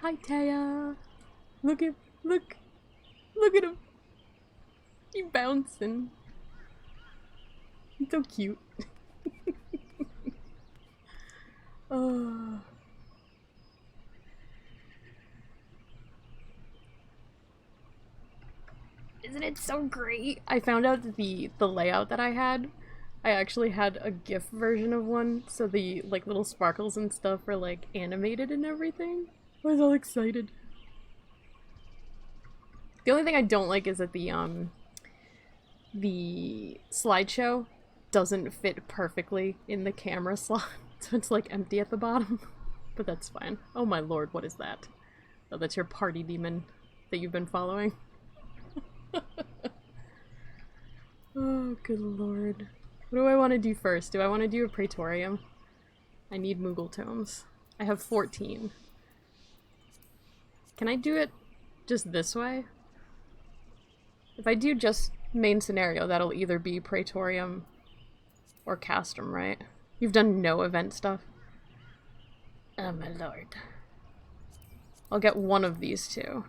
Hi, Taya. Look at him. He bouncing. He's so cute. Oh. Isn't it so great? I found out that the layout that I actually had a GIF version of one, so the like little sparkles and stuff are like animated and everything. I was all excited. The only thing I don't like is that the slideshow doesn't fit perfectly in the camera slot, so it's like empty at the bottom. But that's fine. Oh my lord, what is that? Oh, that's your party demon that you've been following. Oh, good lord. What do I want to do first? Do I want to do a Praetorium? I need Moogle tomes. I have 14. Can I do it just this way? If I do just main scenario, that'll either be Praetorium or Castrum, right? You've done no event stuff? Oh my lord. I'll get one of these two.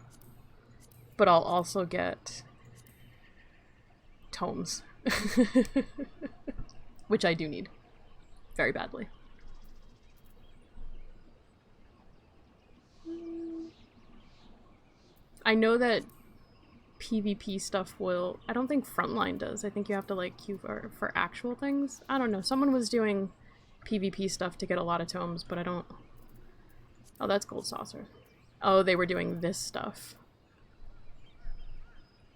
But I'll also get tomes. Which I do need. Very badly. I know that PvP stuff will... I don't think Frontline does. I think you have to like queue for actual things. I don't know. Someone was doing PvP stuff to get a lot of tomes, but I don't... Oh, that's Gold Saucer. Oh, they were doing this stuff.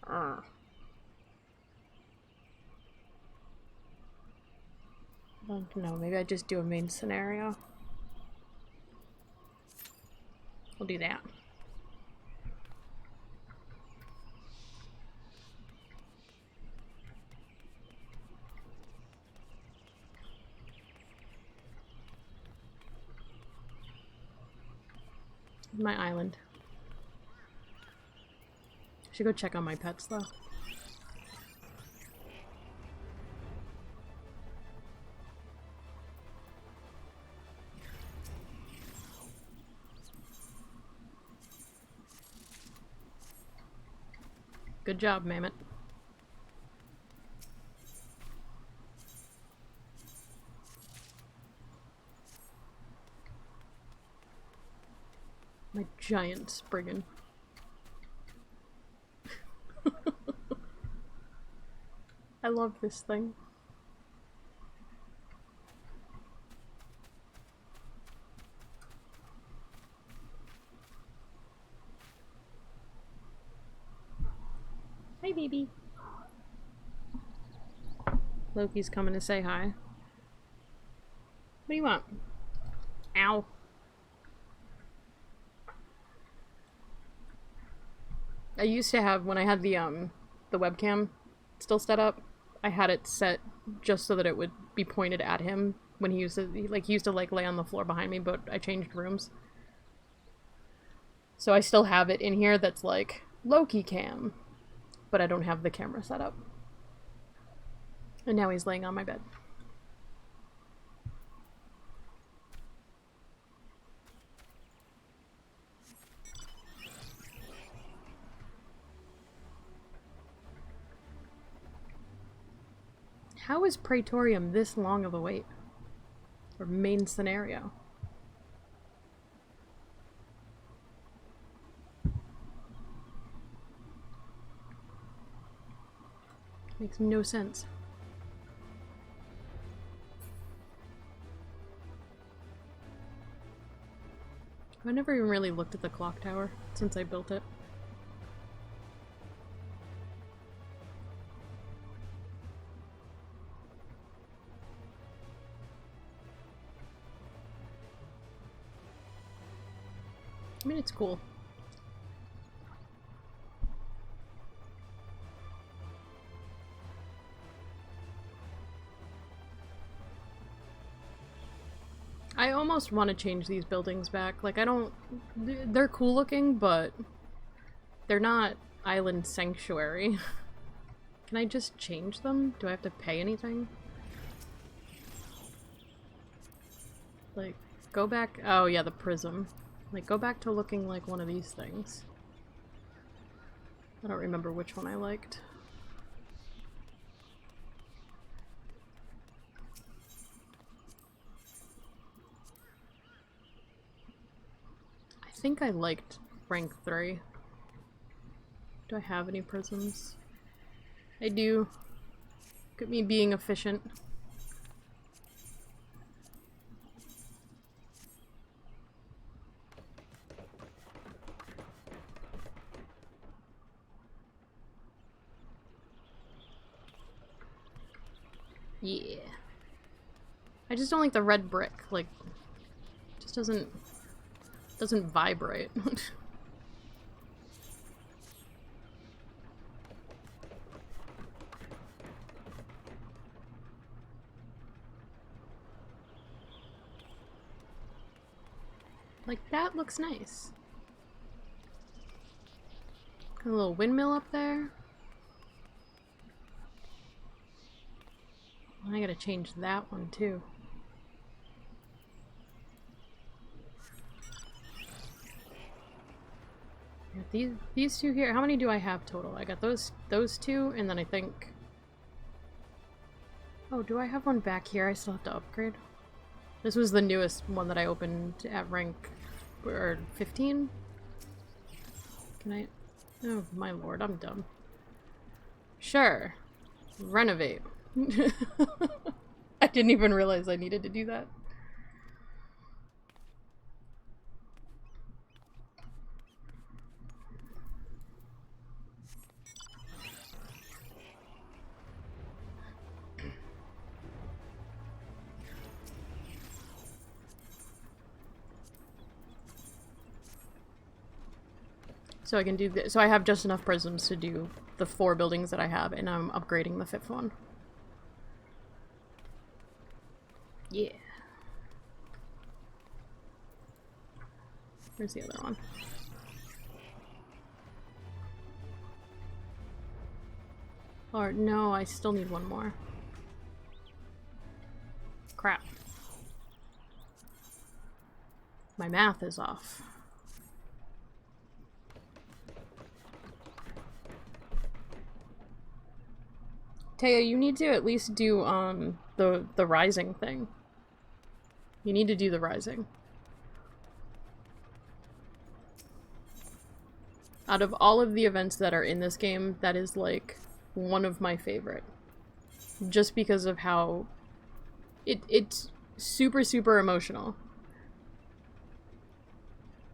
I don't know, maybe I just do a main scenario. We'll do that. My island. Should go check on my pets though. Good job, Mammoth. My giant Spriggan. I love this thing. Hey, baby. Loki's coming to say hi. What do you want? Ow. I used to have, when I had the webcam still set up, I had it set just so that it would be pointed at him when he used to, he used to like lay on the floor behind me, but I changed rooms. So I still have it in here that's like, Loki cam, but I don't have the camera set up. And now he's laying on my bed. How is Praetorium this long of a wait? Or main scenario? Makes no sense. I never even really looked at the clock tower since I built it. I mean, it's cool. I almost want to change these buildings back. Like, I don't... They're cool looking, but they're not Island Sanctuary. Can I just change them? Do I have to pay anything? Like, go back... Oh, yeah, the prism. Like, go back to looking like one of these things. I don't remember which one I liked. I think I liked rank 3. Do I have any prisms? I do. Look at me being efficient. Yeah. I just don't like the red brick. Like, it just doesn't vibrate. Like, that looks nice. Got a little windmill up there. I gotta change that one too. These two here, how many do I have total? I got those two, and then I think... Oh, do I have one back here I still have to upgrade? This was the newest one that I opened at rank... or 15? Can I... Oh my lord, I'm dumb. Sure. Renovate. I didn't even realize I needed to do that. So I can do this. So I have just enough prisms to do the 4 buildings that I have, and I'm upgrading the 5th one. Yeah. Where's the other one? Or no, I still need one more. Crap. My math is off. Taya, you need to at least do the rising thing. You need to do the rising. Out of all of the events that are in this game, that is like one of my favorite. Just because of how it's super, super emotional.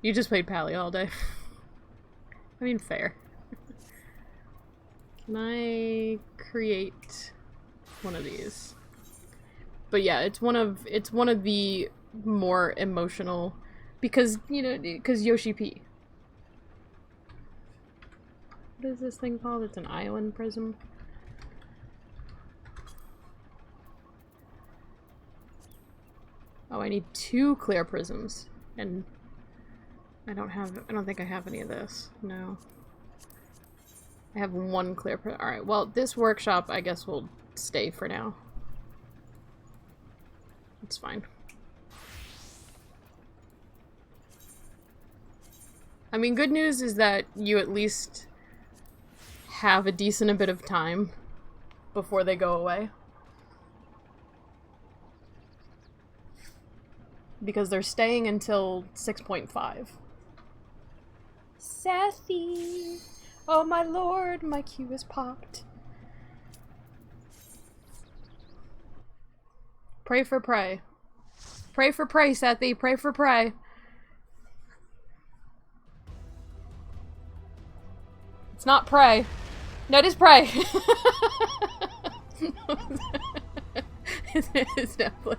You just played Pally all day. I mean, fair. Can I create one of these? But yeah, it's one of the more emotional, because, you know, because Yoshi P. What is this thing called? It's an island prism. Oh, I need 2 clear prisms, and I don't think I have any of this. No. I have 1 clear prism. Alright, well, this workshop, I guess, will stay for now. It's fine. I mean, good news is that you at least have a decent bit of time before they go away. Because they're staying until 6.5. Sassy! Oh my lord, my queue is popped. Pray for prey. Pray for prey, Sethi. Pray for prey. It's not prey. No, it is prey. It's Netflix.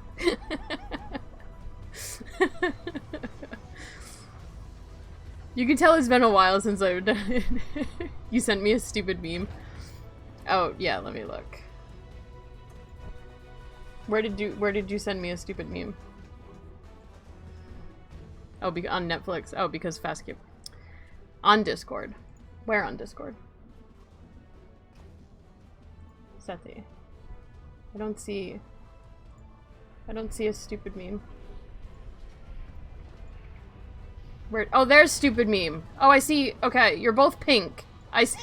You can tell it's been a while since I've done it. You sent me a stupid meme. Oh, yeah, let me look. Where did you send me a stupid meme? Oh, on Netflix. Oh, because Fastcube. On Discord. Where on Discord? Sethi. I don't see a stupid meme. Where? Oh, there's stupid meme. Oh, I see. Okay, you're both pink. I see.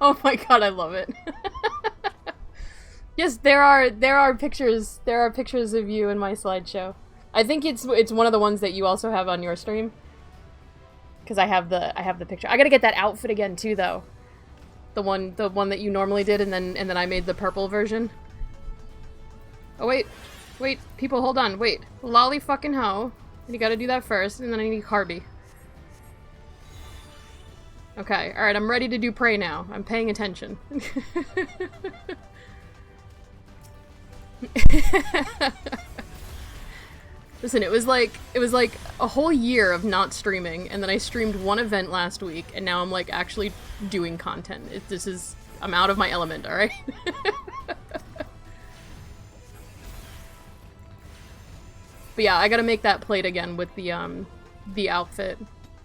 Oh my god, I love it. Yes, there are pictures. There are pictures of you in my slideshow. I think it's one of the ones that you also have on your stream. Because I have the picture. I gotta get that outfit again too, though. The one that you normally did, and then I made the purple version. Oh wait, people, hold on, wait. Lolly fucking ho. And you gotta do that first, and then I need Carby. Okay, alright, I'm ready to do Prey now. I'm paying attention. Listen, it was like a whole year of not streaming, and then I streamed one event last week, and now I'm like actually doing content. I'm out of my element, alright? But yeah, I gotta make that plate again with the outfit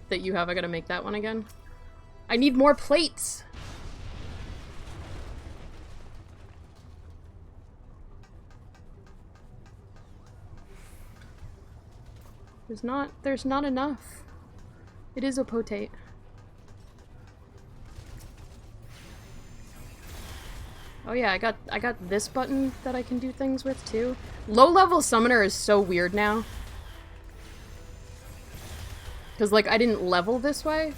that you have. I gotta make that one again. I need more plates! There's not enough. It is a potate. Oh yeah, I got this button that I can do things with too. Low-level summoner is so weird now. Cause like I didn't level this way.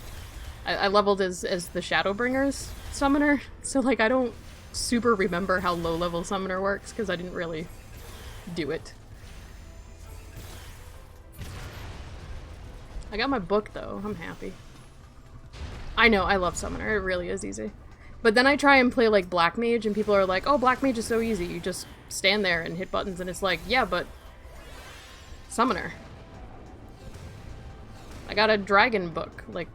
I leveled as the Shadowbringer's summoner, so like I don't super remember how low-level summoner works because I didn't really do it. I got my book though, I'm happy. I know, I love summoner, it really is easy. But then I try and play like Black Mage and people are like, oh, Black Mage is so easy, you just stand there and hit buttons, and it's like, yeah, but summoner. I got a dragon book, like,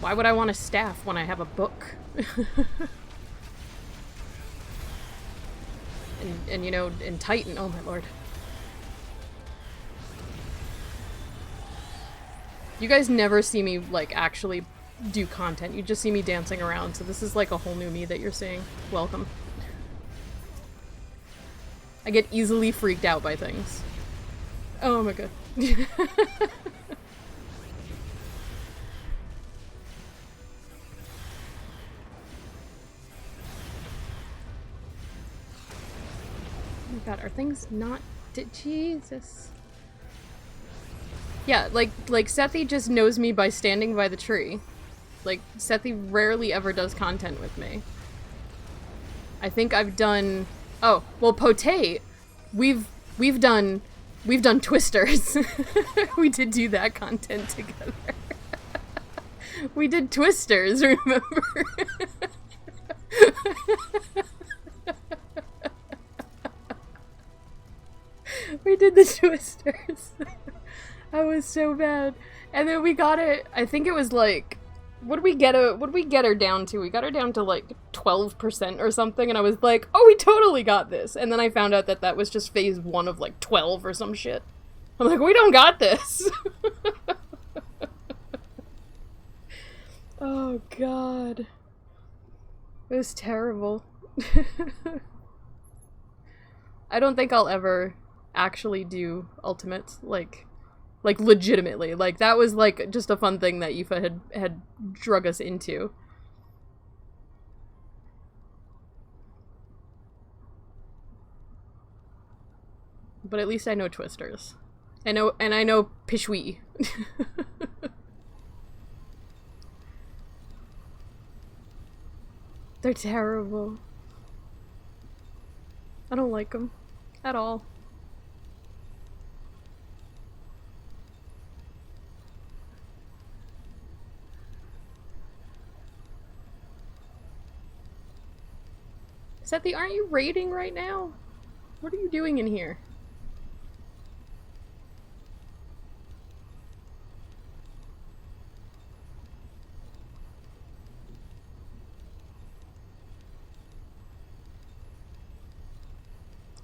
why would I want a staff when I have a book? and you know, in Titan, oh my lord. You guys never see me, like, actually do content. You just see me dancing around, so this is like a whole new me that you're seeing. Welcome. I get easily freaked out by things. Oh my god. Oh my god, are things not... Jesus. Yeah, like Sethi just knows me by standing by the tree. Like, Sethi rarely ever does content with me. I think I've done... Oh, well, Potate, we've done Twisters. We did do that content together. We did Twisters, remember? We did the Twisters. That was so bad. And then we got it, I think it was like, what did we get her down to? We got her down to like 12% or something, and I was like, oh, we totally got this. And then I found out that that was just phase 1 of like 12 or some shit. I'm like, we don't got this. Oh god. It was terrible. I don't think I'll ever actually do ultimates, like legitimately. Like, that was like just a fun thing that Aoife had drug us into. But at least I know Twisters. I know Pishwi. They're terrible. I don't like them at all. Sethi, aren't you raiding right now? What are you doing in here?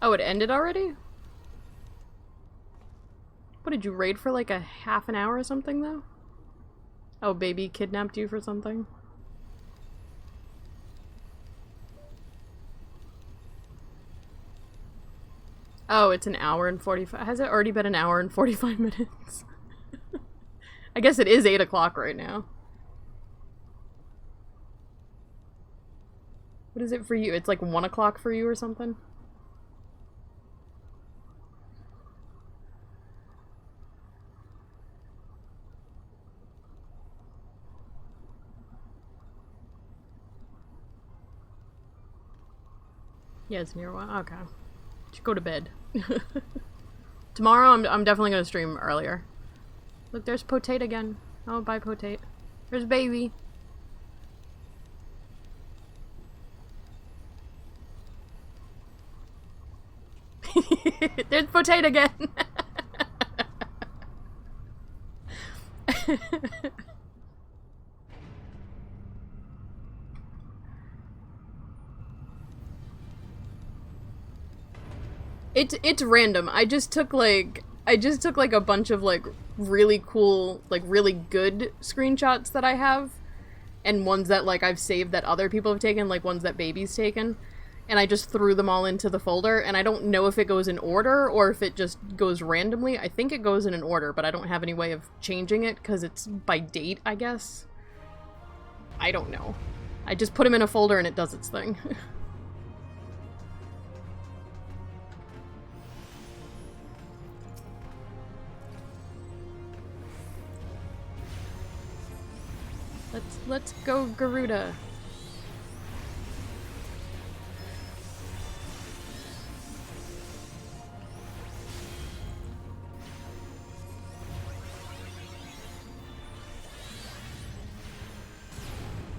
Oh, it ended already? What, did you raid for like a half an hour or something, though? Oh, baby kidnapped you for something? Oh, it's an hour and 45. Has it already been an hour and 45 minutes? I guess it is 8 o'clock right now. What is it for you? It's like 1 o'clock for you or something? Yeah, it's near one. Okay. Should go to bed. Tomorrow I'm definitely gonna stream earlier. Look, there's Potate again. Oh, bye Potate. There's Baby. There's Potate again. It's random. I just took like a bunch of like really cool, like really good screenshots that I have, and ones that like I've saved that other people have taken, like ones that Baby's taken, and I just threw them all into the folder, and I don't know if it goes in order or if it just goes randomly. I think it goes in an order, but I don't have any way of changing it because it's by date, I guess. I don't know. I just put them in a folder and it does its thing. Let's go, Garuda.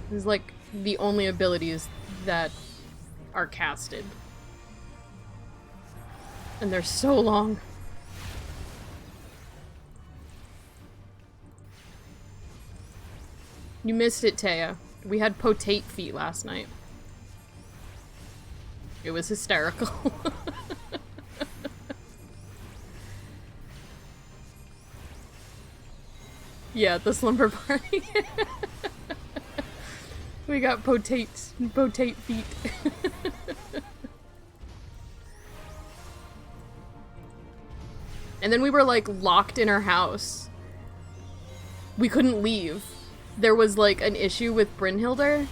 This is like the only abilities that are casted. And they're so long. You missed it, Taya. We had Potate feet last night. It was hysterical. Yeah, the slumber party. We got Potate feet. And then we were like locked in our house. We couldn't leave. There was like an issue with Brynhildr.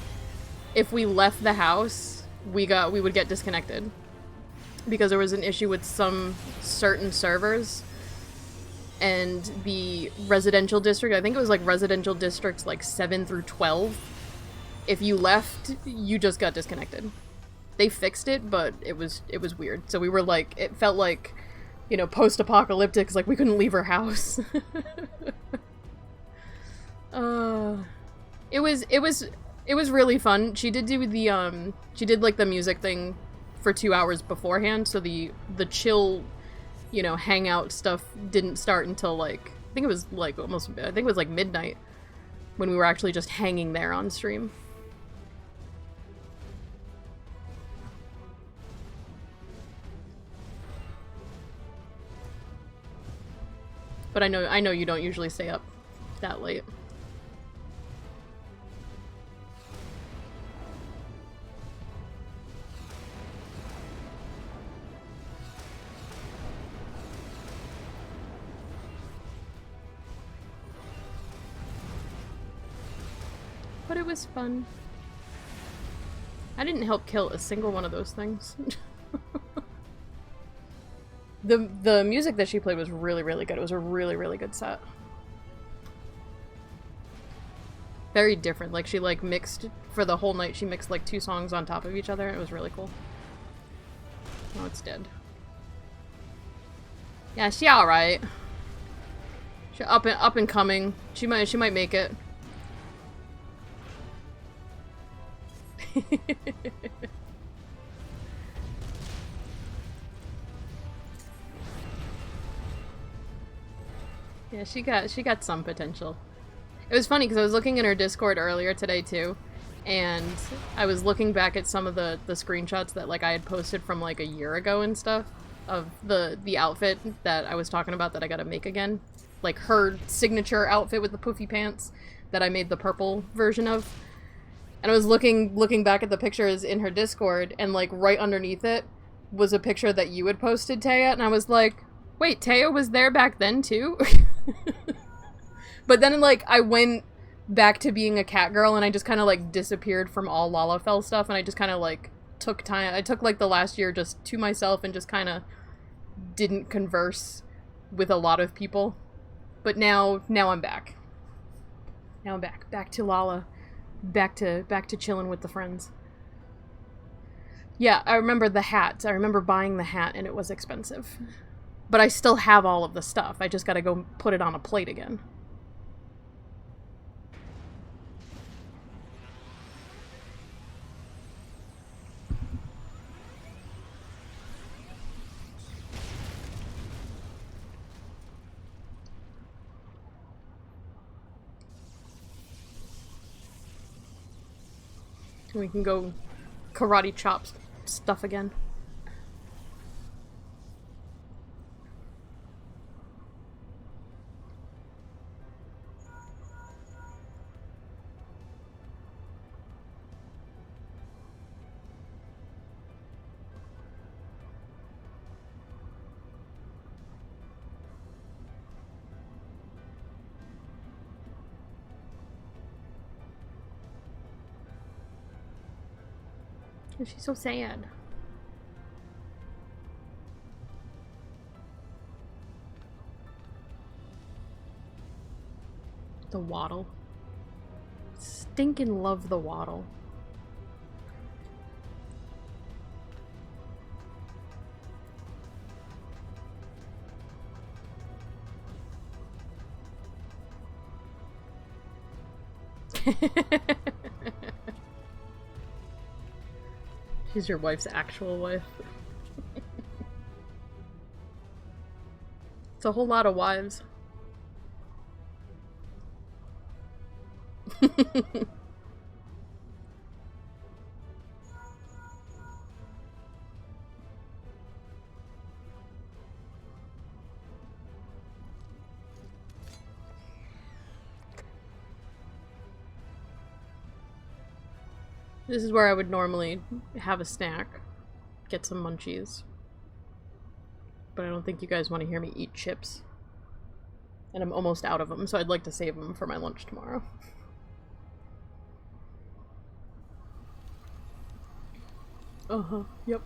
If we left the house, we would get disconnected. Because there was an issue with some certain servers. And the residential district, I think it was like residential districts like 7 through 12. If you left, you just got disconnected. They fixed it, but it was weird. So we were like, it felt like, you know, post-apocalyptic, 'cause like we couldn't leave our house. It was really fun. She did do the she did like the music thing for 2 hours beforehand, so the chill, you know, hangout stuff didn't start until like I think it was like midnight when we were actually just hanging there on stream. But I know you don't usually stay up that late. But it was fun. I didn't help kill a single one of those things. The music that she played was really, really good. It was a really, really good set. Very different. Like, she, like, mixed, for the whole night, she mixed, like, 2 songs on top of each other. It was really cool. Oh, it's dead. Yeah, she alright. She up and coming. She might make it. Yeah, she got some potential. It was funny because I was looking in her Discord earlier today too, and I was looking back at some of the screenshots that like I had posted from like a year ago and stuff of the outfit that I was talking about that I gotta make again. Like her signature outfit with the poofy pants that I made the purple version of. And I was looking back at the pictures in her Discord, and like right underneath it was a picture that you had posted, Taya, and I was like, wait, Taya was there back then too? But then, like, I went back to being a cat girl, and I just kind of, like, disappeared from all Lalafell stuff, and I just kind of, like, took time. I took, like, the last year just to myself and just kind of didn't converse with a lot of people. But now I'm back. Now I'm back. Back to Lala. Back to chilling with the friends. Yeah, I remember the hat. I remember buying the hat, and it was expensive. But I still have all of the stuff. I just gotta go put it on a plate again. We can go karate chop stuff again. She's so sad. The waddle. Stinking love the waddle. She's your wife's actual wife. It's a whole lot of wives. This is where I would normally have a snack. Get some munchies. But I don't think you guys want to hear me eat chips. And I'm almost out of them, so I'd like to save them for my lunch tomorrow. Uh-huh, yep.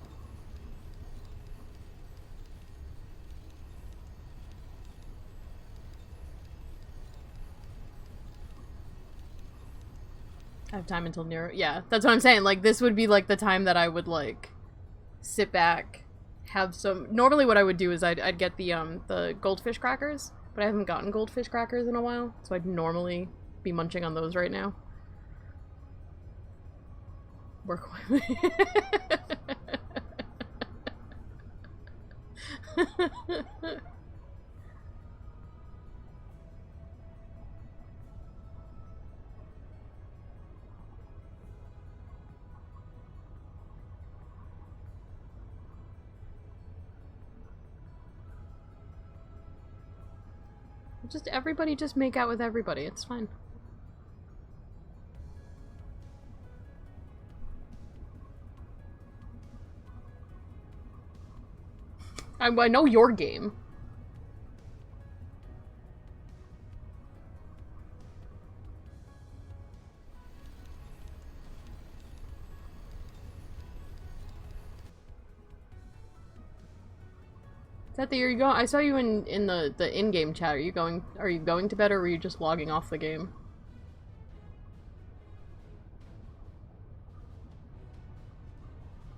I have time until Nero. Yeah, that's what I'm saying. Like, this would be, like, the time that I would, like, sit back, have some... Normally what I would do is I'd get the goldfish crackers, but I haven't gotten goldfish crackers in a while, so I'd normally be munching on those right now. Work with me. Just everybody just make out with everybody. It's fine. I know your game. Is that you're going? I saw you in the in-game chat. Are you going to bed, or were you just logging off the game?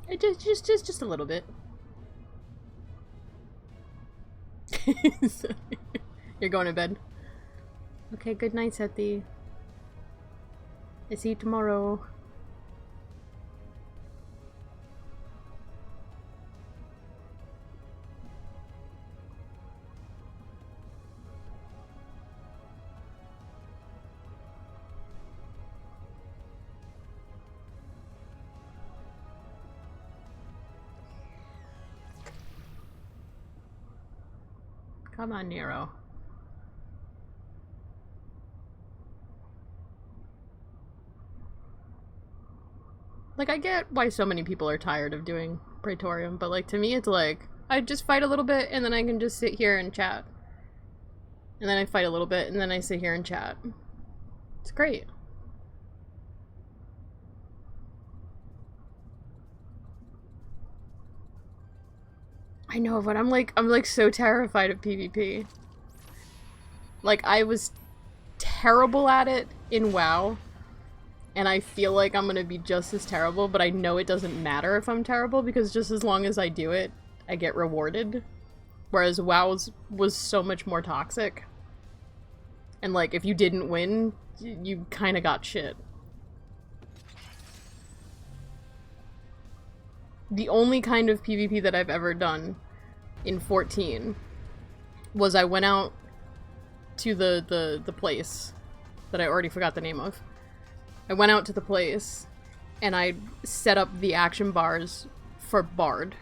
Just a little bit. You're going to bed. Okay, good night, Seti. I see you tomorrow. Come on, Nero. Like, I get why so many people are tired of doing Praetorium, but like to me it's like I just fight a little bit and then I can just sit here and chat. And then I fight a little bit and then I sit here and chat. It's great. I know, but I'm like so terrified of PvP. Like, I was terrible at it in WoW, and I feel like I'm gonna be just as terrible, but I know it doesn't matter if I'm terrible, because just as long as I do it, I get rewarded. Whereas WoW was so much more toxic. And like, if you didn't win, you kinda got shit. The only kind of PvP that I've ever done in 14 was I went out to the place that I already forgot the name of. I went out to the place and I set up the action bars for Bard.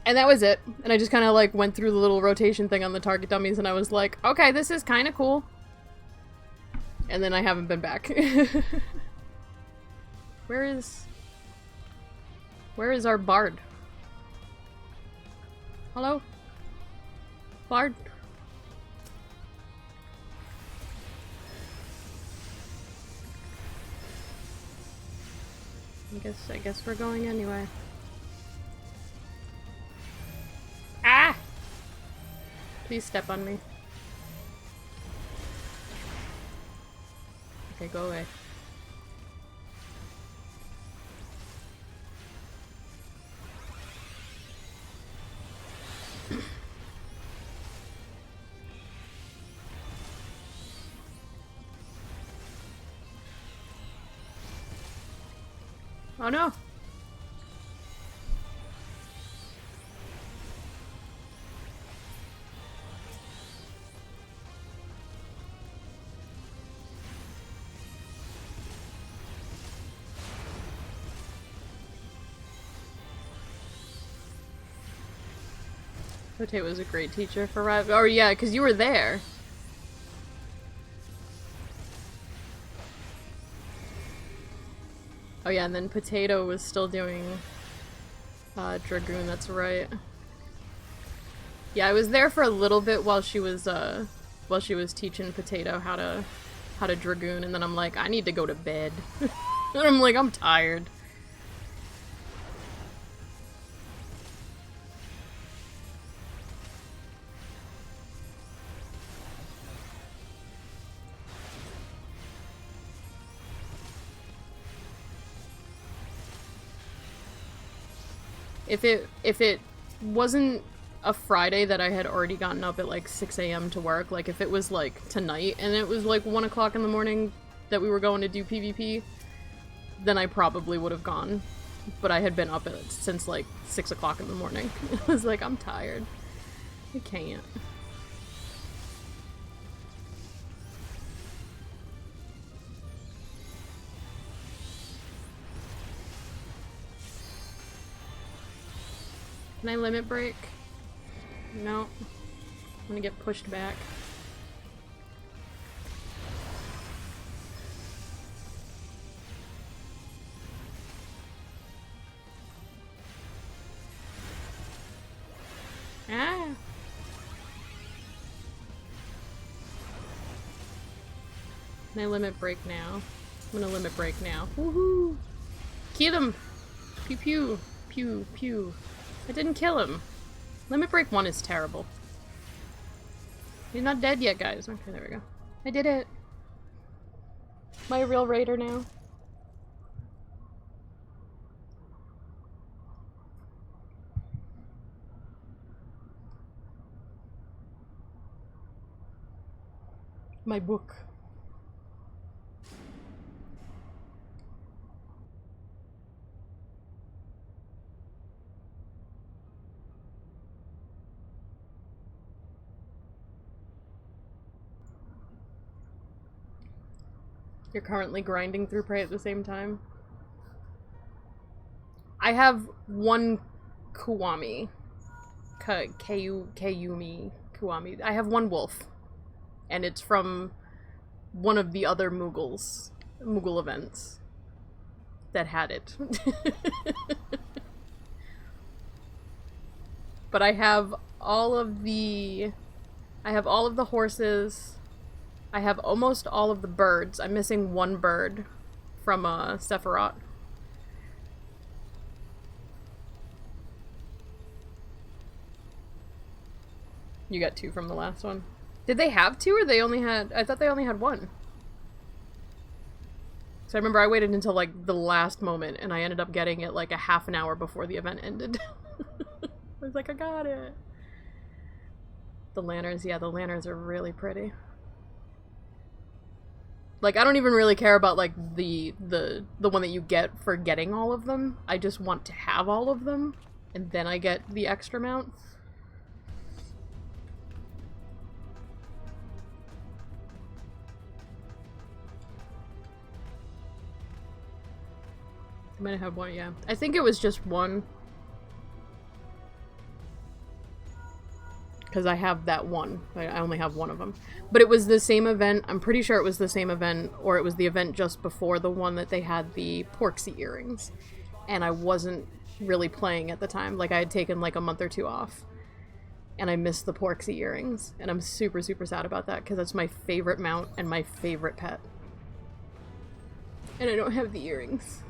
And that was it. And I just kind of like went through the little rotation thing on the target dummies and I was like, okay, this is kind of cool. And then I haven't been back. Where is our Bard? Hello? Bard? I guess we're going anyway. Ah! Please step on me. Okay, go away. Oh no! Potato was a great teacher for Rival. Oh yeah, because you were there. Oh yeah, and then Potato was still doing Dragoon, that's right. Yeah, I was there for a little bit while she was teaching Potato how to Dragoon, and then I'm like, I need to go to bed. And I'm like, I'm tired. If it wasn't a Friday that I had already gotten up at like 6 AM to work, like if it was like tonight and it was like 1 o'clock in the morning that we were going to do PvP, then I probably would have gone. But I had been up since like 6 o'clock in the morning. I was like, I'm tired. I can't. Can I limit break? No. I'm gonna get pushed back. Ah! Can I limit break now? I'm gonna limit break now. Woohoo! Kill him! Pew pew! Pew pew! I didn't kill him. Limit break 1 is terrible. He's not dead yet, guys. Okay, there we go. I did it. Am I a real raider now? My book. You're currently grinding through Prey at the same time? I have one Kuwami. Kayumi Kuwami. I have one wolf. And it's from one of the other Moogle events that had it. But I have all of the... I have all of the horses. I have almost all of the birds. I'm missing one bird from Sephiroth. You got 2 from the last one. Did they have 2 or they only had... I thought they only had 1. So I remember I waited until like the last moment and I ended up getting it like a half an hour before the event ended. I was like, I got it. The lanterns, yeah, the lanterns are really pretty. Like, I don't even really care about like the one that you get for getting all of them. I just want to have all of them and then I get the extra mount. I might have one, yeah. I think it was just one. Because I have that one. I only have one of them. But it was the same event. I'm pretty sure it was the same event, or it was the event just before the one that they had the Porksy earrings. And I wasn't really playing at the time. Like, I had taken like a month or 2 off. And I missed the Porksy earrings. And I'm super, super sad about that, because that's my favorite mount and my favorite pet. And I don't have the earrings.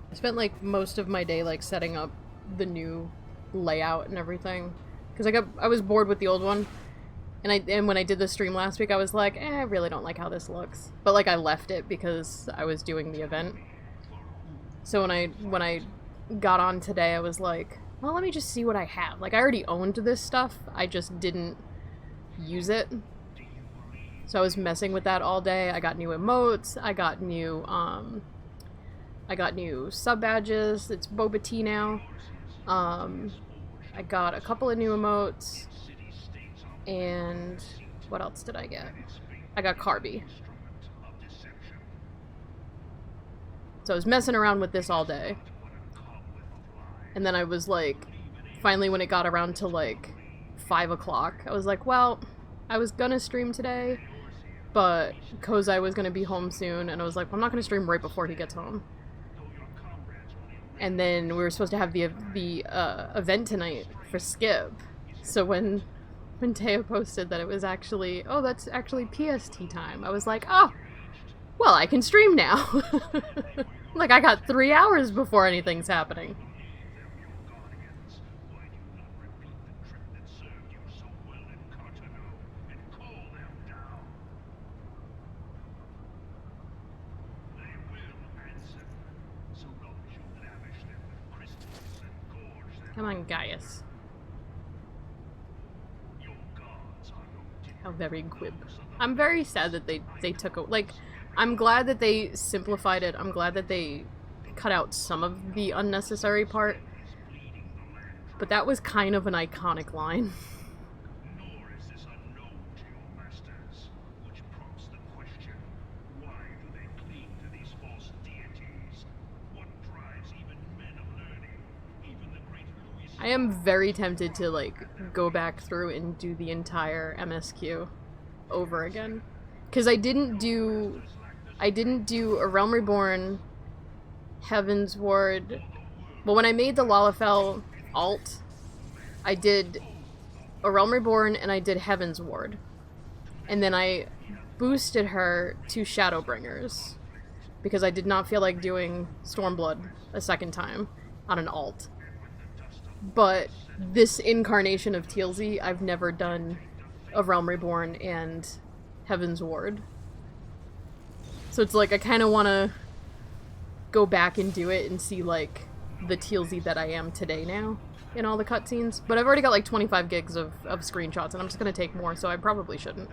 I spent like most of my day like setting up the new layout and everything because I was bored with the old one, and when I did the stream last week I was like, I really don't like how this looks, but like I left it because I was doing the event. So when I got on today I was like, well, let me just see what I have. Like, I already owned this stuff, I just didn't use it. So I was messing with that all day. I got new emotes, I got new sub badges. It's Boba Tea now. I got a couple of new emotes. And what else did I get? I got Carby. So I was messing around with this all day. And then I was like, finally when it got around to like 5 o'clock, I was like, well, I was gonna stream today, but Kozai was gonna be home soon, and I was like, well, I'm not gonna stream right before he gets home. And then we were supposed to have the event tonight for Skip. So when Teo posted that it was actually, oh, that's actually PST time, I was like, oh, well, I can stream now. Like, I got 3 hours before anything's happening. Come on, Gaius. How very quib. I'm very sad that they took a, like, I'm glad that they simplified it. I'm glad that they cut out some of the unnecessary part. But that was kind of an iconic line. I am very tempted to, like, go back through and do the entire MSQ over again. Because I didn't do A Realm Reborn, Heaven's Ward. Well, when I made the Lalafell alt, I did A Realm Reborn and I did Heaven's Ward. And then I boosted her to Shadowbringers. Because I did not feel like doing Stormblood a second time on an alt. But this incarnation of Teal'c, I've never done A Realm Reborn and Heaven's Ward. So it's like, I kind of want to go back and do it and see, like, the Teal'c that I am today now in all the cutscenes. But I've already got, like, 25 gigs of screenshots, and I'm just going to take more, so I probably shouldn't.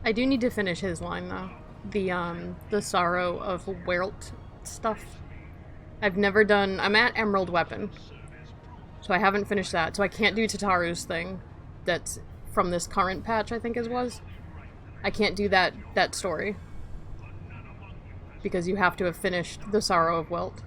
I do need to finish his line though. The Sorrow of Welt stuff. I've never done... I'm at Emerald Weapon. So I haven't finished that. So I can't do Tataru's thing. That's from this current patch, I think it was. I can't do that story. Because you have to have finished the Sorrow of Welt.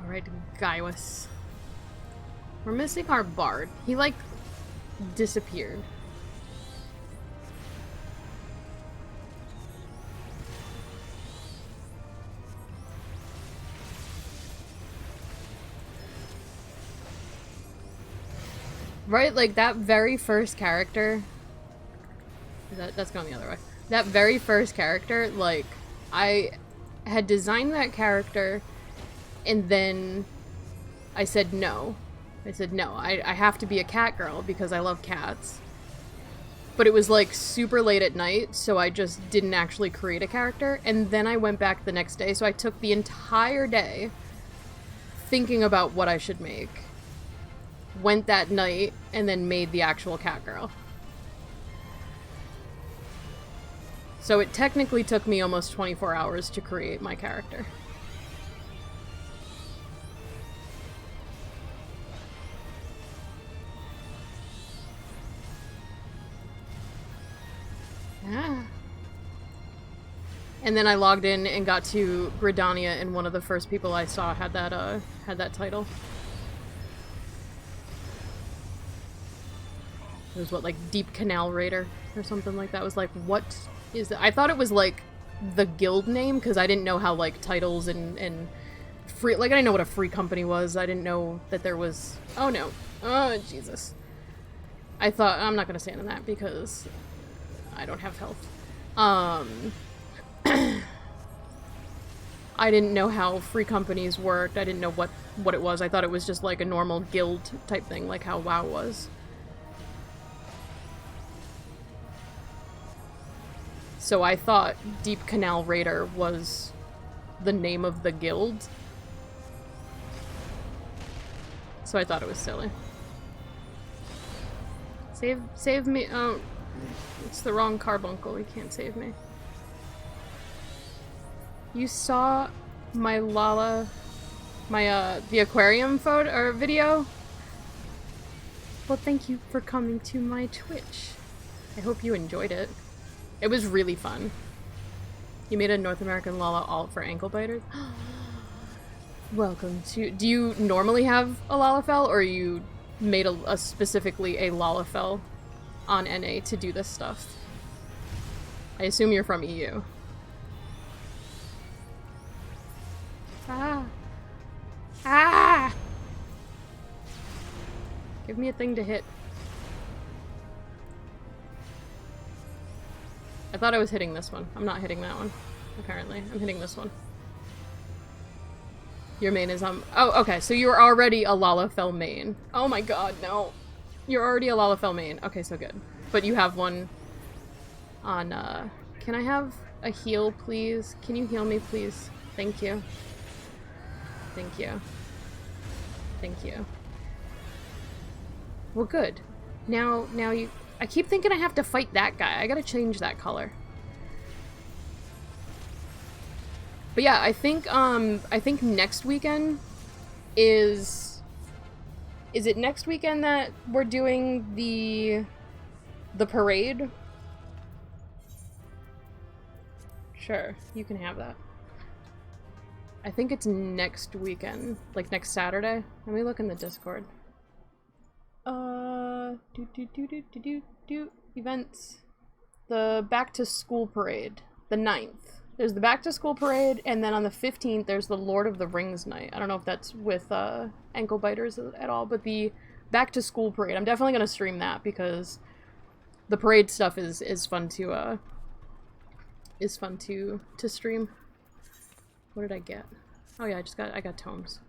Alright, Gaius. We're missing our bard. He, like, disappeared. Right, like, that very first character... That's going the other way. That very first character, like, I had designed that character... And then I said no. I said no, I have to be a cat girl because I love cats. But it was like super late at night, so I just didn't actually create a character. And then I went back the next day, so I took the entire day thinking about what I should make. Went that night, and then made the actual cat girl. So it technically took me almost 24 hours to create my character. Yeah. And then I logged in and got to Gridania, and one of the first people I saw had that title. It was what, like Deep Canal Raider or something like that. I was like, what is that? I thought it was like the guild name because I didn't know how like titles and free, like I didn't know what a free company was. I didn't know that there was. Oh no. Oh Jesus. I thought I'm not gonna stand in that because I don't have health. I didn't know how free companies worked. I didn't know what it was. I thought it was just like a normal guild type thing, like how WoW was. So I thought Deep Canal Raider was the name of the guild. So I thought it was silly. Save me. Oh. It's the wrong carbuncle, he can't save me. You saw my Lala... the aquarium photo, or video? Well, thank you for coming to my Twitch. I hope you enjoyed it. It was really fun. You made a North American Lala alt for ankle biters? Welcome to... Do you normally have a Lalafell, or you made a specifically a Lalafell on NA to do this stuff? I assume you're from EU. Ah! Ah! Give me a thing to hit. I thought I was hitting this one. I'm not hitting that one, apparently. I'm hitting this one. Your main is oh, okay, so you're already a Lalafell main. Oh my god, no. You're already a Lalafell main. Okay, so good. But you have one on, can I have a heal, please? Can you heal me, please? Thank you. Thank you. Thank you. Well, good. Now you... I keep thinking I have to fight that guy. I gotta change that color. But yeah, I think next weekend is it next weekend that we're doing the parade? Sure, you can have that. I think it's next weekend, like next Saturday. Let me look in the Discord. Events. The back to school parade, the 9th. There's the back to school parade, and then on the 15th there's the Lord of the Rings night. I don't know if that's with ankle biters at all, but the back to school parade, I'm definitely gonna stream that because the parade stuff is fun to stream. What did I get? Oh yeah, I got tomes.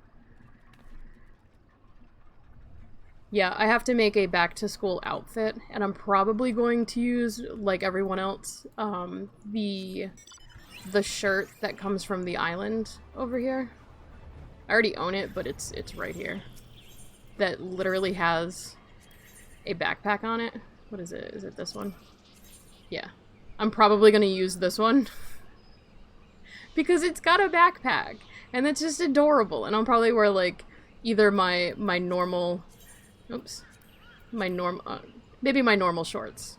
Yeah, I have to make a back-to-school outfit, and I'm probably going to use, like everyone else, the shirt that comes from the island over here. I already own it, but it's right here. That literally has a backpack on it. What is it? Is it this one? Yeah. I'm probably gonna use this one. Because it's got a backpack. And it's just adorable. And I'll probably wear, like, either my normal... Oops. Maybe my normal shorts.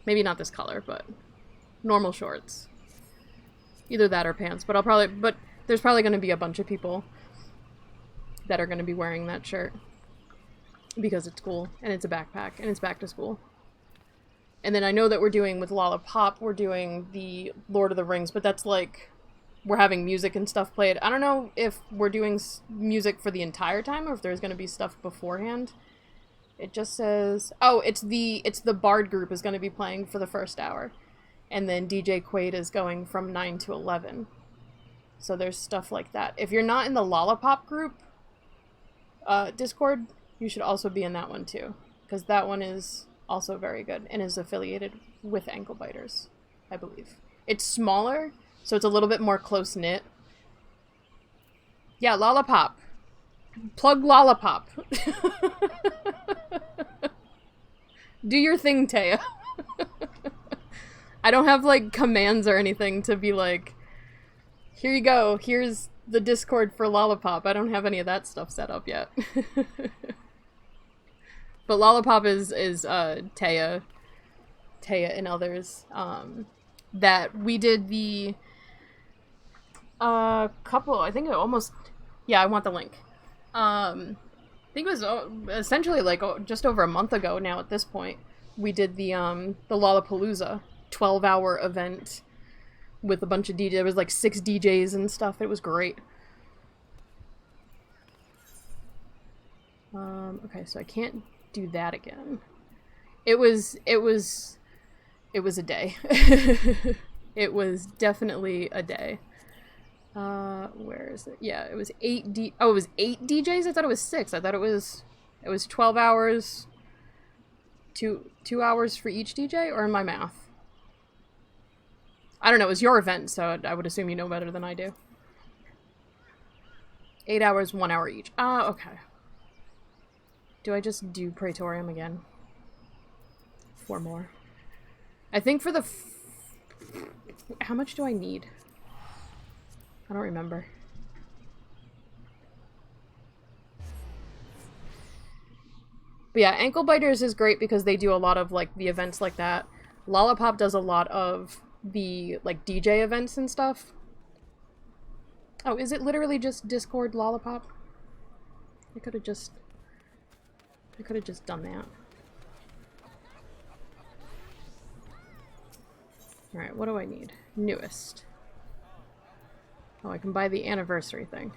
Maybe not this color, but normal shorts. Either that or pants. But there's probably gonna be a bunch of people that are gonna be wearing that shirt. Because it's cool, and it's a backpack, and it's back to school. And then I know that we're doing, with Lollipop, we're doing the Lord of the Rings, but that's like, we're having music and stuff played. I don't know if we're doing music for the entire time, or if there's going to be stuff beforehand. It just says, oh, it's the Bard group is going to be playing for the first hour. And then DJ Quaid is going from 9 to 11. So there's stuff like that. If you're not in the Lollipop group, Discord, you should also be in that one too, because that one is also very good and is affiliated with Ankle Biters, I believe. It's smaller, so it's a little bit more close-knit. Yeah, Lollipop. Plug Lollipop. Do your thing, Taya. I don't have, like, commands or anything to be like, here you go, here's the Discord for Lollipop. I don't have any of that stuff set up yet. But Lollipop is Taya and others, that we did the, couple, I think it almost, yeah, I want the link. I think it was essentially like just over a month ago now at this point, we did the Lollapalooza 12-hour event with a bunch of DJs. There was like 6 DJs and stuff. It was great. Okay, so I can't do that again. It was a day. It was definitely a day. Where is it? Yeah, it was 8 DJs? I thought it was 6. I thought it was 12 hours, 2 hours for each DJ, or in my math? I don't know, it was your event, so I would assume you know better than I do. 8 hours, 1 hour each. Okay. Do I just do Praetorium again? 4 more. I think for the... How much do I need? I don't remember. But yeah, Ankle Biters is great because they do a lot of, like, the events like that. Lollipop does a lot of the, like, DJ events and stuff. Oh, is it literally just Discord Lollipop? I could have just done that. Alright, what do I need? Newest. Oh, I can buy the anniversary thing.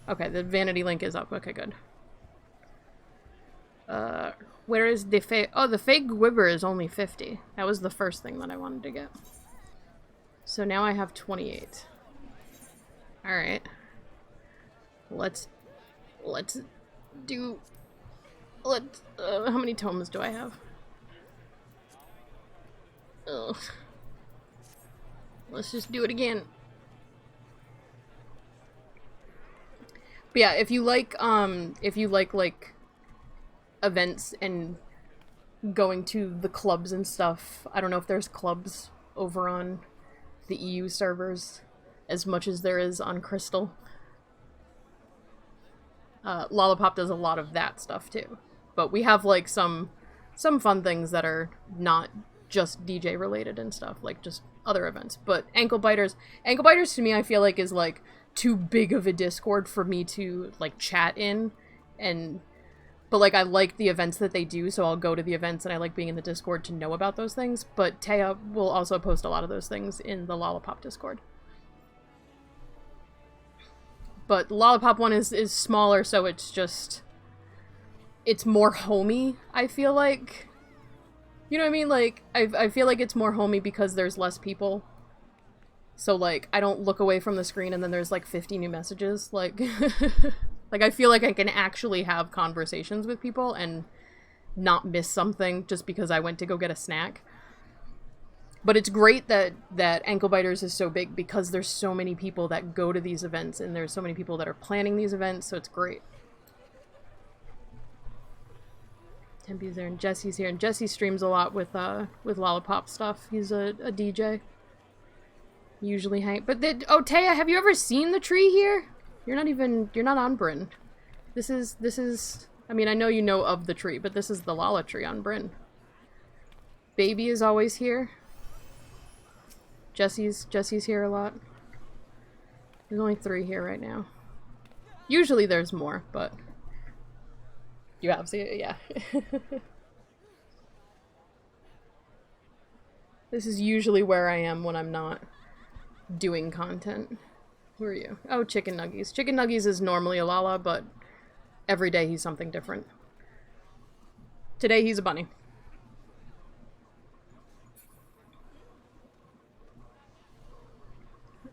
Okay, the vanity link is up. Okay, good. Where is the fake... Oh, the fake Gwibber is only 50. That was the first thing that I wanted to get. So now I have 28. Alright. Let's do... how many tomes do I have? Ugh. Let's just do it again. But yeah, if you like, like, events and going to the clubs and stuff, I don't know if there's clubs over on the EU servers as much as there is on Crystal. Lollipop does a lot of that stuff too. But we have, like, some fun things that are not just DJ related and stuff, like just other events. But Ankle Biters to me, I feel like is, like, too big of a Discord for me to, like, chat in. But, like, I like the events that they do, so I'll go to the events, and I like being in the Discord to know about those things. But Taya will also post a lot of those things in the Lollipop Discord. But the Lollipop one is smaller, so it's just... It's more homey, I feel like. You know what I mean? Like, I feel like it's more homey because there's less people. So, like, I don't look away from the screen and then there's, like, 50 new messages. Like... Like, I feel like I can actually have conversations with people and not miss something just because I went to go get a snack. But it's great that Ankle Biters is so big because there's so many people that go to these events and there's so many people that are planning these events, so it's great. Tempe's there and Jesse's here, and Jesse streams a lot with Lollipop stuff. He's a DJ. Usually hang. But oh, Taya, have you ever seen the tree here? You're not on Bryn. This is, I mean, I know you know of the tree, but this is the Lala tree on Bryn. Baby is always here. Jesse's here a lot. There's only 3 here right now. Usually there's more, but you have seen it, yeah. This is usually where I am when I'm not doing content. Who are you? Oh, Chicken Nuggies. Chicken Nuggies is normally a Lala, but every day he's something different. Today he's a bunny.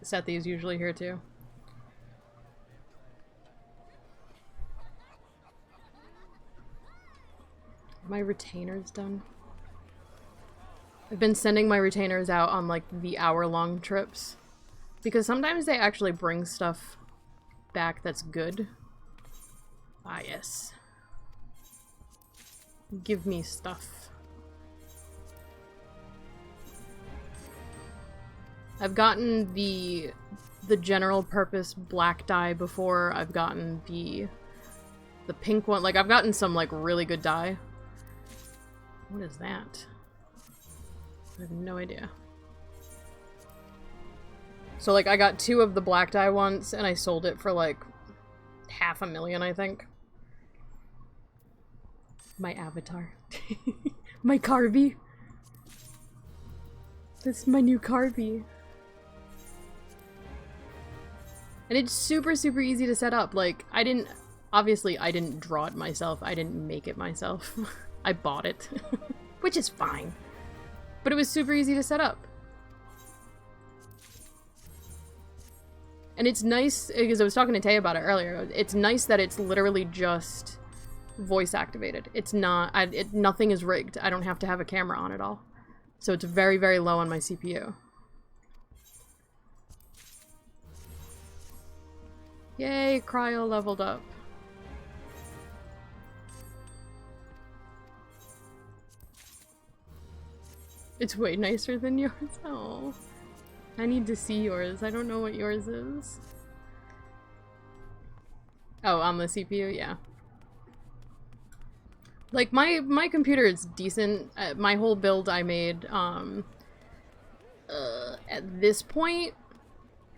Sethi is usually here too. My retainers done? I've been sending my retainers out on like the hour-long trips because sometimes they actually bring stuff back that's good. Ah, yes. Give me stuff. I've gotten the general purpose black dye before. I've gotten the pink one. Like, I've gotten some, like, really good dye. What is that? I have no idea. So, like, I got 2 of the black dye once, and I sold it for, like, $500,000, I think. My avatar. My Carby. This is my new Carby. And it's super, super easy to set up. Like, obviously I didn't draw it myself. I didn't make it myself. I bought it. Which is fine. But it was super easy to set up. And it's nice, because I was talking to Tay about it earlier, it's nice that it's literally just voice activated. It's not, nothing is rigged. I don't have to have a camera on at all. So it's very, very low on my CPU. Yay, Cryo leveled up. It's way nicer than yours. Oh, I need to see yours. I don't know what yours is. Oh, on the CPU, yeah. Like, my computer is decent. My whole build I made, at this point,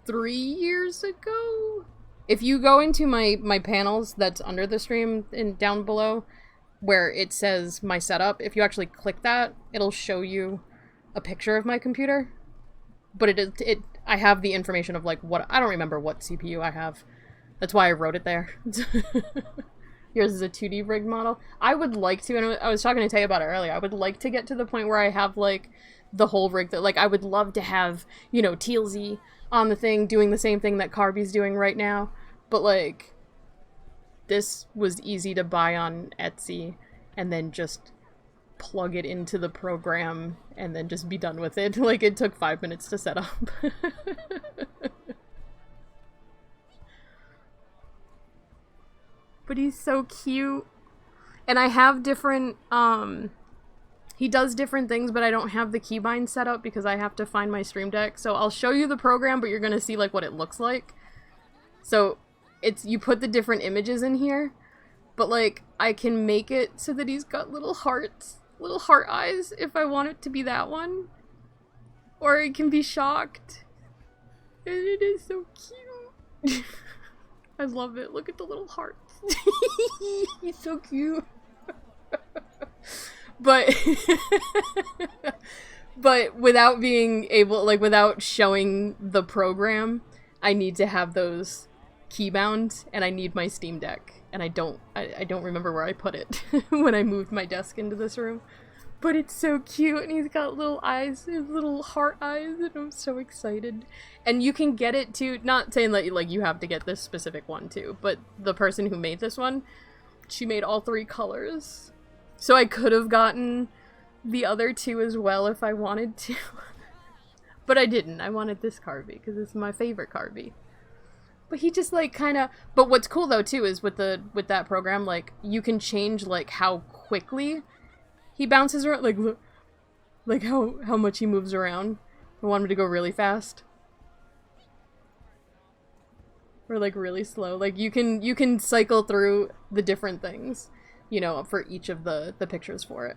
3 years ago? If you go into my panels that's under the stream and down below, where it says my setup, if you actually click that, it'll show you a picture of my computer. But I have the information of, like, what, I don't remember what CPU I have. That's why I wrote it there. Yours is a 2D rigged model. I would like to, and I was talking to Tay about it earlier, I would like to get to the point where I have, like, the whole rig that, like, I would love to have, you know, Tealsy on the thing doing the same thing that Carby's doing right now. But, like, this was easy to buy on Etsy and then just plug it into the program and then just be done with it. Like, it took 5 minutes to set up. But he's so cute. And I have different, he does different things, but I don't have the keybind set up because I have to find my Stream Deck. So I'll show you the program, but you're gonna see, like, what it looks like. So you put the different images in here, but, like, I can make it so that he's got little hearts, little heart eyes if I want it to be that one. Or it can be shocked. And it is so cute. I love it. Look at the little hearts. He's so cute. But without being able, like, without showing the program, I need to have those keybound, and I need my Steam Deck, and I don't remember where I put it when I moved my desk into this room. But it's so cute, and he's got little eyes, his little heart eyes, and I'm so excited. And you can get it too, not saying that like you have to get this specific one too, but the person who made this one, she made all 3 colors. So I could have gotten the other 2 as well if I wanted to. But I didn't. I wanted this Carby, because it's my favorite Carby. But he just like kind of... But what's cool though too is with that program, like, you can change like how quickly he bounces around, like, look, like how much he moves around. I want him to go really fast. Or like really slow. Like you can cycle through the different things, you know, for each of the pictures for it.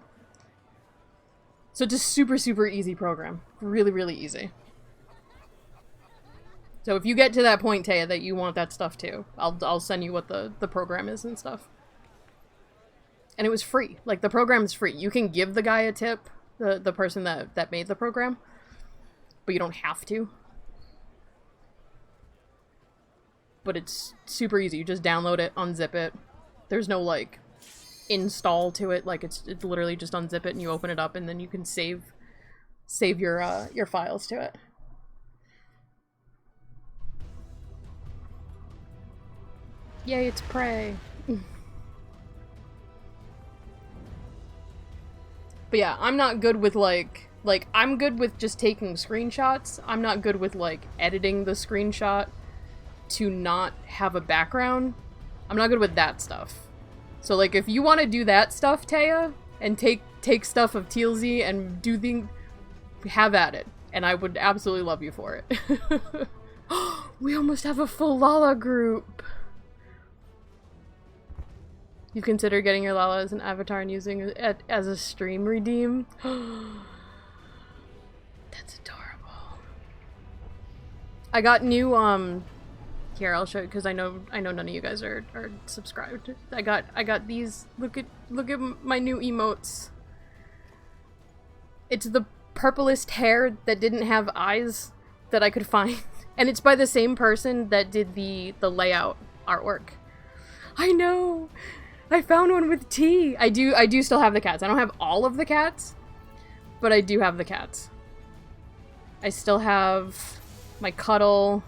So it's a super, super easy program. Really, really easy. So if you get to that point, Taya, that you want that stuff too, I'll send you what the program is and stuff. And it was free. Like, the program is free. You can give the guy a tip, the person that made the program, but you don't have to. But it's super easy. You just download it, unzip it. There's no, like, install to it. Like, it's literally just unzip it and you open it up, and then you can save your files to it. Yay, it's Prey. But yeah, I'm not good with like, I'm good with just taking screenshots. I'm not good with, like, editing the screenshot to not have a background. I'm not good with that stuff. So, like, if you want to do that stuff, Taya, and take stuff of TLZ and do things, have at it. And I would absolutely love you for it. We almost have a full Lala group! You consider getting your Lala as an avatar and using it as a stream redeem? That's adorable. I got new, here, I'll show you, because I know none of you guys are subscribed. I got these, look at my new emotes. It's the purplest hair that didn't have eyes that I could find. And it's by the same person that did the layout artwork. I know! I found one with T. I do still have the cats. I don't have all of the cats, but I do have the cats. I still have my Cuddle.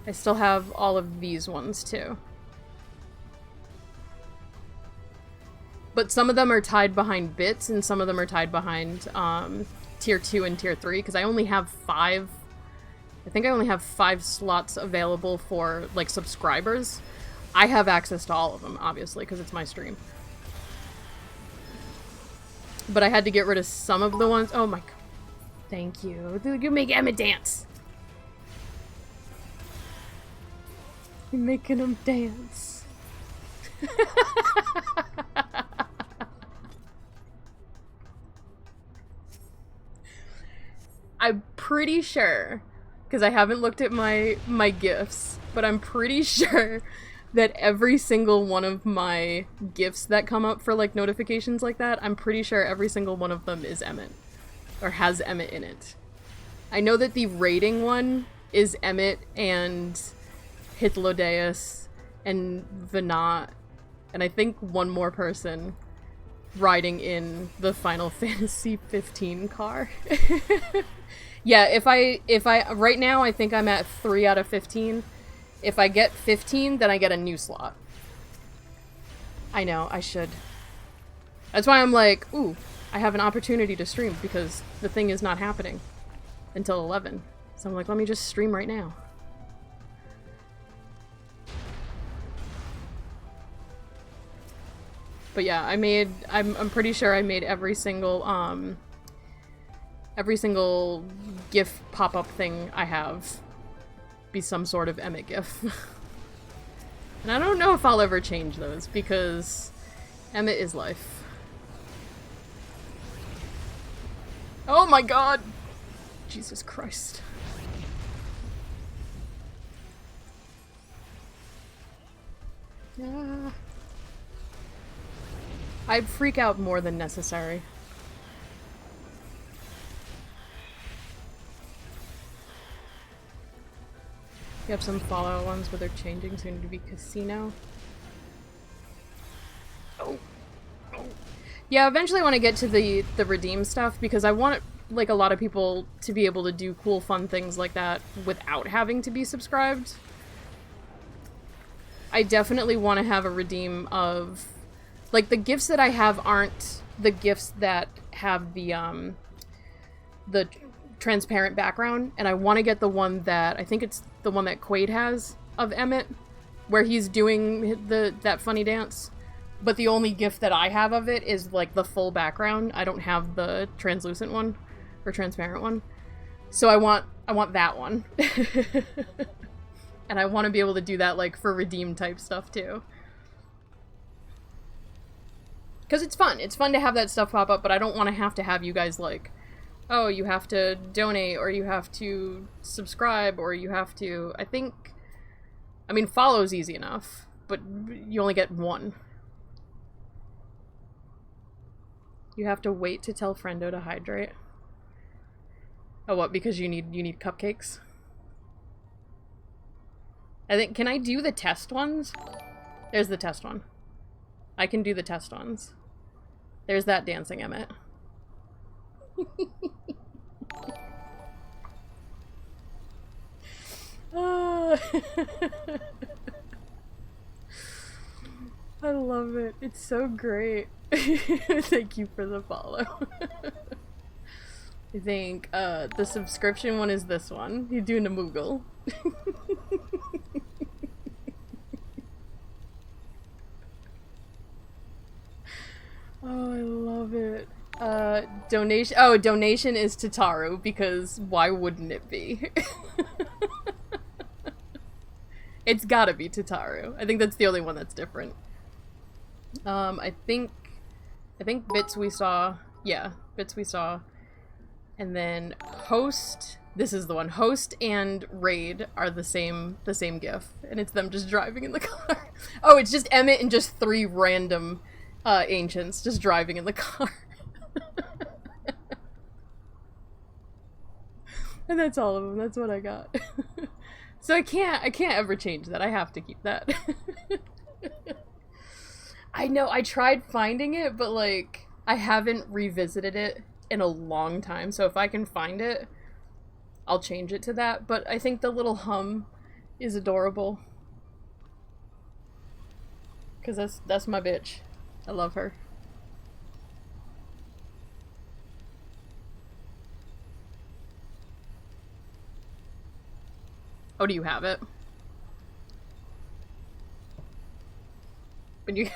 I still have all of these ones too. But some of them are tied behind bits, and some of them are tied behind tier 2 and tier 3, because I only have 5. I think I only have 5 slots available for, like, subscribers. I have access to all of them, obviously, because it's my stream. But I had to get rid of some of the ones. Oh my god. Thank you. You make Emma dance. You're making him dance. I'm pretty sure, because I haven't looked at my gifts, but I'm pretty sure that every single one of my gifts that come up for, like, notifications like that, I'm pretty sure every single one of them is Emmett. Or has Emmett in it. I know that the rating one is Emmett and Hythlodeus and Venat, and I think one more person riding in the Final Fantasy 15 car. Yeah, if I right now I think I'm at 3 out of 15. If I get 15, then I get a new slot. I know, I should. That's why I'm like, ooh, I have an opportunity to stream, because the thing is not happening until 11. So I'm like, let me just stream right now. But yeah, I'm pretty sure I made every single GIF pop-up thing I have be some sort of Emmett GIF. And I don't know if I'll ever change those, because Emmett is life. Oh my god! Jesus Christ. Yeah. I freak out more than necessary. You have some Fallout ones where they're changing soon to be Casino. Oh. Oh. Yeah, eventually I want to get to the redeem stuff, because I want, like, a lot of people to be able to do cool, fun things like that without having to be subscribed. I definitely want to have a redeem of... Like, the gifts that I have aren't the gifts that have the transparent background, and I want to get the one that... I think it's the one that Quaid has of Emmett, where he's doing that funny dance. But the only gift that I have of it is, like, the full background. I don't have the translucent one, or transparent one. So I want that one. And I want to be able to do that, like, for redeem type stuff, too. Because it's fun. It's fun to have that stuff pop up, but I don't want to have you guys, like, oh, you have to donate, or you have to subscribe, or you have to... I mean, follow's easy enough, but you only get one. You have to wait to tell Friendo to hydrate. Oh, what? Because you need cupcakes? Can I do the test ones? There's the test one. I can do the test ones. There's that dancing Emmett. I love it. It's so great. Thank you for the follow. I think the subscription one is this one. You're doing a Moogle. Oh, I love it. Donation. Oh, donation is Tataru, because why wouldn't it be? It's gotta be Tataru. I think that's the only one that's different. I think Bits we saw. Yeah, Bits we saw. And then Host, this is the one. Host and Raid are the same gif. And it's them just driving in the car. Oh, it's just Emmett and just 3 random ancients just driving in the car. And that's all of them. That's what I got. So I can't ever change that. I have to keep that. I know, I tried finding it, but, like, I haven't revisited it in a long time, so if I can find it, I'll change it to that. But I think the little hum is adorable. Because that's my bitch. I love her. Oh, do you have it? When you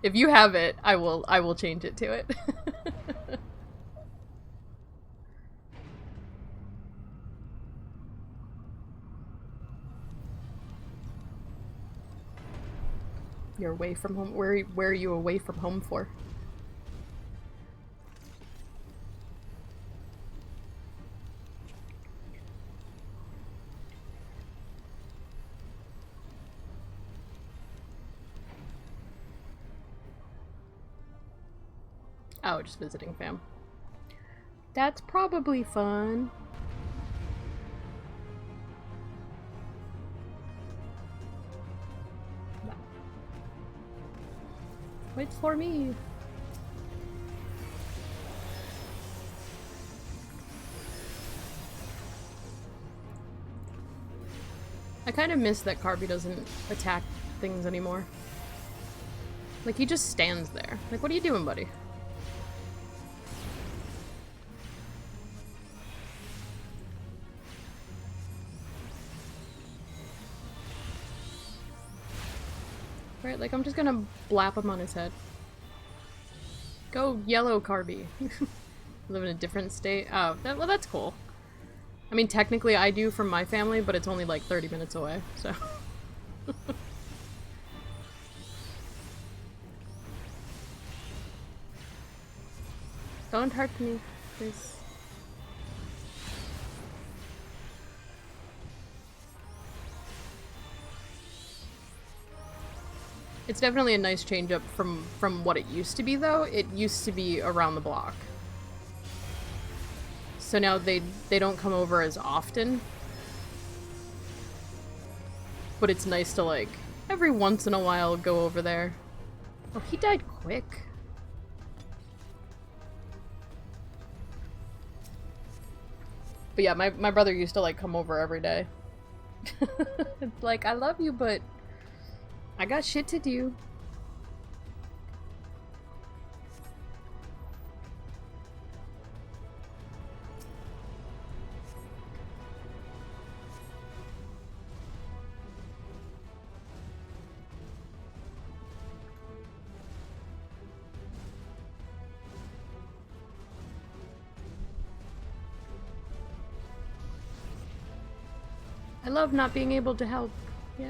if you have it, I will change it to it. You're away from home. Where are you away from home for? Oh, just visiting fam. That's probably fun. No. Wait for me. I kind of miss that Carby doesn't attack things anymore. Like, he just stands there. Like, what are you doing, buddy? Right, like, I'm just gonna blap him on his head. Go yellow, Carby. Live in a different state. Oh, well, that's cool. I mean, technically I do from my family, but it's only like 30 minutes away, so. Don't hurt me, please. It's definitely a nice change up from what it used to be, though. It used to be around the block. So now they don't come over as often. But it's nice to, like, every once in a while go over there. Oh, he died quick. But yeah, my brother used to, like, come over every day. Like, I love you, but I got shit to do. I love not being able to help. Yay.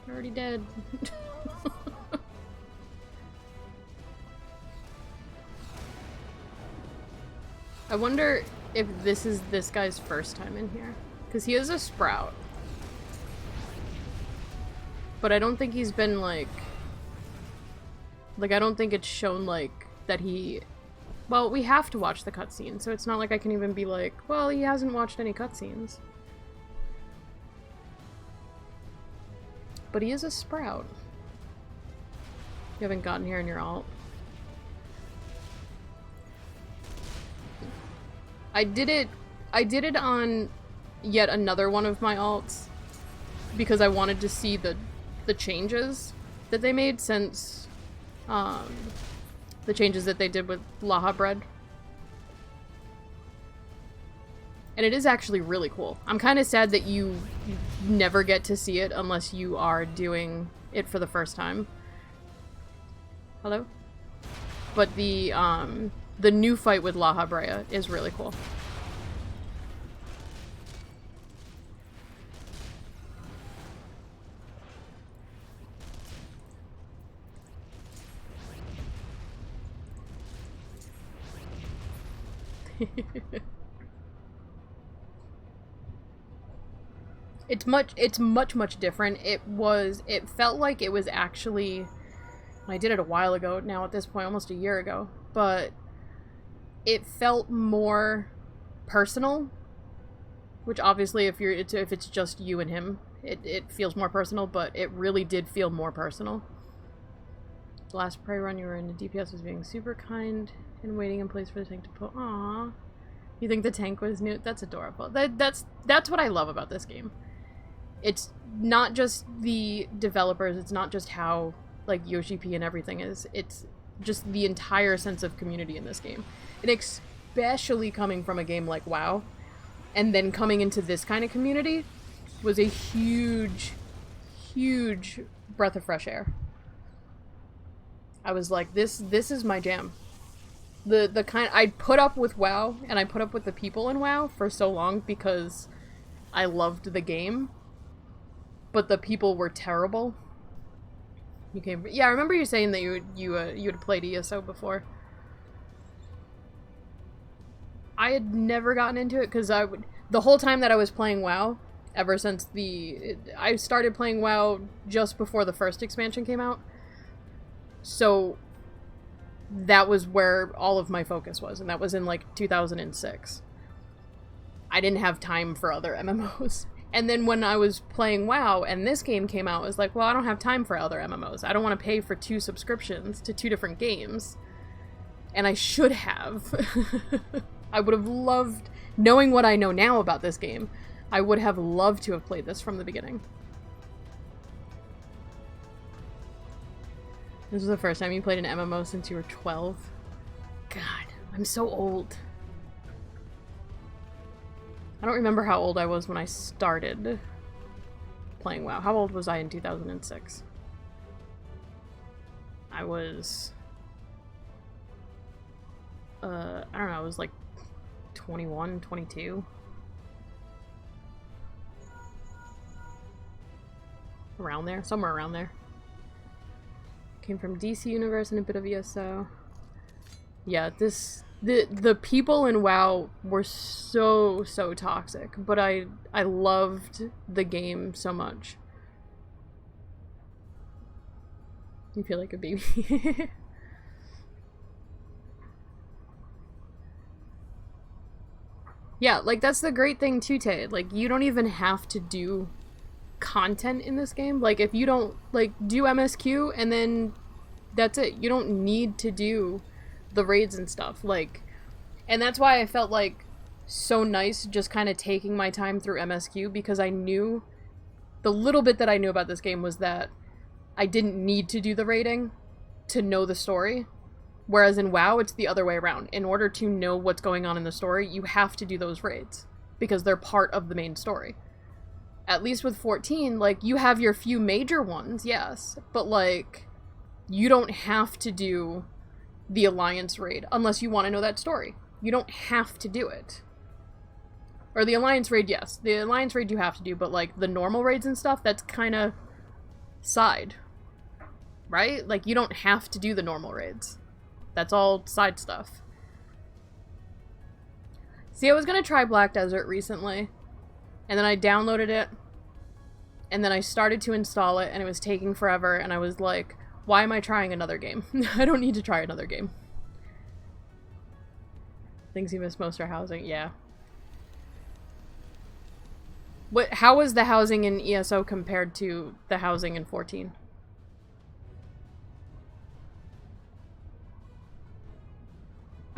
You're already dead. I wonder if this is this guy's first time in here. Because he is a sprout. But I don't think he's been, like... Like, I don't think it's shown, like, that he... Well, we have to watch the cutscenes, so it's not like I can even be like, well, he hasn't watched any cutscenes. But he is a sprout. You haven't gotten here in your alt. I did it on yet another one of my alts because I wanted to see the changes that they made since the changes that they did with Laha bread. And it is actually really cool. I'm kind of sad that you never get to see it unless you are doing it for the first time. Hello? But the new fight with Laha Brea is really cool. It's much different. It felt like it was actually, I did it a while ago now at this point, almost a year ago, but it felt more personal, which obviously if it's just you and him, it feels more personal, but it really did feel more personal. The last prey run you were in, the DPS was being super kind and waiting in place for the tank to pull. Aww. You think the tank was new? That's adorable. That's what I love about this game. It's not just the developers, it's not just how, like, Yoshi P and everything is. It's just the entire sense of community in this game. And especially coming from a game like WoW, and then coming into this kind of community, was a huge, huge breath of fresh air. I was like, this is my jam. The kind I put up with WoW, and I put up with the people in WoW for so long because I loved the game, but the people were terrible. Yeah, I remember you saying that you had played ESO before. I had never gotten into it because the whole time that I was playing WoW, ever since I started playing WoW just before the first expansion came out. So that was where all of my focus was, and that was in like 2006. I didn't have time for other MMOs. And then when I was playing WoW and this game came out, I was like, well, I don't have time for other MMOs. I don't want to pay for 2 subscriptions to 2 different games. And I should have. I would have loved, knowing what I know now about this game, I would have loved to have played this from the beginning. This was the first time you played an MMO since you were 12? God, I'm so old. I don't remember how old I was when I started playing WoW. How old was I in 2006? I was... I don't know, I was like 21, 22. Around there, somewhere around there. Came from DC Universe and a bit of ESO. Yeah, the people in WoW were so toxic, but I loved the game so much. You feel like a baby. Yeah, like, that's the great thing too, Tay. Like, you don't even have to do content in this game. Like, if you don't, like, do MSQ and then that's it. You don't need to do the raids and stuff. Like, and that's why I felt, like, so nice just kind of taking my time through MSQ, because I knew, the little bit that I knew about this game was that I didn't need to do the raiding to know the story. Whereas in WoW, it's the other way around. In order to know what's going on in the story, you have to do those raids, because they're part of the main story. At least with 14, like, you have your few major ones, yes, but, like, you don't have to do the Alliance raid unless you want to know that story. You don't have to do it. Or the Alliance raid, yes. The Alliance raid you have to do, but, like, the normal raids and stuff, that's kind of side. Right? Like, you don't have to do the normal raids. That's all side stuff. See, I was gonna try Black Desert recently, and then I downloaded it, and then I started to install it, and it was taking forever, and I was like, why am I trying another game? I don't need to try another game. Things you miss most are housing, yeah. How was the housing in ESO compared to the housing in 14?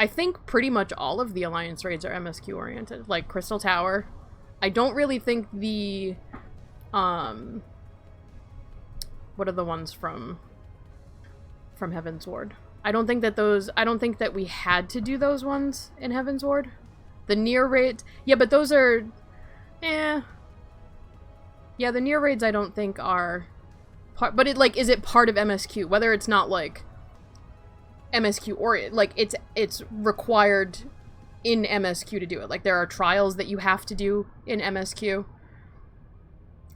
I think pretty much all of the Alliance raids are MSQ oriented, like Crystal Tower. I don't really think the, what are the ones from Heaven's Ward? I don't think that we had to do those ones in Heaven's Ward. The near raids, yeah, but those are, yeah, the near raids I don't think are part, but is it part of MSQ? Whether it's not, like, MSQ or, like, it's required in MSQ to do it. Like, there are trials that you have to do in MSQ.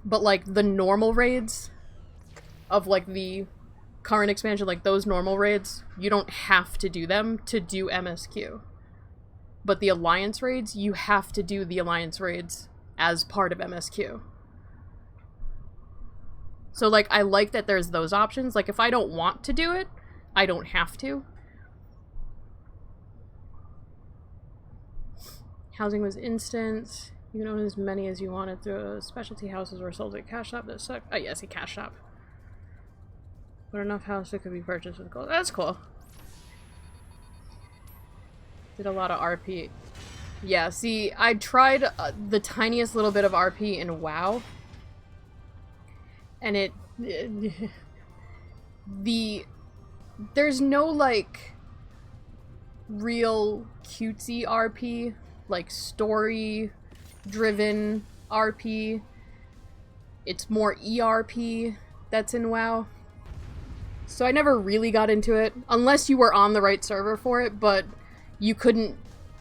But, like, the normal raids of, like, the current expansion, like, those normal raids, you don't have to do them to do MSQ. But the Alliance raids, you have to do the Alliance raids as part of MSQ. So, like, I like that there's those options. Like, if I don't want to do it, I don't have to. Housing was instant. You can own as many as you wanted through specialty houses or sold at cash shop. That sucked. Oh, yes, a cash shop. But enough house that could be purchased with gold. That's cool. Did a lot of RP. Yeah, see, I tried the tiniest little bit of RP in WoW. And there's no, like, real cutesy RP, like, story-driven RP. It's more ERP that's in WoW. So I never really got into it, unless you were on the right server for it, but you couldn't,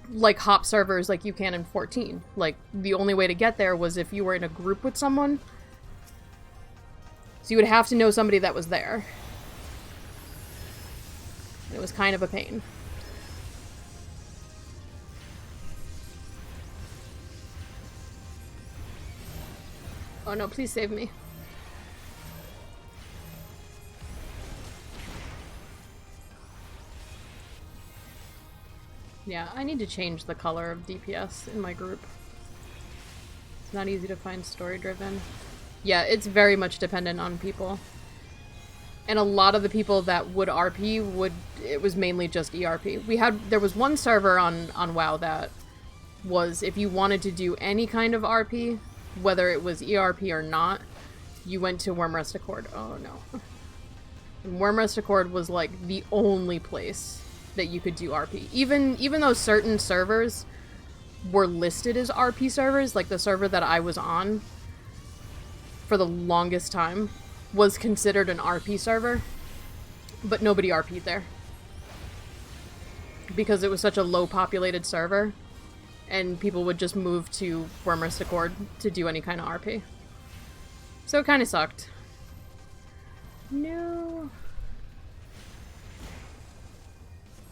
like, hop servers like you can in 14. Like, the only way to get there was if you were in a group with someone. So you would have to know somebody that was there. It was kind of a pain. Oh no, please save me. Yeah, I need to change the color of DPS in my group. It's not easy to find story-driven. Yeah, it's very much dependent on people. And a lot of the people that would RP it was mainly just ERP. There was one server on WoW that was, if you wanted to do any kind of RP, whether it was ERP or not, you went to Wormrest Accord. Oh no. And Wormrest Accord was, like, the only place that you could do RP. Even though certain servers were listed as RP servers, like the server that I was on for the longest time was considered an RP server, but nobody RP'd there. Because it was such a low populated server, and people would just move to Wormrest Accord to do any kind of RP. So it kind of sucked. No.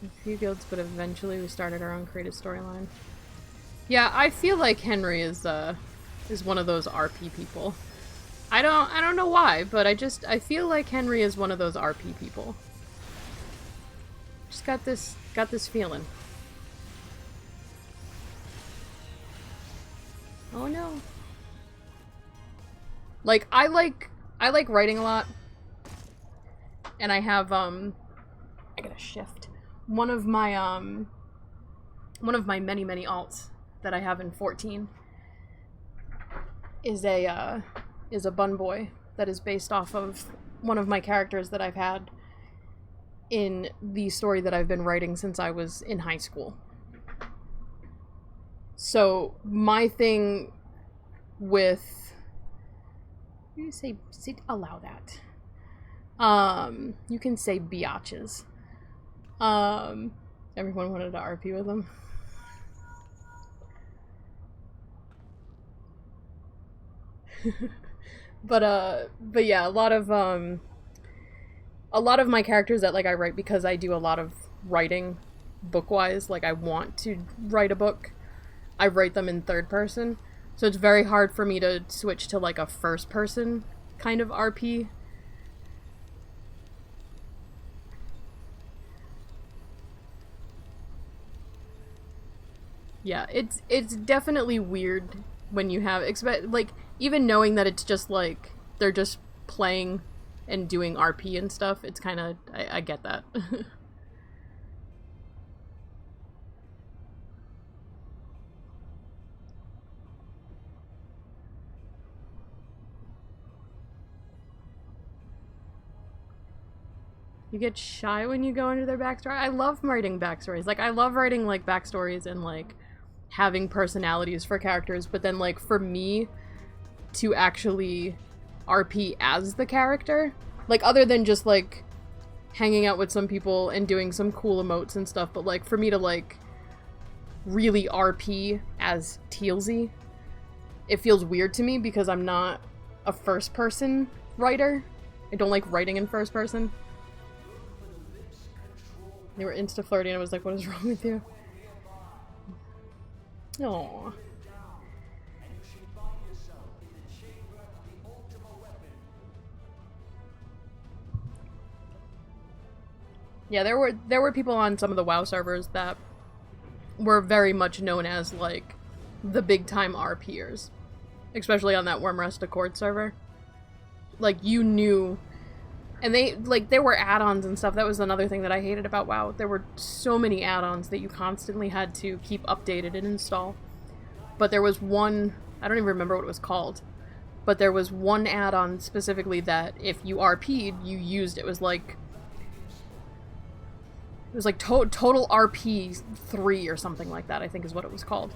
A few guilds, but eventually we started our own creative storyline. Yeah, I feel like Henry is one of those RP people. I don't know why, but I feel like Henry is one of those RP people. Just got this feeling. Oh no. Like, I like writing a lot. And I have, I gotta shift. One of my many, many alts that I have in 14 is a bun boy that is based off of one of my characters that I've had in the story that I've been writing since I was in high school. So my thing with, you say allow that. You can say biatches. Everyone wanted to RP with them. But yeah, a lot of my characters that, like, I write because I do a lot of writing book-wise, like, I want to write a book, I write them in third person, so it's very hard for me to switch to, like, a first person kind of RP. Yeah, it's definitely weird when you have, like, even knowing that it's just, like, they're just playing and doing RP and stuff, it's kind of, I get that. You get shy when you go into their backstory? I love writing backstories. Like, I love writing, like, backstories and, like, having personalities for characters, but then, like, for me to actually RP as the character, like, other than just, like, hanging out with some people and doing some cool emotes and stuff, but, like, for me to, like, really RP as Tealsy, it feels weird to me because I'm not a first-person writer. I don't like writing in first person. They were insta-flirting and I was like, what is wrong with you? Aww. Yeah, there were people on some of the WoW servers that were very much known as, like, the big-time RPers. Especially on that Wormrest Accord server. Like, you knew... And they, like, there were add-ons and stuff. That was another thing that I hated about WoW. There were so many add-ons that you constantly had to keep updated and install. But there was one, I don't even remember what it was called, but there was one add-on specifically that if you RP'd, you used. It was like total RP 3 or something like that, I think is what it was called.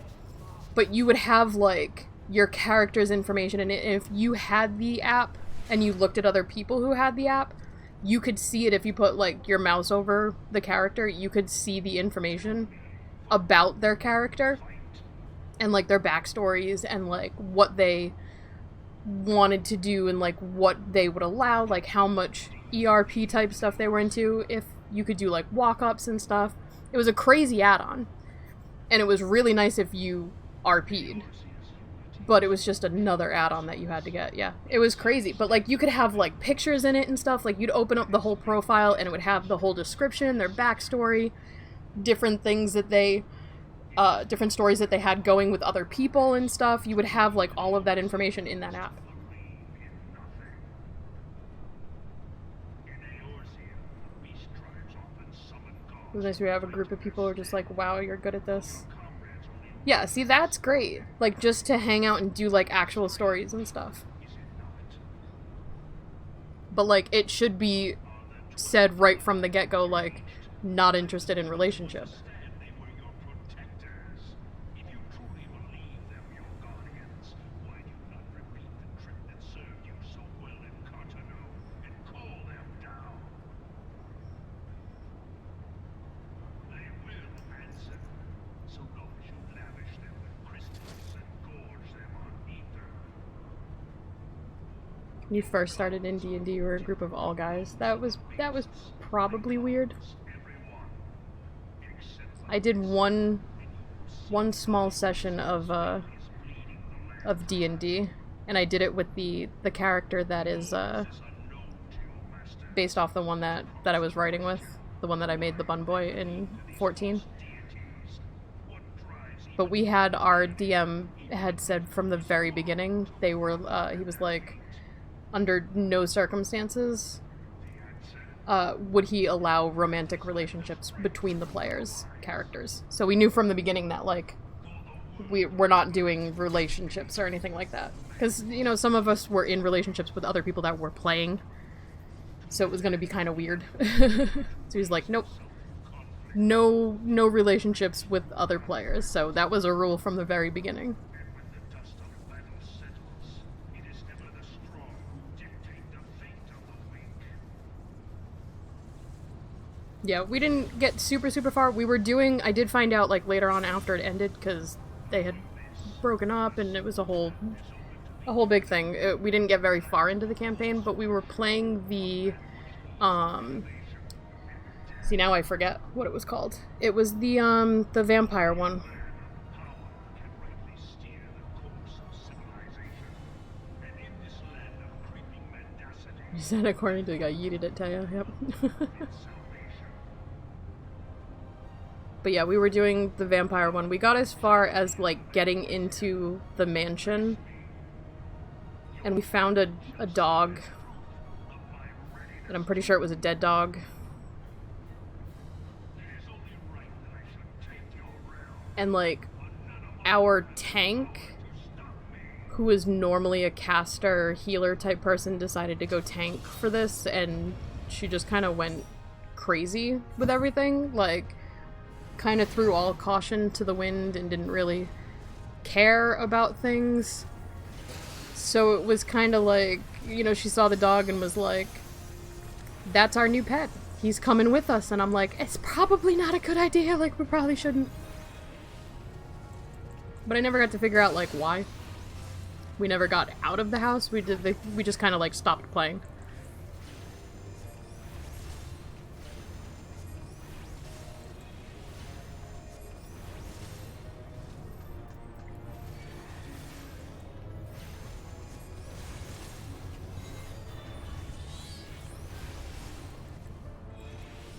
But you would have, like, your character's information in it, and if you had the app, and you looked at other people who had the app, you could see it if you put, like, your mouse over the character, you could see the information about their character, and, like, their backstories, and, like, what they wanted to do, and, like, what they would allow, like, how much ERP type stuff they were into, if you could do, like, walk-ups and stuff. It was a crazy add-on, and it was really nice if you RP'd. But it was just another add-on that you had to get, yeah. It was crazy, but, like, you could have, like, pictures in it and stuff. Like, you'd open up the whole profile, and it would have the whole description, their backstory, different things that they, different stories that they had going with other people and stuff. You would have, like, all of that information in that app. It was nice we have a group of people who are just like, wow, you're good at this. Yeah, see, that's great. Like, just to hang out and do, like, actual stories and stuff. But, like, it should be said right from the get-go, like, not interested in relationship. When you first started in D&D, you were a group of all guys. That was probably weird. I did one small session of D&D, and I did it with the character that is based off the one that I was writing with, the one that I made the bun boy in 14. But we had, our DM had said from the very beginning, they were he was like, under no circumstances would he allow romantic relationships between the players' characters. So we knew from the beginning that, like, we're not doing relationships or anything like that. Because, you know, some of us were in relationships with other people that were playing. So it was going to be kind of weird. So he's like, nope. No relationships with other players. So that was a rule from the very beginning. Yeah, we didn't get super far. We were doing, I did find out, like, later on after it ended, because they had broken up and it was a whole big thing. We didn't get very far into the campaign, but we were playing the, see, now I forget what it was called. It was the vampire one. You said according to the guy yeeted it, Taya, yep. But yeah, we were doing the vampire one. We got as far as, like, getting into the mansion. And we found a dog. And I'm pretty sure it was a dead dog. And, like, our tank, who is normally a caster, healer type person, decided to go tank for this. And she just kind of went crazy with everything. Like, kind of threw all caution to the wind and didn't really care about things. So it was kind of like, you know, she saw the dog and was like, that's our new pet. He's coming with us. And I'm like, it's probably not a good idea. Like, we probably shouldn't. But I never got to figure out, like, why. We never got out of the house. We just kind of, like, stopped playing.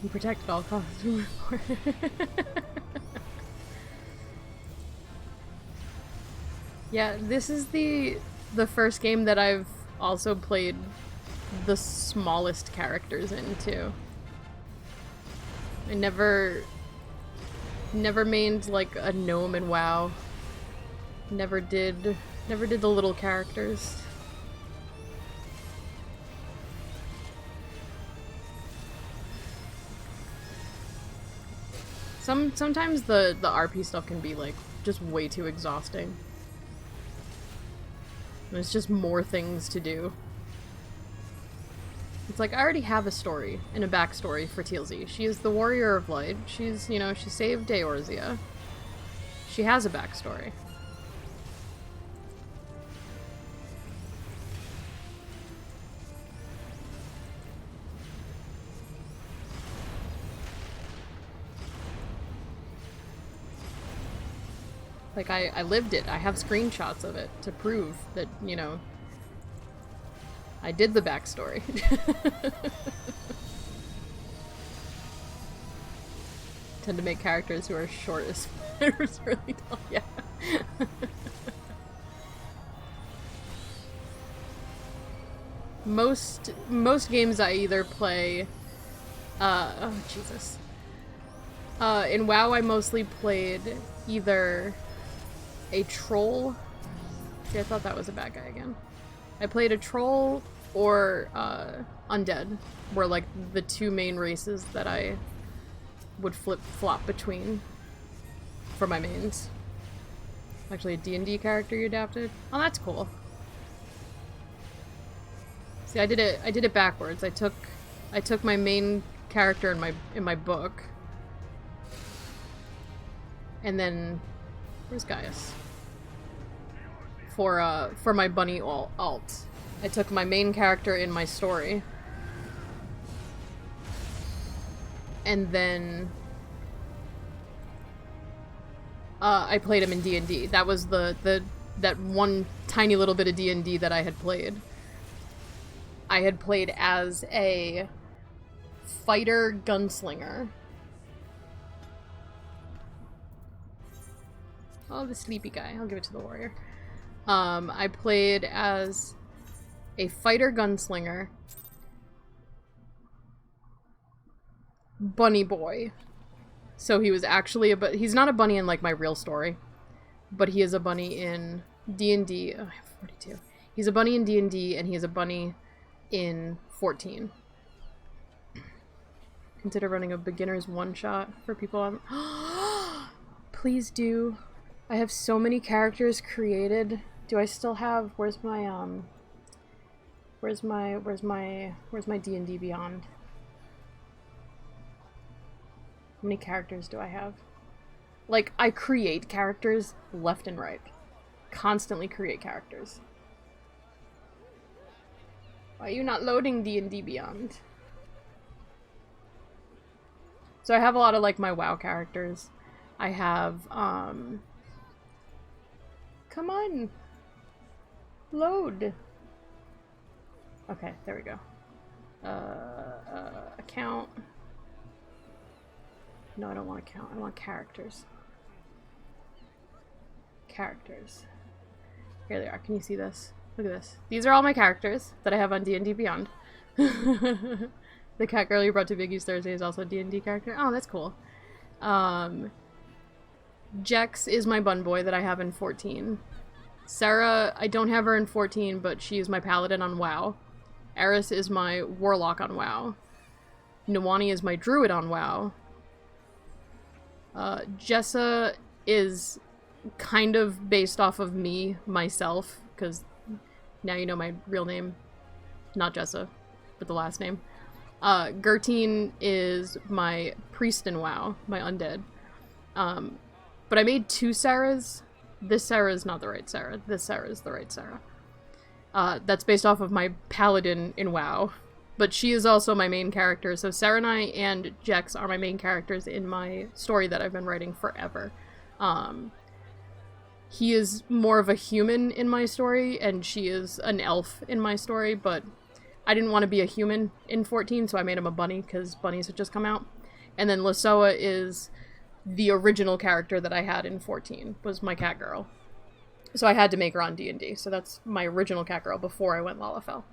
You protect at all costs. Yeah, this is the first game that I've also played the smallest characters in, too. I never mained, like, a gnome in WoW. Never did the little characters. Sometimes the RP stuff can be, like, just way too exhausting. There's just more things to do. It's like, I already have a story and a backstory for TLZ. She is the Warrior of Light. She's, you know, she saved Eorzea. She has a backstory. Like, I lived it. I have screenshots of it to prove that, you know, I did the backstory. Tend to make characters who are short as spiders really tall. Yeah. Most games I either play, oh Jesus. In WoW I mostly played either a troll. See, I thought that was a bad guy again. I played a troll or undead were like the two main races that I would flip-flop between for my mains. Actually a D&D character you adapted. Oh, that's cool. See, I did it backwards. I took my main character in my book. And then where's Gaius? For my bunny alt. I took my main character in my story. And then I played him in D&D. That was that one tiny little bit of D&D that I had played. I had played as a fighter gunslinger. Oh, the sleepy guy. I'll give it to the warrior. I played as a fighter gunslinger, bunny boy. So he was actually a he's not a bunny in like my real story, but he is a bunny in D&D. Oh, I have 42. He's a bunny in D&D, and he is a bunny in 14. Consider running a beginner's one-shot for people on... Please do. I have so many characters created. Do I still have... Where's my D&D Beyond? How many characters do I have? Like, I create characters left and right. Constantly create characters. Why are you not loading D&D Beyond? So I have a lot of, like, my WoW characters. I have, come on! Load! Okay, there we go. Account. No, I don't want account. I want characters. Characters. Here they are. Can you see this? Look at this. These are all my characters that I have on D&D Beyond. The cat girl you brought to Biggie's Thursday is also a D&D character. Oh, that's cool. Jex is my bun boy that I have in 14. Sarah, I don't have her in 14, but she is my paladin on WoW. Eris is my warlock on WoW. Nawani is my druid on WoW. Jessa is kind of based off of me, myself, because now you know my real name. Not Jessa, but the last name. Gertine is my priest in WoW, my undead. But I made 2 Sarahs. This Sarah is not the right Sarah. This Sarah is the right Sarah. That's based off of my paladin in WoW. But she is also my main character, so Saranai and Jex are my main characters in my story that I've been writing forever. He is more of a human in my story, and she is an elf in my story, but I didn't want to be a human in 14, so I made him a bunny, because bunnies had just come out. And then Lasoa is the original character that I had in 14, was my cat girl. So I had to make her on D&D, so that's my original cat girl before I went Lalafell.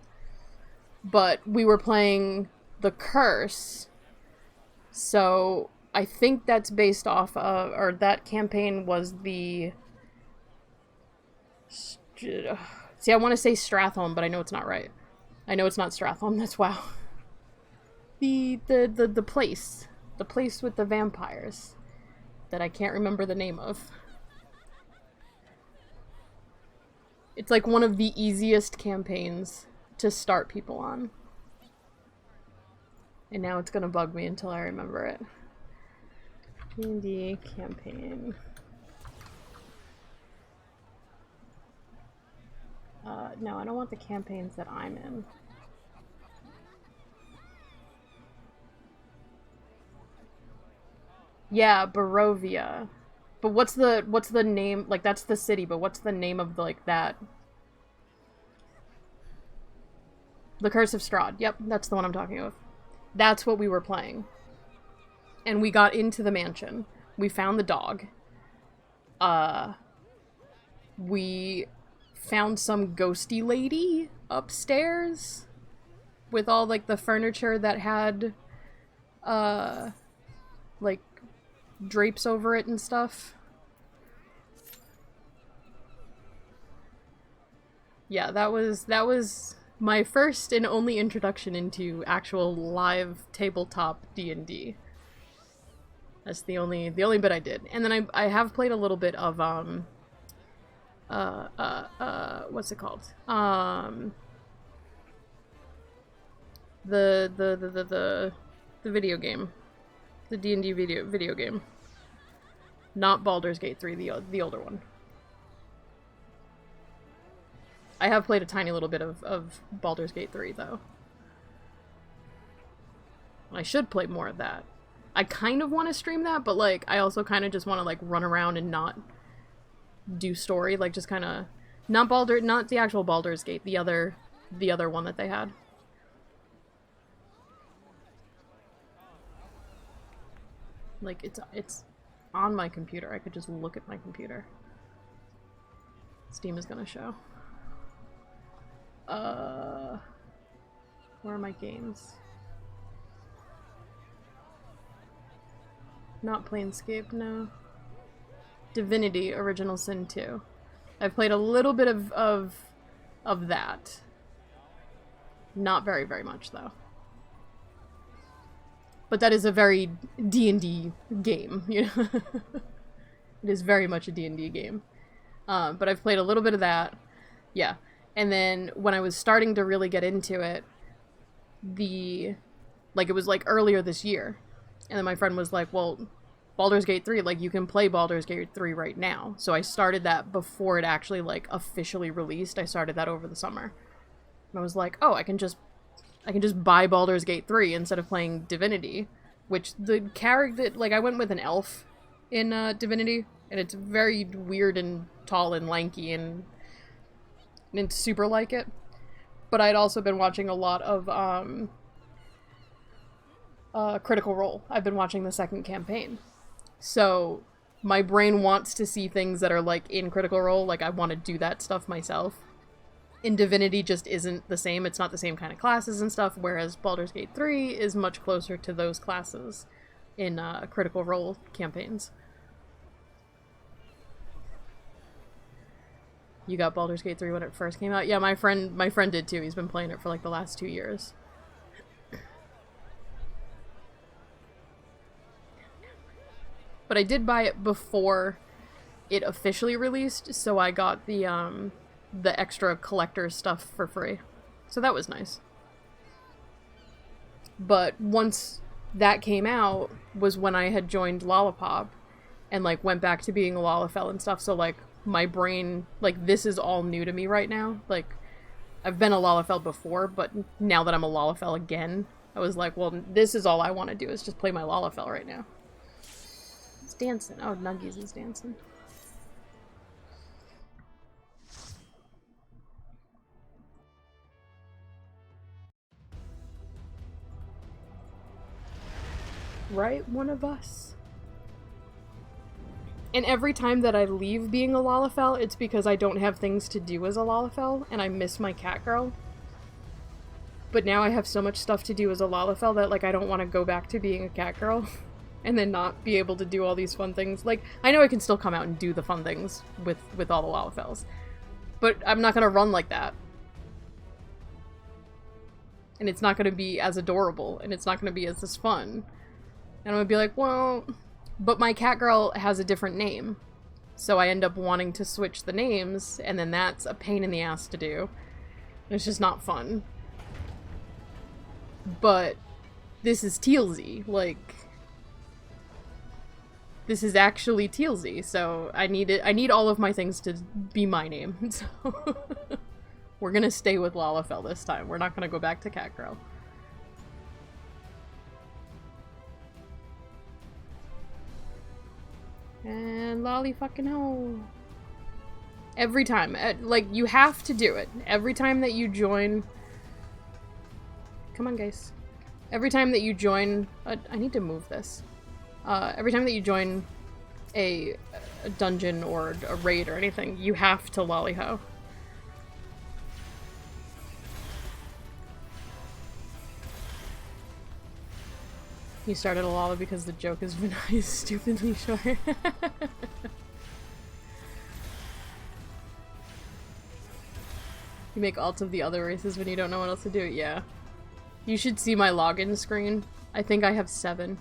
But we were playing The Curse, so I think that's based off of, or that campaign was the... See, I want to say Stratholme, but I know it's not right. I know it's not Stratholme, that's WoW. The place. The place with the vampires. That I can't remember the name of. It's like one of the easiest campaigns to start people on. And now it's gonna bug me until I remember it. D&D campaign. No, I don't want the campaigns that I'm in. Yeah, Barovia. But what's the name? Like, that's the city, but what's the name of, like, that? The Curse of Strahd. Yep, that's the one I'm talking of. That's what we were playing. And we got into the mansion. We found the dog. We found some ghosty lady upstairs with all, like, the furniture that had, like, drapes over it and stuff. Yeah, that was my first and only introduction into actual live tabletop D&D. That's the only bit I did. And then I have played a little bit of what's it called? The video game. The D&D video game. Not Baldur's Gate 3, the older one. I have played a tiny little bit of Baldur's Gate 3, though. I should play more of that. I kind of want to stream that, but, like, I also kind of just want to, like, run around and not do story. Like, just kind of... Not the actual Baldur's Gate, the other one that they had. Like, it's on my computer. I could just look at my computer. Steam is gonna show. Where are my games? Not Planescape, no. Divinity: Original Sin 2. I've played a little bit of that. Not very, very much, though. But that is a very D&D game, you know? It is very much a D&D game. But I've played a little bit of that. Yeah. And then when I was starting to really get into it, it was like earlier this year. And then my friend was like, well, Baldur's Gate 3, like, you can play Baldur's Gate 3 right now. So I started that before it actually, like, officially released. I started that over the summer. And I was like, oh, I can just buy Baldur's Gate 3 instead of playing Divinity. Which the character, like, I went with an elf in Divinity. And it's very weird and tall and lanky and it's super like it. But I'd also been watching a lot of Critical Role. I've been watching the second campaign. So my brain wants to see things that are like in Critical Role. Like I want to do that stuff myself. In Divinity just isn't the same. It's not the same kind of classes and stuff. Whereas Baldur's Gate 3 is much closer to those classes in Critical Role campaigns. You got Baldur's Gate 3 when it first came out? Yeah, my friend did too. He's been playing it for like the last 2 years. But I did buy it before it officially released, so I got the extra collector stuff for free. So that was nice. But once that came out was when I had joined Lollipop and like went back to being a Lollifel and stuff, so like my brain, like, this is all new to me right now. Like, I've been a Lollifel before, but now that I'm a Lollifel again, I was like, well, this is all I want to do is just play my Lollifel right now. It's dancing. Oh, Nuggies is dancing. Right? One of us. And every time that I leave being a Lollifel, it's because I don't have things to do as a Lollifel, and I miss my cat girl. But now I have so much stuff to do as a Lollifel that, like, I don't want to go back to being a cat girl, and then not be able to do all these fun things. Like, I know I can still come out and do the fun things with all the Lollifels, but I'm not gonna run like that. And it's not gonna be as adorable, and it's not gonna be as this fun. And I'm gonna be like, well... But my cat girl has a different name, so I end up wanting to switch the names, and then that's a pain in the ass to do. And it's just not fun. But this is Tealsy, like... This is actually Tealsy, so I need all of my things to be my name, so... We're gonna stay with Lollifel this time. We're not gonna go back to cat girl. And lolly fucking ho. Every time. Like, you have to do it. Every time that you join... Come on, guys. Every time that you join... I need to move this. Every time that you join a dungeon or a raid or anything, you have to lolly ho. You started a lolly because the joke is Vinay is stupidly short. You make alts of the other races when you don't know what else to do. Yeah. You should see my login screen. I think I have 7.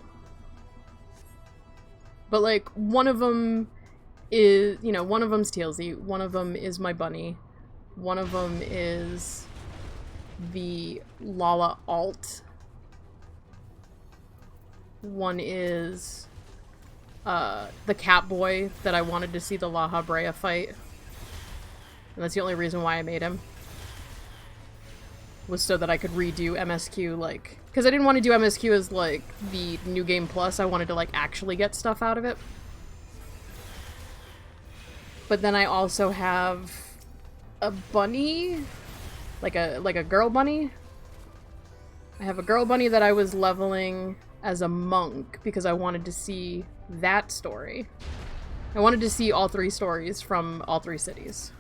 But, like, one of them is, you know, one of them's Tealsy, one of them is my bunny, one of them is the Lala alt. One is the cat boy that I wanted to see the La Habrea fight. And that's the only reason why I made him. Was so that I could redo MSQ, like... Because I didn't want to do MSQ as, like, the New Game Plus. I wanted to, like, actually get stuff out of it. But then I also have a bunny. Like a girl bunny. I have a girl bunny that I was leveling as a monk because I wanted to see that story. I wanted to see all 3 stories from all 3 cities.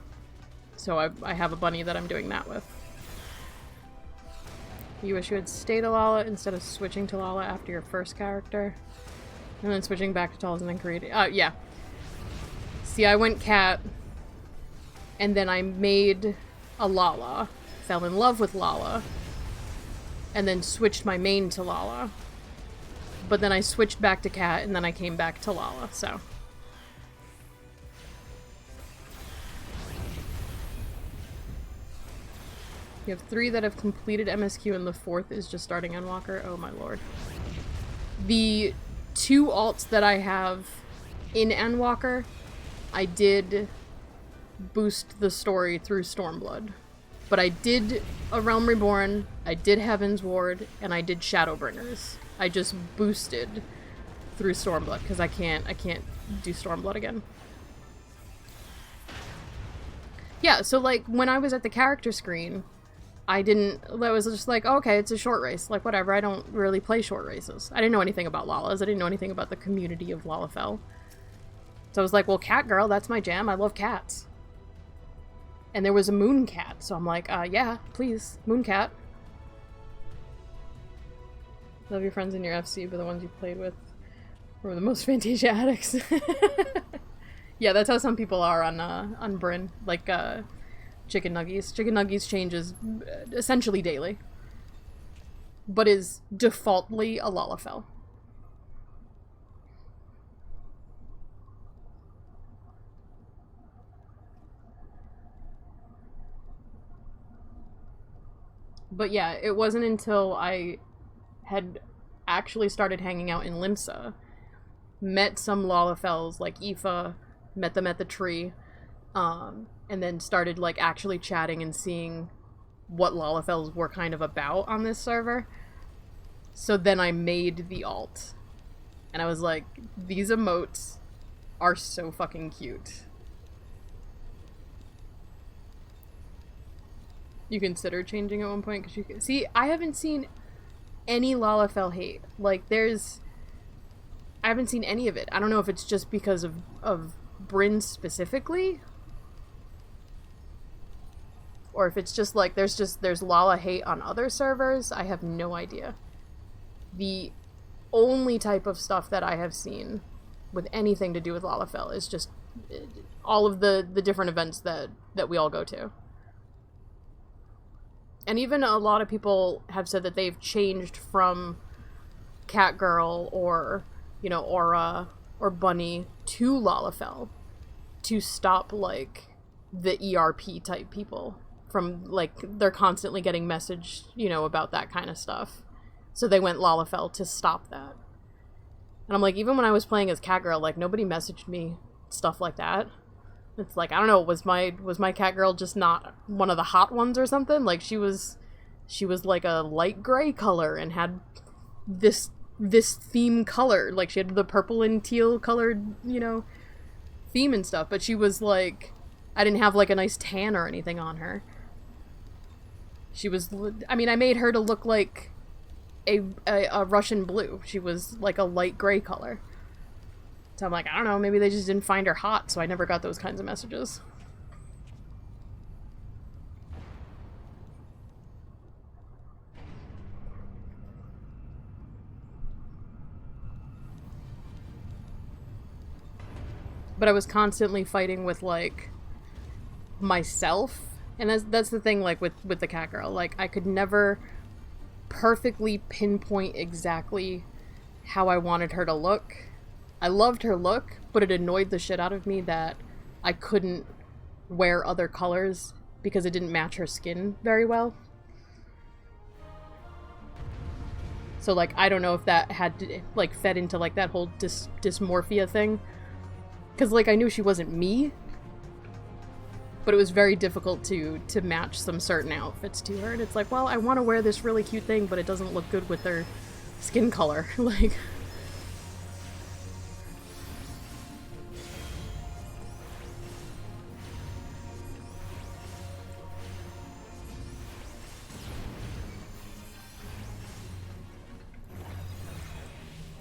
So I have a bunny that I'm doing that with. You wish you had stayed a Lala instead of switching to Lala after your first character. And then switching back to Talls and then creating... yeah. See, I went Cat, and then I made a Lala, fell in love with Lala, and then switched my main to Lala. But then I switched back to Cat, and then I came back to Lala, so... You have 3 that have completed MSQ, and the 4th is just starting Endwalker. Oh my lord. The 2 alts that I have in Endwalker, I did boost the story through Stormblood. But I did A Realm Reborn, I did Heaven's Ward, and I did Shadowbringers. I just boosted through Stormblood, because I can't do Stormblood again. Yeah, so like, when I was at the character screen, I was just like, oh, okay, it's a short race. Like, whatever, I don't really play short races. I didn't know anything about Lalas. I didn't know anything about the community of Lalafell. So I was like, well, Cat Girl, that's my jam. I love cats. And there was a Moon Cat, so I'm like, yeah, please, Moon Cat. Love your friends in your FC, but the ones you played with were the most Fantasia addicts. Yeah, that's how some people are on Bryn. Like, Chicken Nuggies. Chicken Nuggies changes essentially daily, but is defaultly a Lalafell. But yeah, it wasn't until I had actually started hanging out in Limsa, met some Lalafells like Aoife, met them at the tree, and then started like actually chatting and seeing what Lalafells were kind of about on this server. So then I made the alt. And I was like, these emotes are so fucking cute. You consider changing at one point? Because you can see, I haven't seen any Lalafell hate. Like, I haven't seen any of it. I don't know if it's just because of Bryn specifically, or if it's just like there's Lala hate on other servers. I have no idea. The only type of stuff that I have seen with anything to do with Lalafell is just all of the different events that we all go to. And even a lot of people have said that they've changed from Catgirl or, you know, Aura or Bunny to Lalafell to stop, like, the ERP type people from, like, they're constantly getting messaged, you know, about that kind of stuff. So they went Lalafell to stop that. And I'm like, even when I was playing as Catgirl, like, nobody messaged me stuff like that. It's like, I don't know, was my Catgirl just not one of the hot ones or something? Like, she was like a light gray color and had this theme color. Like, she had the purple and teal colored, you know, theme and stuff. But she was like, I didn't have like a nice tan or anything on her. She was, I mean, I made her to look like a Russian blue. She was like a light gray color. So I'm like, I don't know, maybe they just didn't find her hot, so I never got those kinds of messages. But I was constantly fighting with, like, myself. And that's the thing, like, with the Catgirl. Like, I could never perfectly pinpoint exactly how I wanted her to look. I loved her look, but it annoyed the shit out of me that I couldn't wear other colors because it didn't match her skin very well. So, like, I don't know if that had to, like, fed into, like, that whole dysmorphia thing. Because, like, I knew she wasn't me, but it was very difficult to match some certain outfits to her. And it's like, well, I want to wear this really cute thing, but it doesn't look good with her skin color. Like...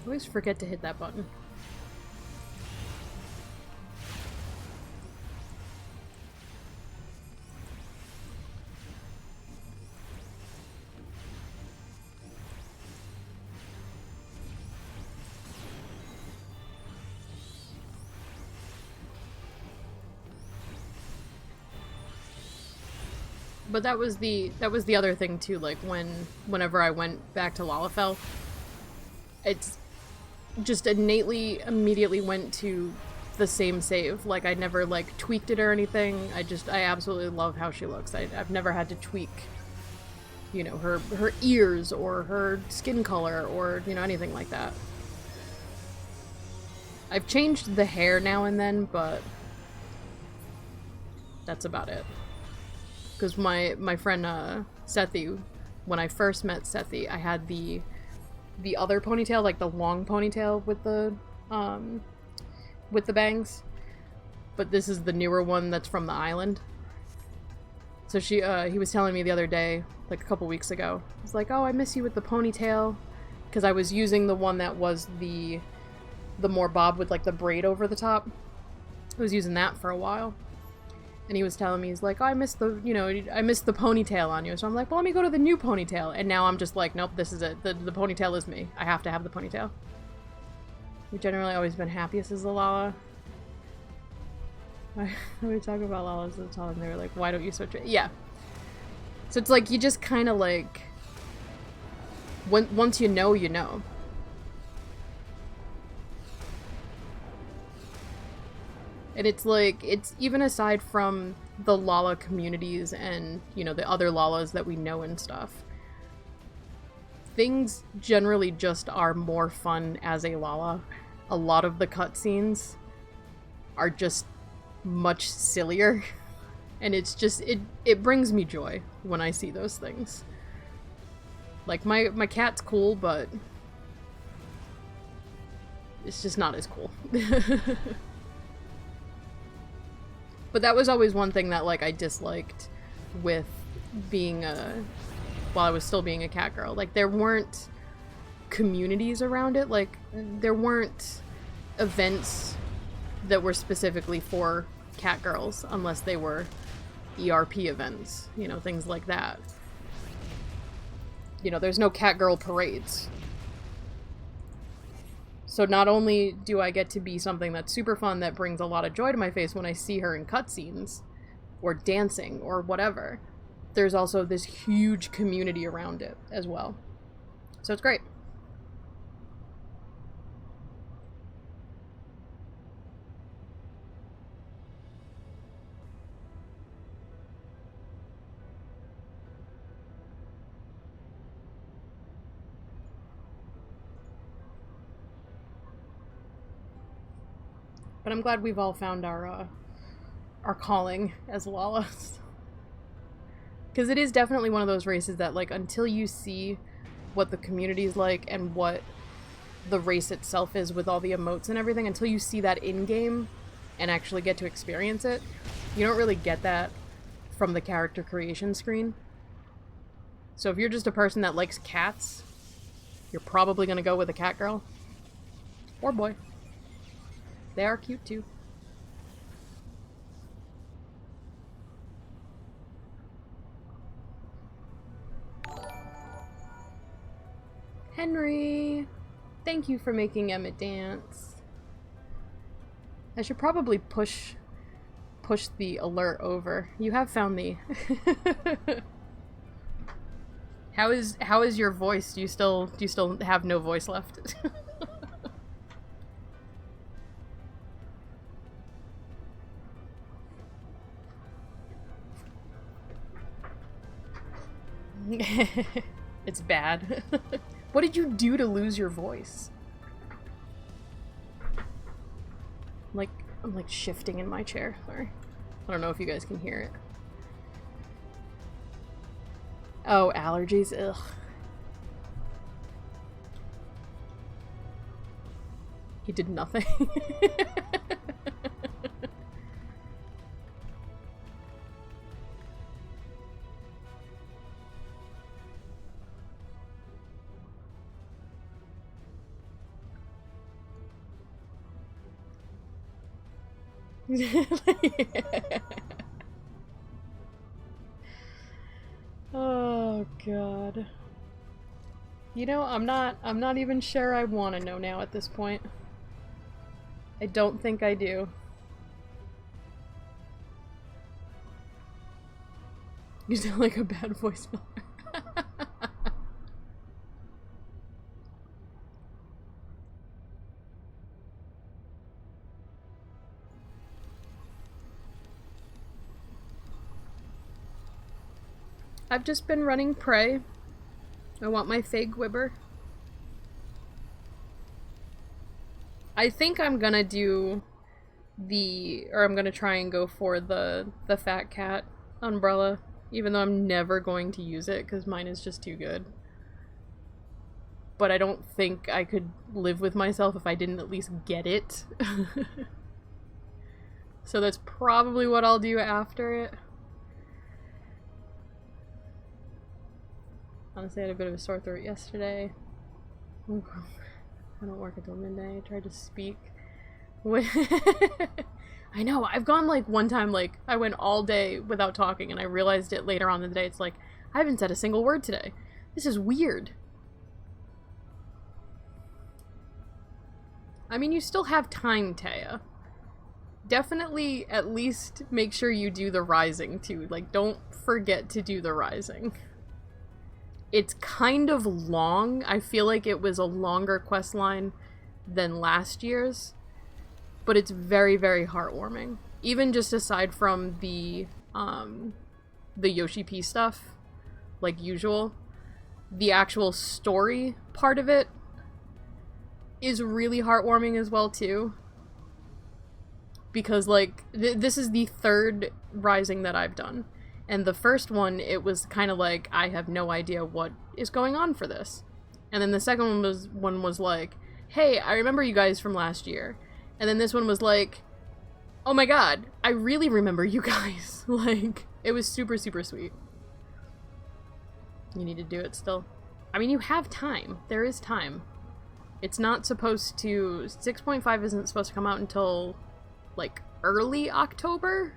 I always forget to hit that button. But that was the other thing too, like whenever I went back to Lalafell, it's just innately immediately went to the same save. Like I never like tweaked it or anything. I absolutely love how she looks. I've never had to tweak, you know, her ears or her skin color or, you know, anything like that. I've changed the hair now and then, but that's about it. Because my friend Sethi, when I first met Sethi, I had the other ponytail, like the long ponytail with the bangs, but this is the newer one that's from the island. So he was telling me the other day, like a couple weeks ago, he's like, "Oh, I miss you with the ponytail," because I was using the one that was the more bob with like the braid over the top. I was using that for a while. And he was telling me, he's like, "Oh, I miss the ponytail on you." So I'm like, "Well, let me go to the new ponytail." And now I'm just like, nope, this is it. The ponytail is me. I have to have the ponytail. We've generally always been happiest as a Lala. When we talk about Lalas at the time, they were like, "Why don't you switch it?" Yeah. So it's like, you just kind of like, once you know, you know. And it's like, it's even aside from the Lala communities and, you know, the other Lalas that we know and stuff, things generally just are more fun as a Lala. A lot of the cutscenes are just much sillier, and it's just, it brings me joy when I see those things. Like, my cat's cool, but it's just not as cool. But that was always one thing that, like, I disliked with being while I was still being a cat girl. Like, there weren't communities around it. Like, there weren't events that were specifically for cat girls, unless they were ERP events, you know, things like that. You know, there's no cat girl parades. So not only do I get to be something that's super fun that brings a lot of joy to my face when I see her in cutscenes, or dancing, or whatever, there's also this huge community around it as well. So it's great. But I'm glad we've all found our calling as Lalas. Because it is definitely one of those races that, like, until you see what the community is like and what the race itself is with all the emotes and everything, until you see that in-game and actually get to experience it, you don't really get that from the character creation screen. So if you're just a person that likes cats, you're probably going to go with a cat girl. Or boy. They are cute too. Henry! Thank you for making Emmett dance. I should probably push the alert over. You have found the... How is your voice? Do you still have no voice left? It's bad. What did you do to lose your voice? I'm like shifting in my chair. Sorry. I don't know if you guys can hear it. Oh, allergies. Ugh. He did nothing. Oh god. You know, I'm not even sure I want to know now at this point. I don't think I do. You sound like a bad voice filler. I've just been running Prey. I want my Fae Gwibber. I think I'm gonna do I'm gonna try and go for the Fat Cat umbrella, even though I'm never going to use it because mine is just too good. But I don't think I could live with myself if I didn't at least get it. So that's probably what I'll do after it. Honestly, I had a bit of a sore throat yesterday. I don't work until midnight. I tried to speak. I know, I've gone like one time, like, I went all day without talking and I realized it later on in the day. It's like, I haven't said a single word today. This is weird. I mean, you still have time, Taya. Definitely at least make sure you do the Rising too. Like, don't forget to do the Rising. It's kind of long. I feel like it was a longer quest line than last year's, but it's very, very heartwarming. Even just aside from the Yoshi P stuff, like usual, the actual story part of it is really heartwarming as well too. Because like this is the third Rising that I've done. And the first one, it was kind of like, I have no idea what is going on for this. And then the second one was like, hey, I remember you guys from last year. And then this one was like, oh my god, I really remember you guys. Like, it was super, super sweet. You need to do it still. I mean, you have time. There is time. It's not supposed to... 6.5 isn't supposed to come out until, like, early October?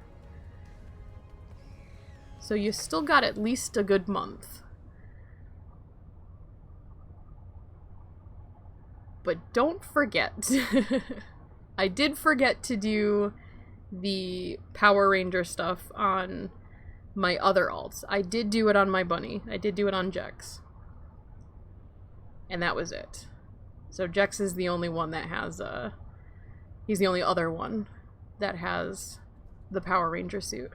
So you still got at least a good month. But don't forget. I did forget to do the Power Ranger stuff on my other alts. I did do it on my bunny. I did do it on Jex. And that was it. So Jex is the only one that has, he's the only other one that has the Power Ranger suit.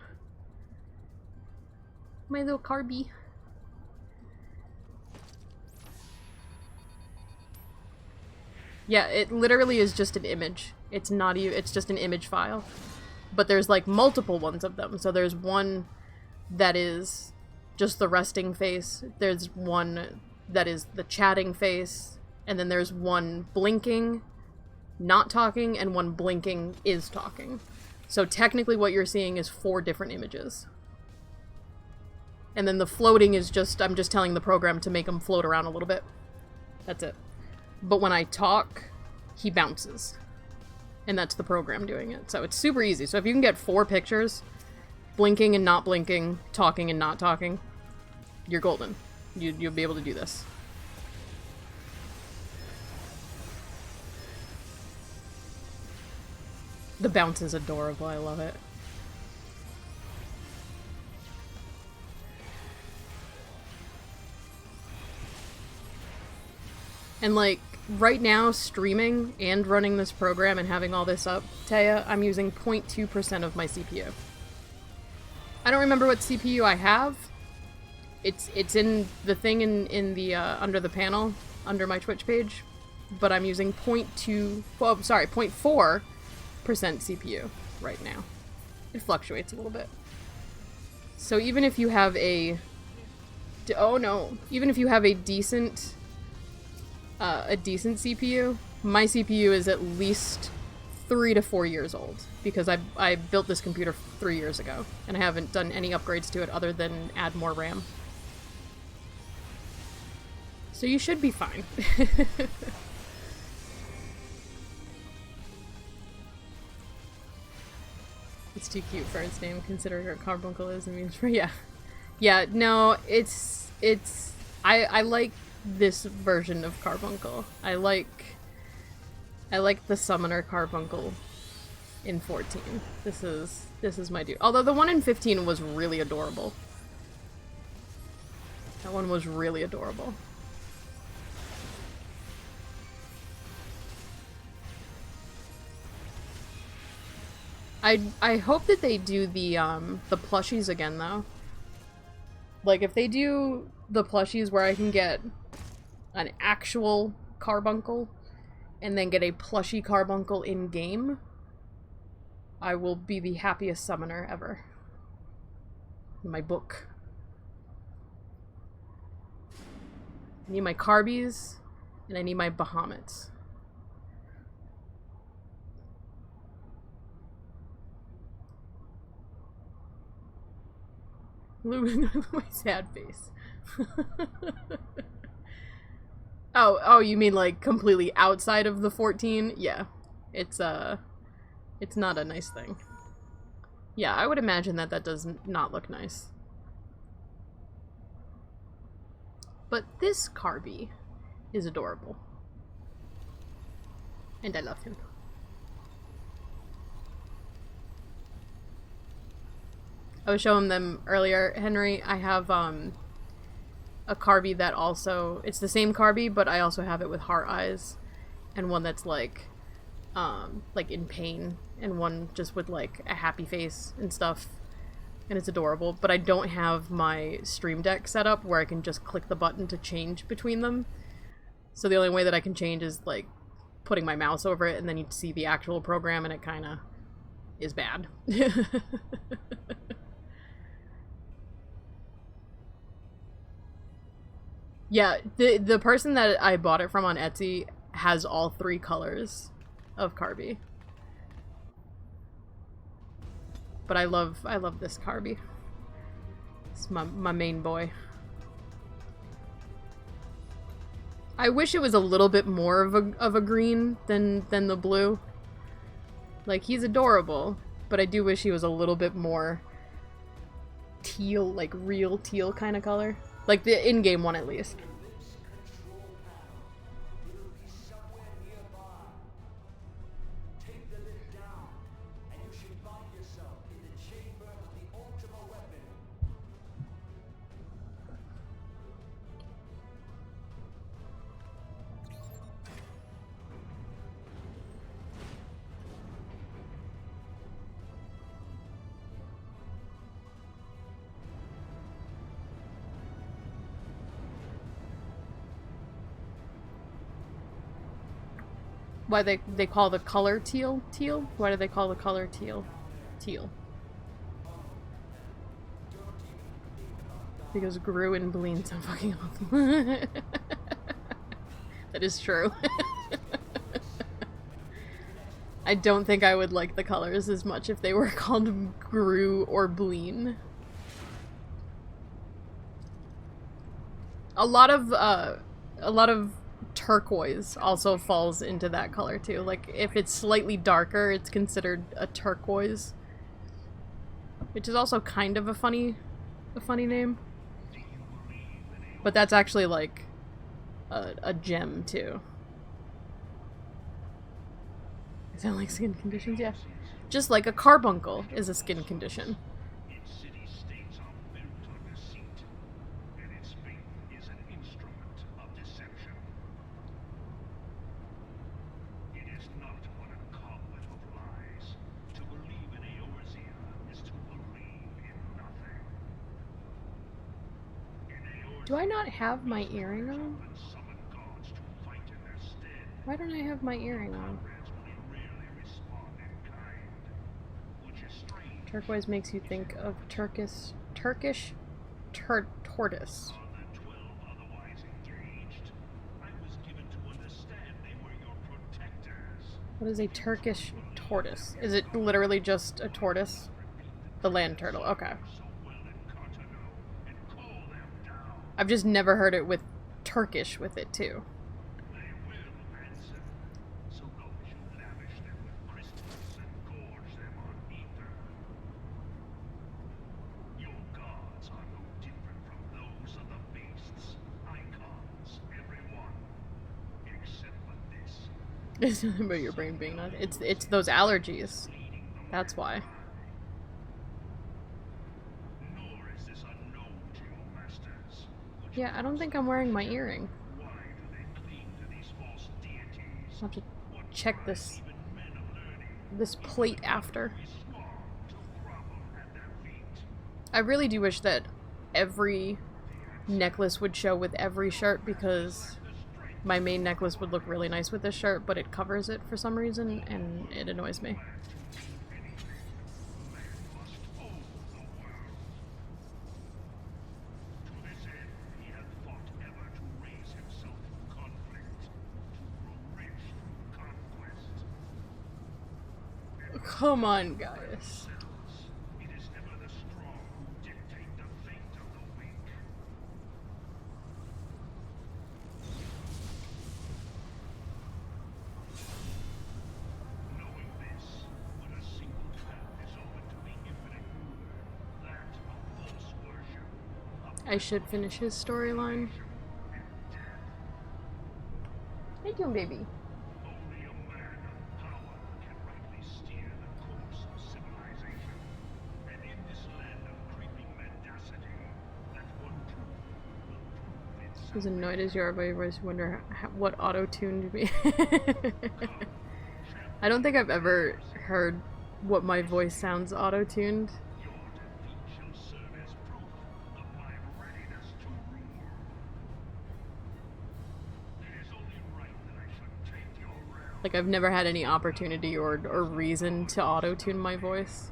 My little Carby. Yeah, it literally is just an image. It's not even, it's just an image file. But there's like multiple ones of them. So there's one that is just the resting face. There's one that is the chatting face. And then there's one blinking, not talking, and one blinking is talking. So technically what you're seeing is 4 different images. And then the floating is just, I'm just telling the program to make him float around a little bit. That's it. But when I talk, he bounces. And that's the program doing it. So it's super easy. So if you can get 4 pictures, blinking and not blinking, talking and not talking, you're golden. You'll be able to do this. The bounce is adorable. I love it. And like, right now, streaming and running this program and having all this up, Taya, I'm using 0.2% of my CPU. I don't remember what CPU I have. It's in the thing in the, under the panel, under my Twitch page, but I'm using 0.4% CPU right now. It fluctuates a little bit. So even if you have a, oh no, even if you have a decent CPU, my CPU is at least 3 to 4 years old, because I built this computer 3 years ago, and I haven't done any upgrades to it other than add more RAM. So you should be fine. It's too cute for its name, considering what Carbuncle is and means for, yeah. Yeah, no, I like this version of Carbuncle. I like the Summoner Carbuncle in 14. This is my dude. Although the one in 15 was really adorable. That one was really adorable. I hope that they do the plushies again though. Like if they do the plushies where I can get an actual carbuncle and then get a plushie carbuncle in game, I will be the happiest summoner ever. In my book. I need my Carbies and I need my Bahamets. My sad face. Oh, you mean like completely outside of the 14? Yeah. It's not a nice thing. Yeah, I would imagine that that does not look nice. But this Carby is adorable. And I love him. I was showing them earlier, Henry. I have a Carby that also, it's the same Carby, but I also have it with heart eyes, and one that's like in pain, and one just with like a happy face and stuff, and it's adorable. But I don't have my Stream Deck set up where I can just click the button to change between them. So the only way that I can change is like putting my mouse over it, and then you'd see the actual program, and it kind of is bad. Yeah, the person that I bought it from on Etsy has all 3 colors of Carby. But I love this Carby. It's my main boy. I wish it was a little bit more of a green than the blue. Like, he's adorable, but I do wish he was a little bit more teal, like real teal kind of color. Like the in-game one, at least. Why they call the color teal? Why do they call the color teal? Because Gru and Bleen sound fucking awful. That is true. I don't think I would like the colors as much if they were called Gru or Bleen. A lot of turquoise also falls into that color too. Like if it's slightly darker, it's considered a turquoise, which is also kind of a funny name. But that's actually like a gem too. Is that like skin conditions? Yeah. Just like a carbuncle is a skin condition. Do I not have my earring on? Why don't I have my earring on? Turquoise makes you think of Turkish tortoise. What is a Turkish tortoise? Is it literally just a tortoise? The land turtle, okay. I've just never heard it with Turkish with it too. It's nothing about your brain being nuts. It's those allergies. That's why. Yeah, I don't think I'm wearing my earring. I'll have to check this plate after. I really do wish that every necklace would show with every shirt, because my main necklace would look really nice with this shirt, but it covers it for some reason, and it annoys me. Come on, guys. I should finish his storyline. How you doing, baby? As annoyed as you are by your voice, you wonder what auto-tuned me. I don't think I've ever heard what my voice sounds auto-tuned. Like, I've never had any opportunity or reason to auto-tune my voice.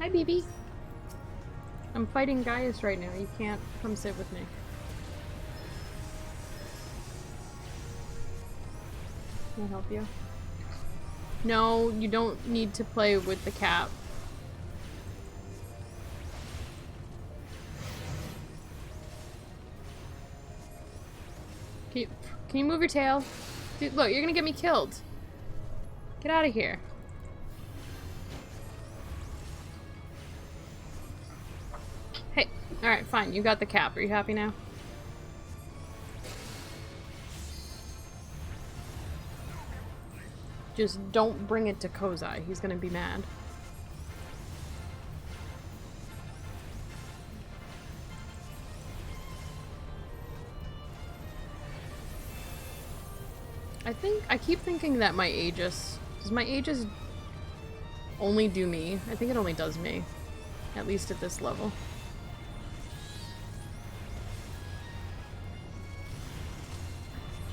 Hi, BB. I'm fighting Gaius right now. You can't come sit with me. Can I help you? No, you don't need to play with the cap. Can you move your tail? Dude, look, you're gonna get me killed. Get out of here. Hey, alright, fine. You got the cap. Are you happy now? Just don't bring it to Kozai. He's gonna be mad. I keep thinking that my Aegis... Does my Aegis only do me? I think it only does me. At least at this level.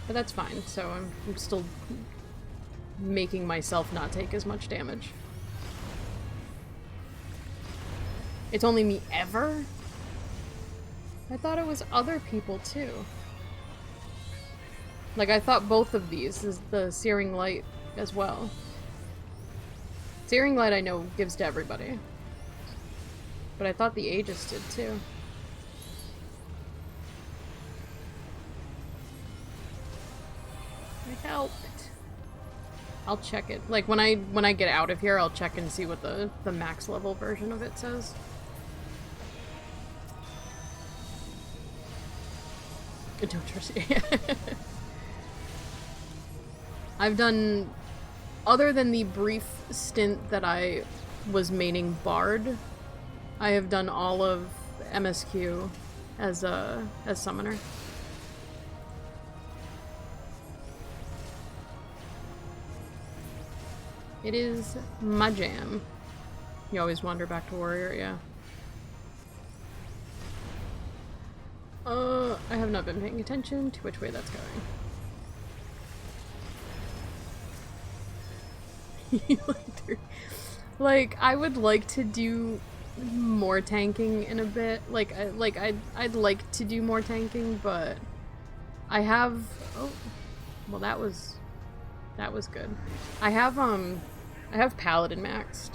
But that's fine, so I'm still making myself not take as much damage. It's only me ever? I thought it was other people too. Like, I thought both of these is the Searing Light as well. Searing Light I know gives to everybody. But I thought the Aegis did too. I helped. I'll check it. Like, when I get out of here, I'll check and see what the max level version of it says. I don't trust you. I've done, other than the brief stint that I was maining Bard, I have done all of MSQ as summoner. It is my jam. You always wander back to warrior, yeah. I have not been paying attention to which way that's going. Like, I would like to do more tanking in a bit. I'd like to do more tanking, but I have... Oh, well, that was good. I have Paladin maxed,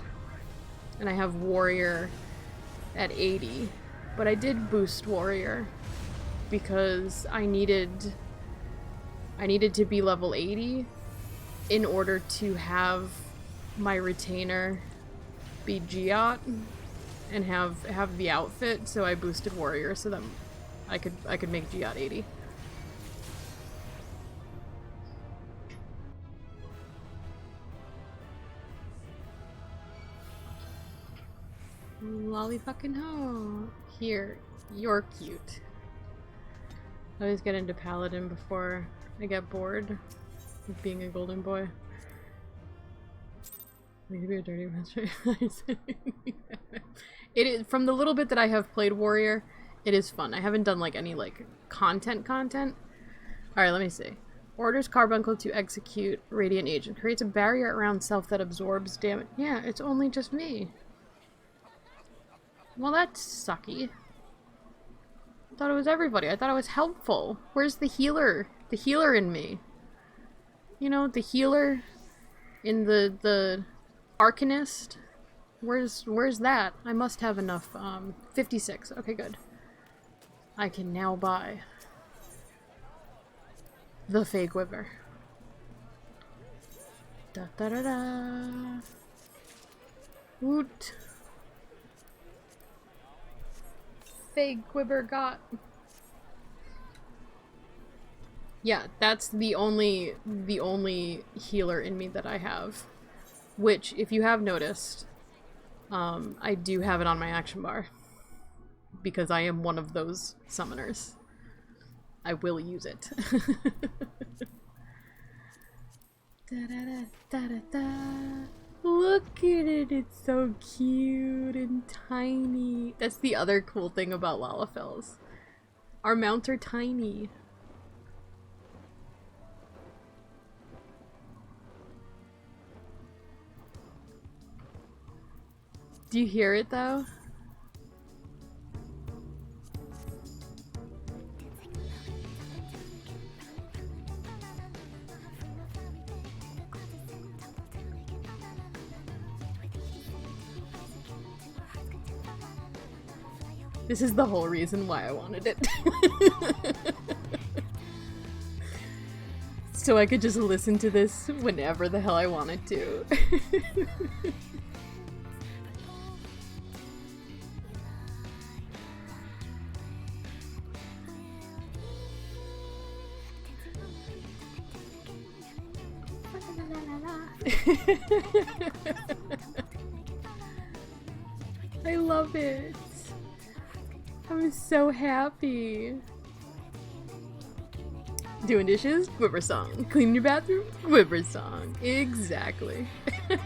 and I have Warrior at 80, but I did boost Warrior because I needed to be level 80 in order to have my retainer be Giot, and have the outfit, so I boosted warrior so that I could make Giat 80. Lolly fucking ho. Here, you're cute. I always get into Paladin before I get bored of being a golden boy. We could be a dirty master. It is, from the little bit that I have played warrior, it is fun. I haven't done like any like content. Alright, let me see. Orders Carbuncle to execute Radiant Agent. Creates a barrier around self that absorbs damage. Yeah, it's only just me. Well, that's sucky. I thought it was everybody. I thought it was helpful. Where's the healer? The healer in me. You know, the healer in the Arcanist. Where's that? I must have enough. 56. Okay, good. I can now buy the Fey Quiver. Da da da da. Woot. Fey Quiver got. Yeah, that's the only healer in me that I have. Which, if you have noticed, I do have it on my action bar. Because I am one of those summoners. I will use it. Da, da, da, da, da, da. Look at it, it's so cute and tiny. That's the other cool thing about Lalafels. Our mounts are tiny. Do you hear it though? This is the whole reason why I wanted it. So I could just listen to this whenever the hell I wanted to. I love it. I'm so happy. Doing dishes? Quiver song. Cleaning your bathroom? Quiver song. Exactly. I'm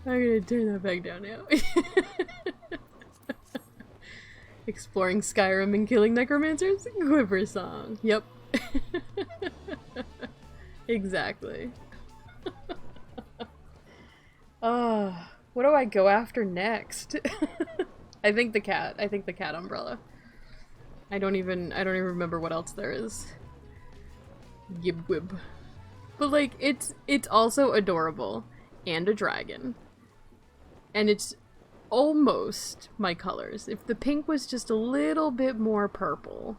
gonna turn that back down now. Exploring Skyrim and killing necromancers? Quiver song. Yep. Exactly. What do I go after next? I think the cat. I think the cat umbrella. I don't even remember what else there is. Gibwib. But like it's also adorable and a dragon. And it's almost my colors. If the pink was just a little bit more purple,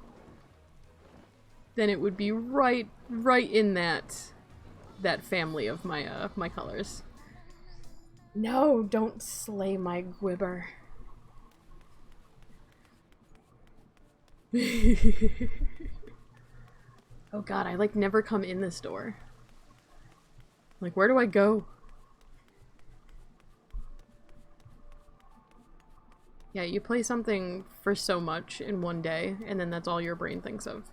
then it would be right in that family of my colors. No, don't slay my Gwibber. Oh god, I like never come in this door. Like, where do I go? Yeah, you play something for so much in one day, and then that's all your brain thinks of.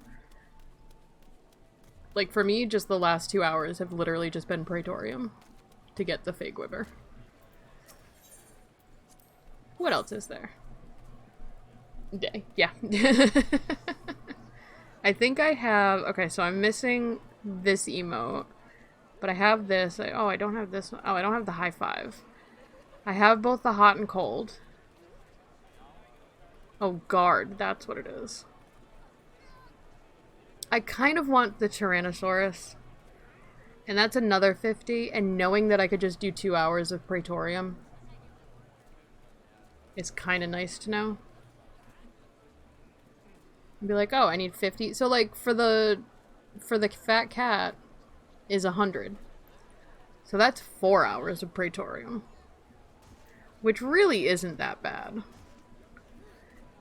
Like, for me, just the last 2 hours have literally just been Praetorium to get the Fey Gwibber. What else is there? Yeah. I think I have... Okay, so I'm missing this emote. But I have this. Oh, I don't have this one. Oh, I don't have the high five. I have both the hot and cold. Oh, guard. That's what it is. I kind of want the Tyrannosaurus. And that's another 50. And knowing that I could just do 2 hours of Praetorium is kind of nice to know. And be like, oh, I need 50. So, like, for the fat cat is 100. So that's 4 hours of Praetorium. which really isn't that bad.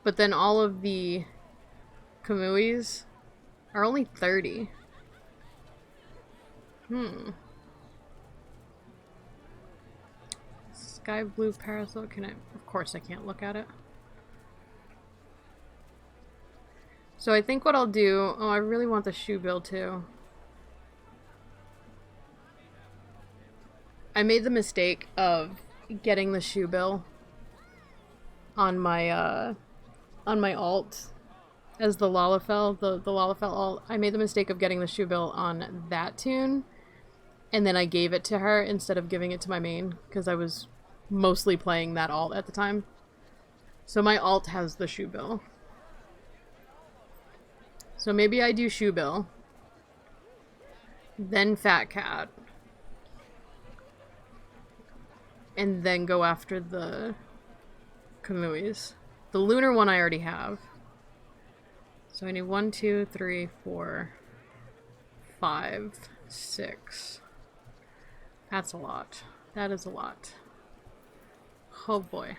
But then all of the Kamuis are only 30. Sky blue parasol, can I? Of course I can't look at it. So I think what I'll do, oh, I really want the shoe bill too. I made the mistake of getting the shoe bill on my alt as the Lalafell, the Lalafell alt. I made the mistake of getting the shoe bill on that tune, and then I gave it to her instead of giving it to my main, because I was mostly playing that alt at the time. So my alt has the shoe bill. So maybe I do shoe bill, then Fat Cat, and then go after the Kamuis. The lunar one I already have. So I need 1, 2, 3, 4, 5, 6. That's a lot. That is a lot. Oh boy.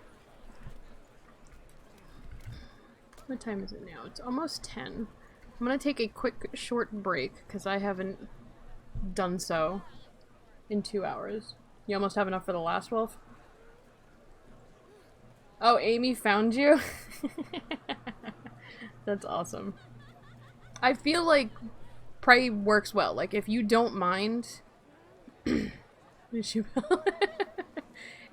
What time is it now? It's almost 10. I'm gonna take a quick short break because I haven't done so in 2 hours. You almost have enough for the last wolf? Oh, Amy found you? That's awesome. I feel like Prey works well. Like, if you don't mind...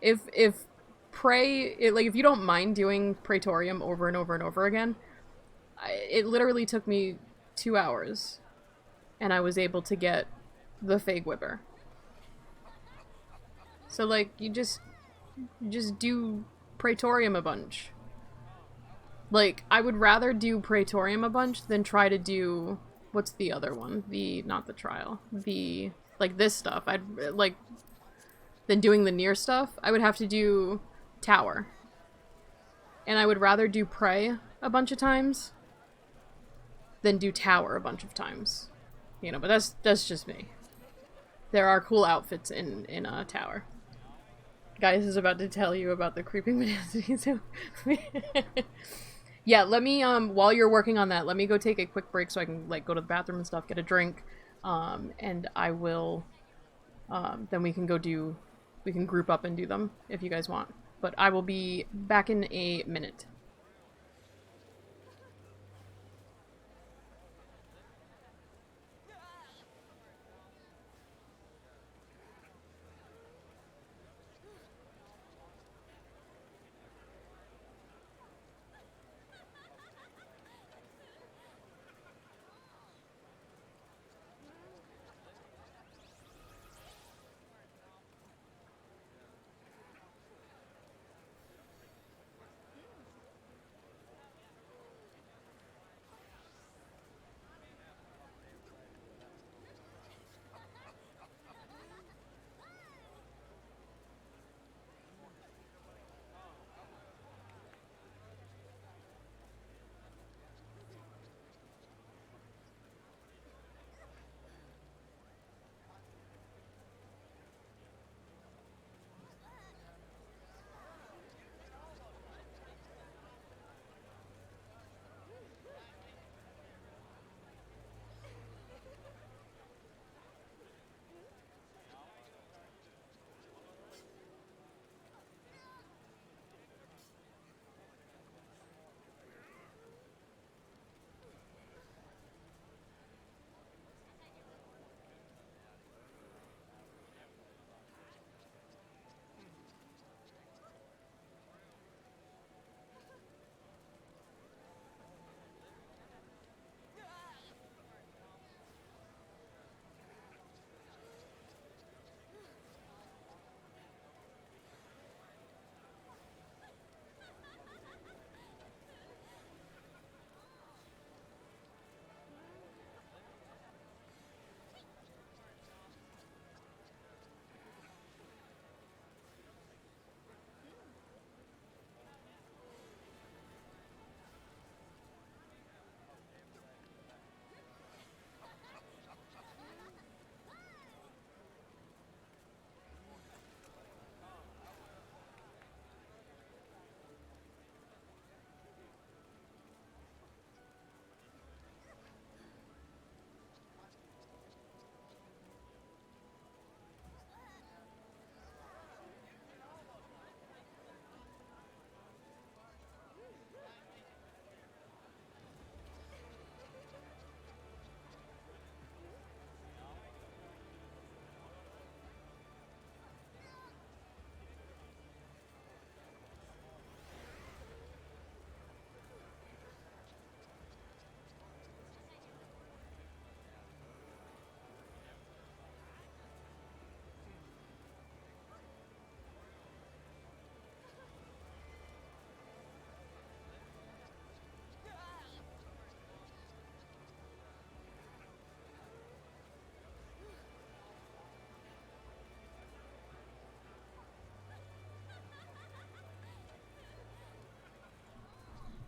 if Prey... like, if you don't mind doing Praetorium over and over and over again, it literally took me 2 hours, and I was able to get the Fake Whipper. So, like, you just do Praetorium a bunch. Like, I would rather do Praetorium a bunch than try to do... What's the other one? Not the trial. Like, this stuff. Than doing the near stuff, I would have to do Tower. And I would rather do Prey a bunch of times than do Tower a bunch of times. You know, but that's just me. There are cool outfits in Tower. Guys is about to tell you about the creeping bananas. Yeah, let me, while you're working on that, let me go take a quick break so I can, like, go to the bathroom and stuff, get a drink, and I will, then we can group up and do them if you guys want. But I will be back in a minute.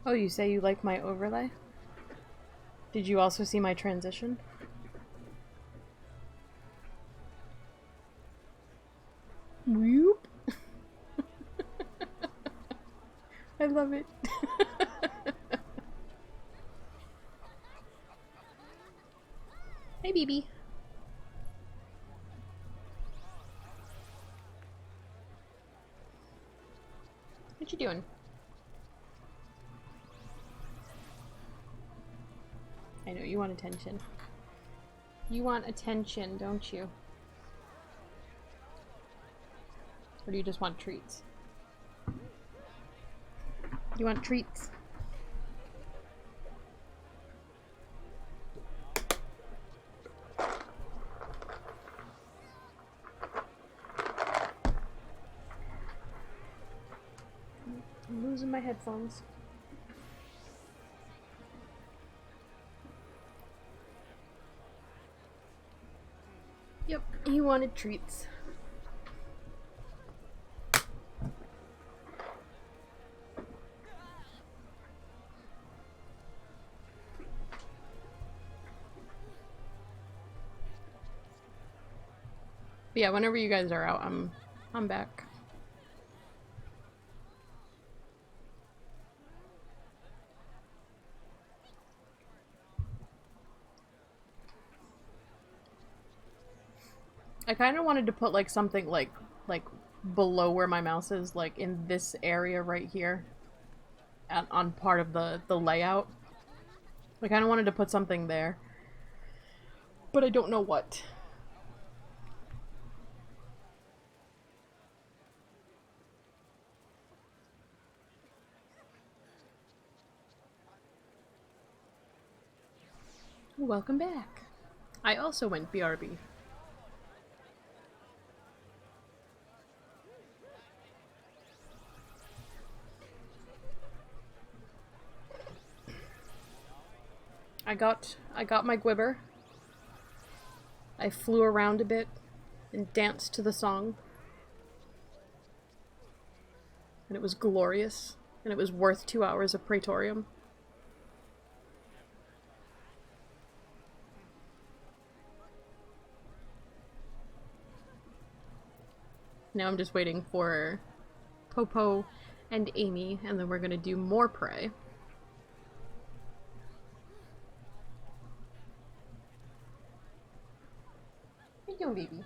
Oh, you say you like my overlay? Did you also see my transition? Whoop! I love it. Hey, BB. What you doing? I know, you want attention. You want attention, don't you? Or do you just want treats? You want treats? I'm losing my headphones. Yep, he wanted treats. But yeah, whenever you guys are out, I'm back. I kind of wanted to put like something like below where my mouse is, like in this area right here, on part of the layout. I kind of wanted to put something there, but I don't know what. Welcome back. I also went BRB. I got my Gwibber. I flew around a bit and danced to the song. And it was glorious. And it was worth 2 hours of Praetorium. Now I'm just waiting for Popo and Amy, and then we're gonna do more prey. How you doing, baby?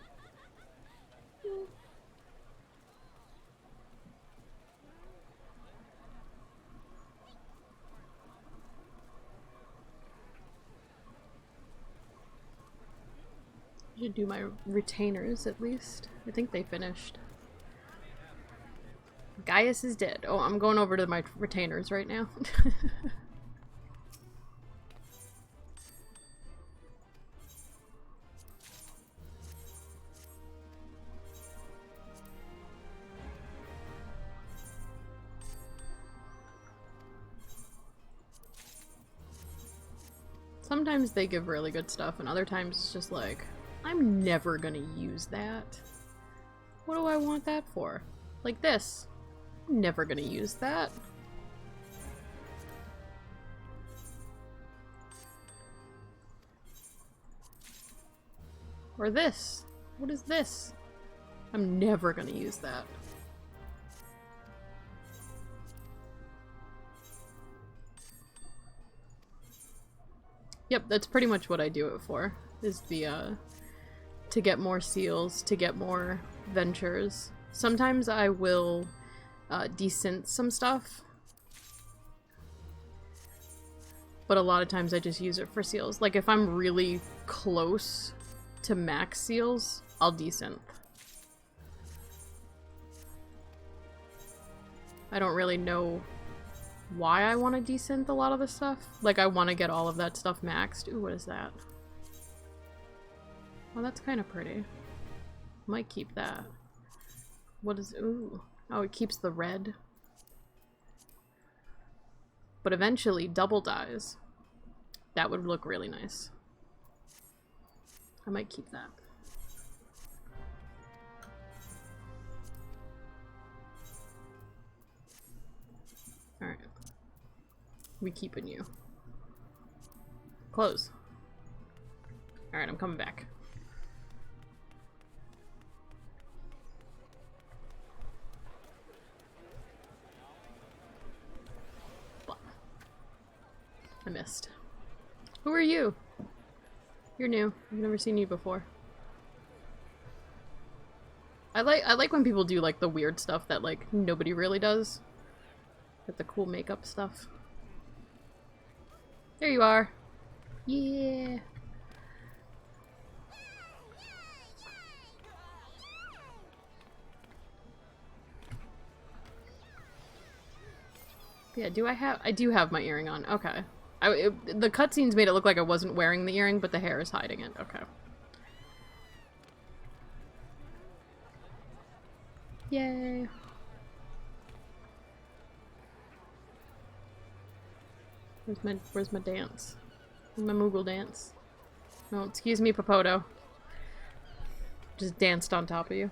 I should do my retainers at least. I think they finished. Gaius is dead. Oh, I'm going over to my retainers right now. Sometimes they give really good stuff, and other times it's just like, I'm never gonna use that. What do I want that for? Like this. I'm never gonna use that. Or this. What is this? I'm never gonna use that. Yep, that's pretty much what I do it for. Is the, to get more seals, to get more ventures. Sometimes I will desynth some stuff. But a lot of times I just use it for seals. Like if I'm really close to max seals, I'll desynth. I don't really know why I want to desynth a lot of this stuff. Like I want to get all of that stuff maxed. Ooh, what is that? Oh, that's kind of pretty. Might keep that. What is... ooh. Oh, it keeps the red. But eventually, double dyes. That would look really nice. I might keep that. Alright. We keeping you. Close. Alright, I'm coming back. I missed. Who are you? You're new. I've never seen you before. I like when people do like the weird stuff that like nobody really does. Like the cool makeup stuff. There you are. Yeah. Yeah, I do have my earring on. Okay. The cutscenes made it look like I wasn't wearing the earring, but the hair is hiding it. Okay. Yay. Where's my dance? Where's my Moogle dance? No, excuse me, Popoto. Just danced on top of you.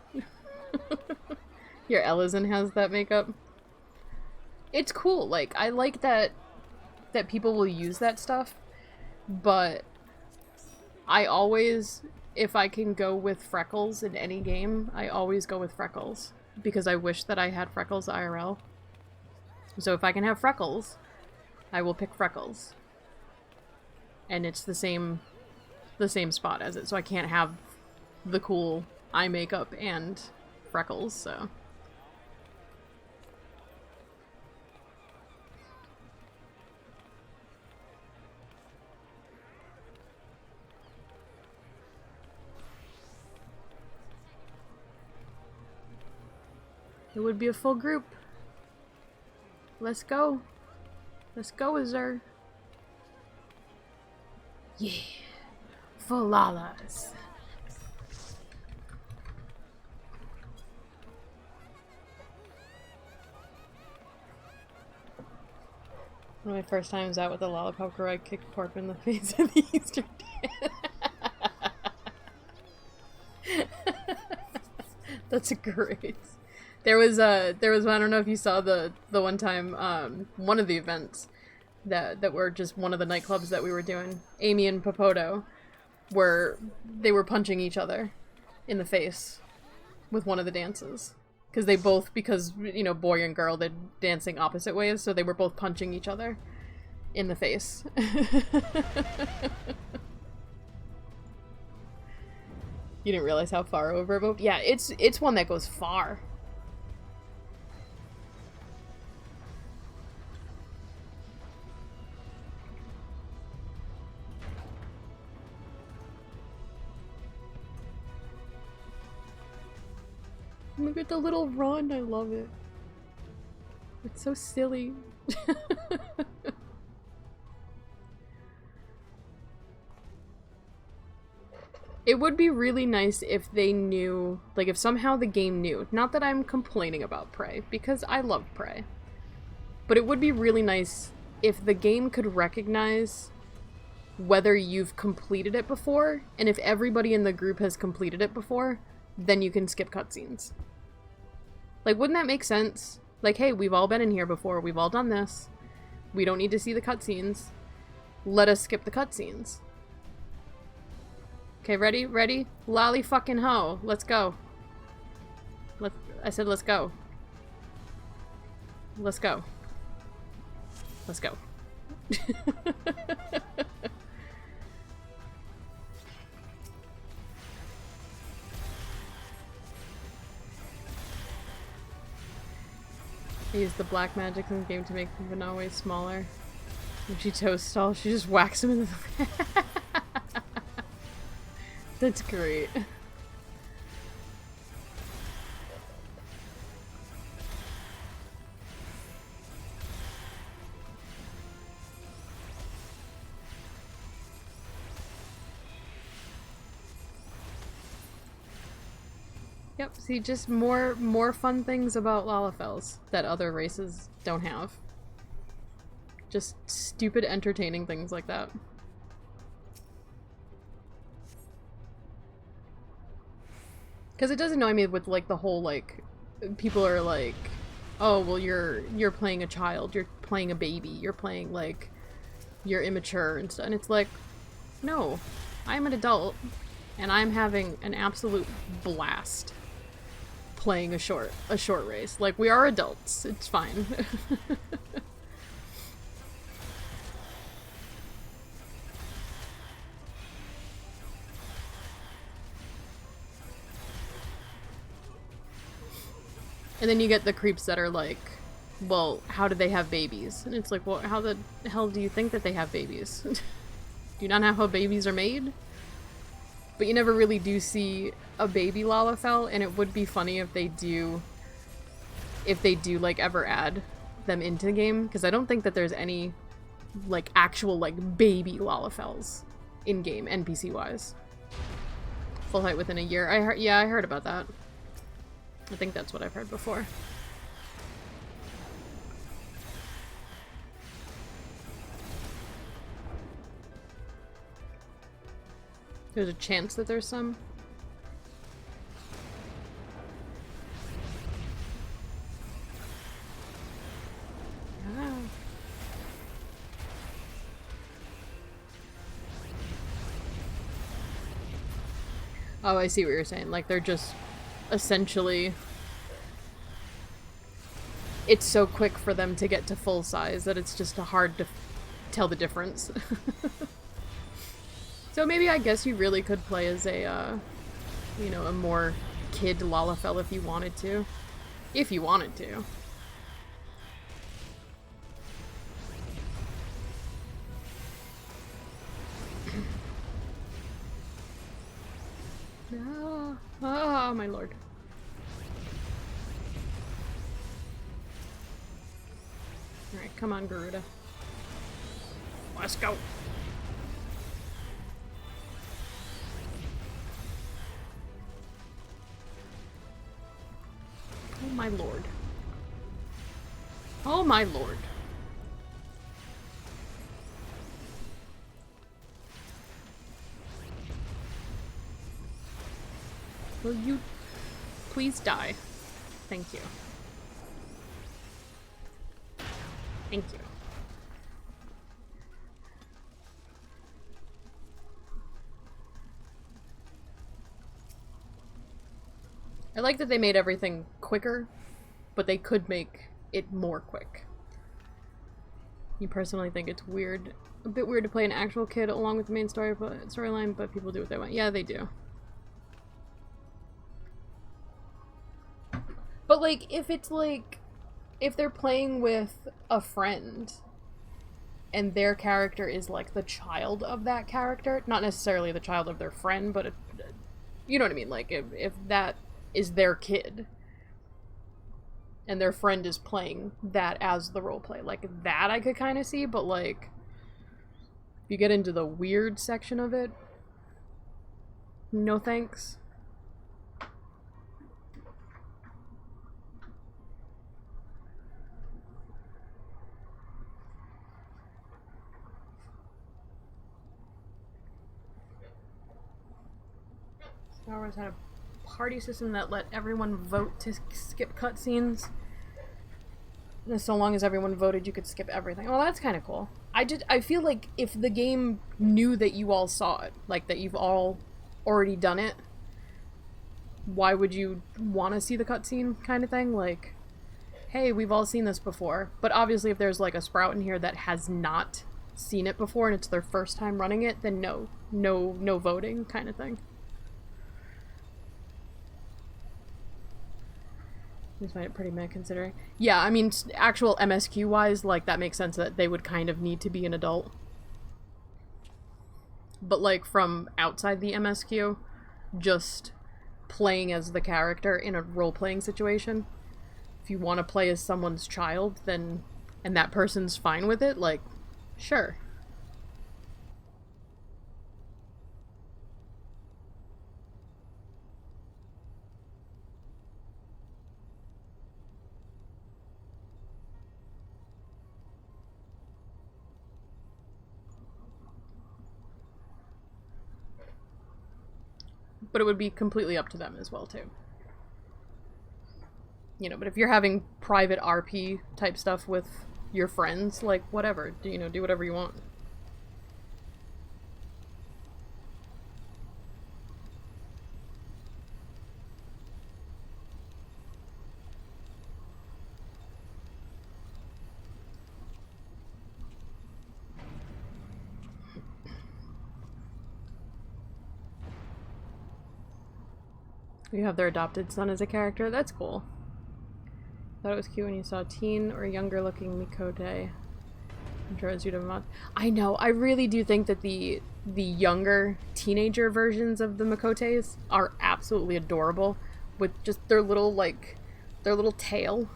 Your Ellison has that makeup. It's cool. Like, I like that people will use that stuff, but I always, if I can go with freckles in any game, I always go with freckles because I wish that I had freckles IRL. So if I can have freckles, I will pick freckles. And it's the same spot as it, so I can't have the cool eye makeup and freckles, so. It would be a full group. Let's go. Let's go, Azur. Yeah. Full lalas. One of my first times out with a lollipop girl, I kicked Corp in the face at the Easter dance. That's great. There was I don't know if you saw the one time, one of the events that were just one of the nightclubs that we were doing. Amy and Popoto they were punching each other in the face with one of the dances. Because, you know, boy and girl, they're dancing opposite ways, so they were both punching each other in the face. You didn't realize how far over, but yeah, it's one that goes far. Look at the little run, I love it. It's so silly. It would be really nice if they knew, like if somehow the game knew, not that I'm complaining about Prey, because I love Prey, but it would be really nice if the game could recognize whether you've completed it before, and if everybody in the group has completed it before, then you can skip cutscenes. Like, wouldn't that make sense? Like, hey, we've all been in here before, we've all done this. We don't need to see the cutscenes. Let us skip the cutscenes. Okay, ready? Ready? Lolly fucking ho. Let's go. I said let's go. Let's go. Let's go. I use the black magic in the game to make Vanawe smaller. When she toasts all, she just whacks him in the That's great. Yep, see, just more fun things about Lalafels that other races don't have. Just stupid, entertaining things like that. Because it does annoy me with, like, the whole, like, people are, like, oh, well, you're playing a child, you're playing a baby, you're playing, like, you're immature and stuff. And it's like, no, I'm an adult, and I'm having an absolute blast playing a short race. Like, we are adults. It's fine. And then you get the creeps that are like, well, how did they have babies? And it's like, well, how the hell do you think that they have babies? Do you not know how babies are made? But you never really do see a baby Lalafell, and it would be funny if they do, like, ever add them into the game, because I don't think that there's any, like, actual, like, baby Lalafells in-game, NPC-wise. Full height within a year. I heard about that. I think that's what I've heard before. There's a chance that there's some. Ah. Oh, I see what you're saying. Like, they're just essentially... It's so quick for them to get to full size that it's just hard to tell the difference. So maybe I guess you really could play as a, you know, a more kid Lalafell if you wanted to. If you wanted to. Ah, my lord. Alright, come on, Garuda. Let's go. Oh my lord. Oh my lord. Will you please die? Thank you. Thank you. I like that they made everything quicker, but they could make it more quick. You personally think it's weird, a bit weird to play an actual kid along with the main storyline, but people do what they want. Yeah, they do. But like, if it's like, if they're playing with a friend and their character is like the child of that character, not necessarily the child of their friend, but you know what I mean? Like, if that is their kid and their friend is playing that as the roleplay, like that I could kind of see, but like, if you get into the weird section of it, no thanks. Star Wars had a party system that let everyone vote to skip cutscenes. So long as everyone voted, you could skip everything. Well, that's kind of cool. I feel like if the game knew that you all saw it, like that you've all already done it, why would you want to see the cutscene kind of thing? Like, hey, we've all seen this before. But obviously if there's like a sprout in here that has not seen it before and it's their first time running it, then no voting kind of thing. This might be pretty meh considering. Yeah, I mean, actual MSQ-wise, like, that makes sense that they would kind of need to be an adult. But, like, from outside the MSQ, just playing as the character in a role-playing situation, if you want to play as someone's child, then, and that person's fine with it, like, sure. But it would be completely up to them as well, too. You know, but if you're having private RP type stuff with your friends, like, whatever, you know, do whatever you want. You have their adopted son as a character? That's cool. Thought it was cute when you saw a teen or younger looking Mikote. I'm sure it's you to mod. I know, I really do think that the younger teenager versions of the Mikotes are absolutely adorable. With just their little, like, their little tail.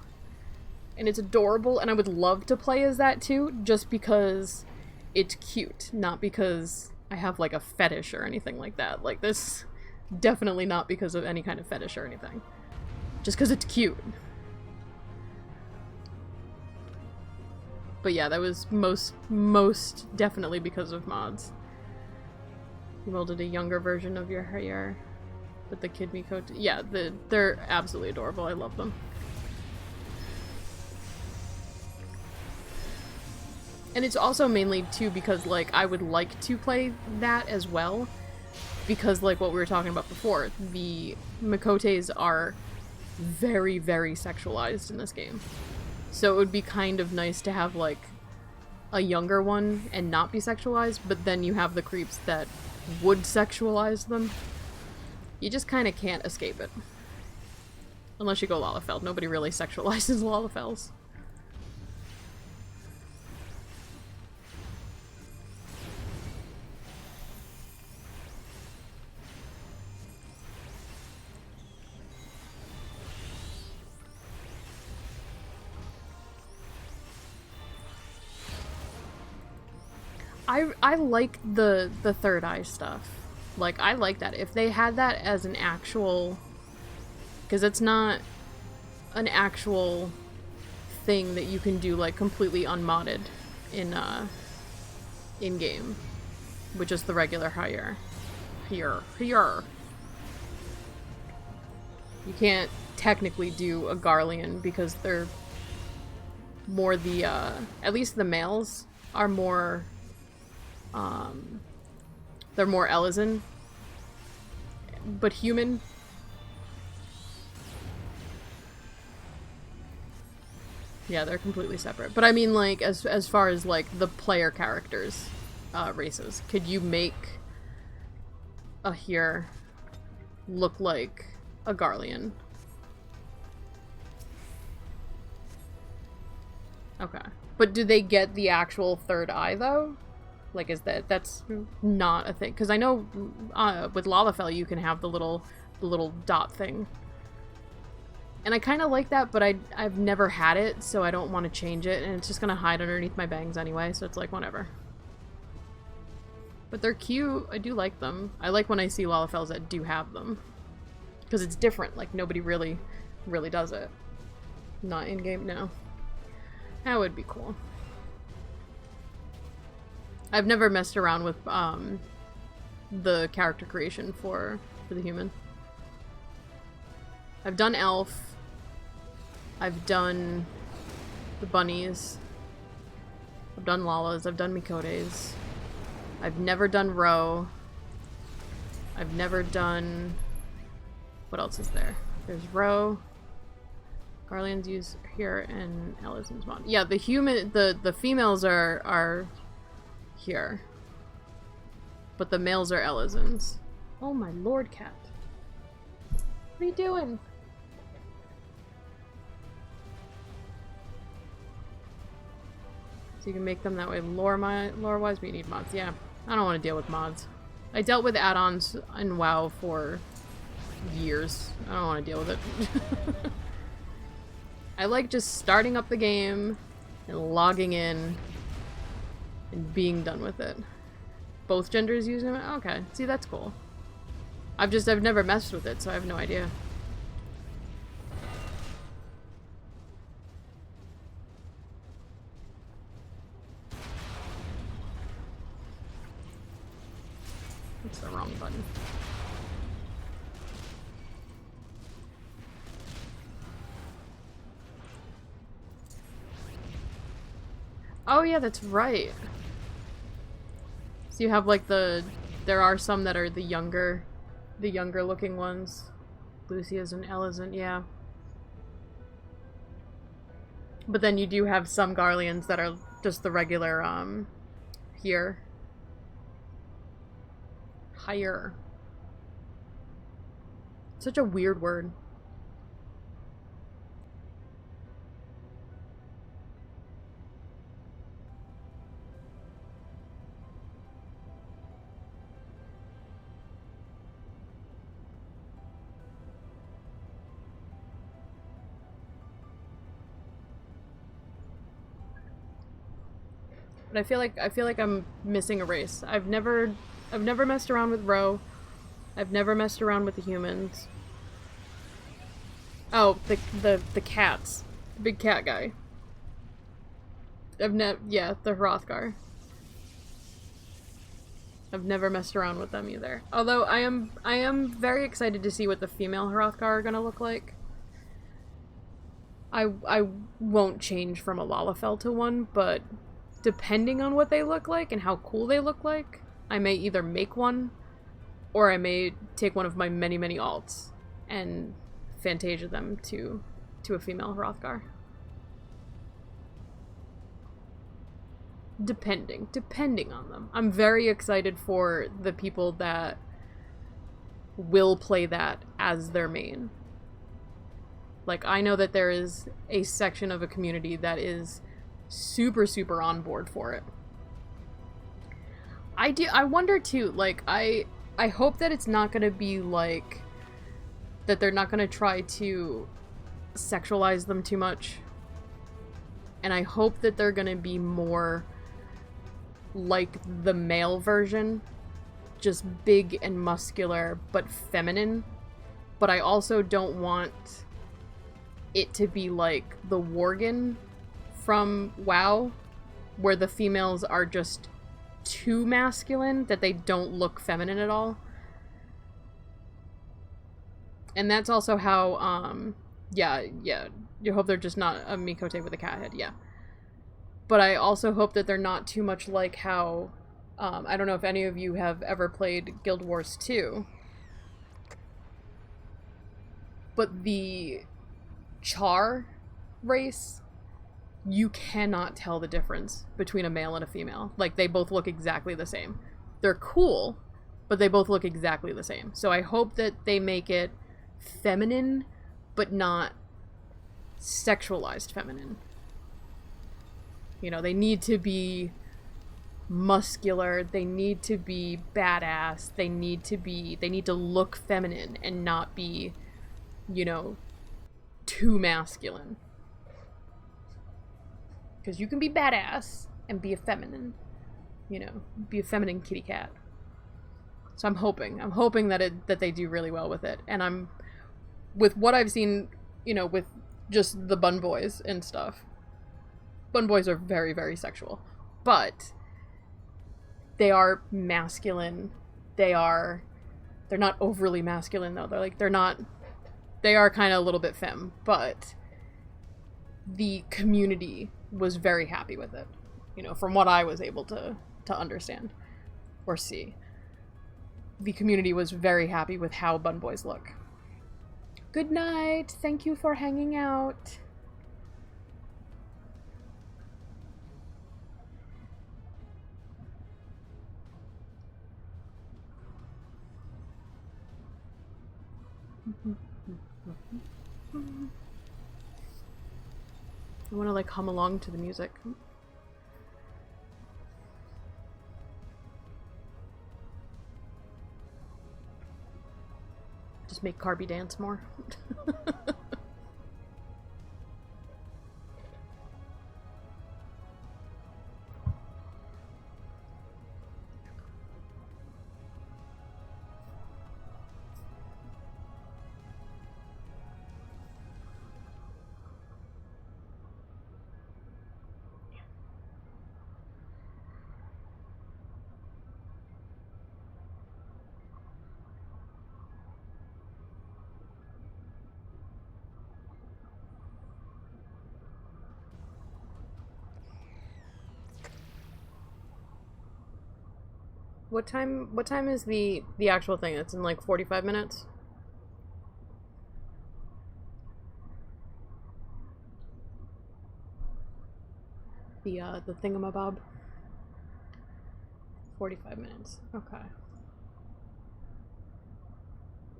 And it's adorable, and I would love to play as that too, just because it's cute. Not because I have, like, a fetish or anything like that. Like, this... Definitely not because of any kind of fetish or anything. Just because it's cute. But yeah, that was most definitely because of mods. You molded a younger version of your hair with the Kid Mikote. Yeah, they're absolutely adorable. I love them. And it's also mainly too because, like, I would like to play that as well. Because, like what we were talking about before, the Mikotes are very, very sexualized in this game. So it would be kind of nice to have, like, a younger one and not be sexualized, but then you have the creeps that would sexualize them. You just kind of can't escape it. Unless you go Lalafell. Nobody really sexualizes Lalafells. I like the third eye stuff. Like, I like that. If they had that as an actual... Because it's not an actual thing that you can do, like, completely unmodded in-game. With just the regular Here. You can't technically do a Garlean because they're more the, at least the males are more... they're more Elezen, but human. Yeah, they're completely separate. But I mean, like, as far as, like, the player characters, races, could you make a Here look like a Garlean? Okay. But do they get the actual third eye, though? Like, that's not a thing? Because I know with Lalafell you can have the little dot thing. And I kind of like that, but I've never had it, so I don't want to change it, and it's just going to hide underneath my bangs anyway, so it's like, whatever. But they're cute. I do like them. I like when I see Lalafells that do have them. Because it's different. Like, nobody really does it. Not in-game, no. That would be cool. I've never messed around with the character creation for the human. I've done Elf. I've done the bunnies. I've done Lalas. I've done Mikotes. I've never done Ro. I've never done... What else is there? There's Ro. Garleans use Here and Elezen's mod. Yeah, the human... The females are Here. But the males are Elezens. Oh my lord, cat. What are you doing? So you can make them that way lore-wise, but you need mods. Yeah, I don't want to deal with mods. I dealt with add-ons in WoW for years. I don't want to deal with it. I like just starting up the game and logging in and being done with it. Both genders using it? Okay, see, that's cool. I've never messed with it, so I have no idea. That's the wrong button. Oh yeah, that's right. So you have like there are some that are the younger looking ones. Lucia's and Elizant, yeah. But then you do have some Garleans that are just the regular, here. Higher. Such a weird word. But I feel like I'm missing a race. I've never messed around with Ro. I've never messed around with the humans. Oh, the cats. The big cat guy. Yeah, the Hrothgar. I've never messed around with them either. Although I am very excited to see what the female Hrothgar are gonna look like. I won't change from a Lalafell to one, but depending on what they look like and how cool they look like, I may either make one, or I may take one of my many alts and Fantasia them to a female Hrothgar. Depending on them. I'm very excited for the people that will play that as their main. Like, I know that there is a section of a community that is super on board for it. I wonder too, like, I hope that it's not gonna be like that they're not gonna try to sexualize them too much. And I hope that they're gonna be more like the male version, just big and muscular but feminine. But I also don't want it to be like the Worgen from WoW, where the females are just too masculine that they don't look feminine at all. And that's also how, yeah, you hope they're just not a Mikote with a cat head, yeah. But I also hope that they're not too much like how, I don't know if any of you have ever played Guild Wars 2, but the Char race, you cannot tell the difference between a male and a female. Like, they both look exactly the same. They're cool, but they both look exactly the same. So I hope that they make it feminine, but not sexualized feminine. You know, they need to be muscular, they need to be badass, they need to look feminine and not be, you know, too masculine. Because you can be badass and be a feminine, you know, be a feminine kitty cat. So I'm hoping that they do really well with it. And with what I've seen, you know, with just the Bun Boys and stuff. Bun Boys are very sexual, but they are masculine. They're not overly masculine though. They are kind of a little bit femme, but the community was very happy with it. You know, from what I was able to understand or see. The community was very happy with how Bun Boys look. Good night. Thank you for hanging out. I want to like hum along to the music. Just make Carby dance more. What time is the actual thing? It's in like 45 minutes. The thingamabob. 45 minutes. Okay.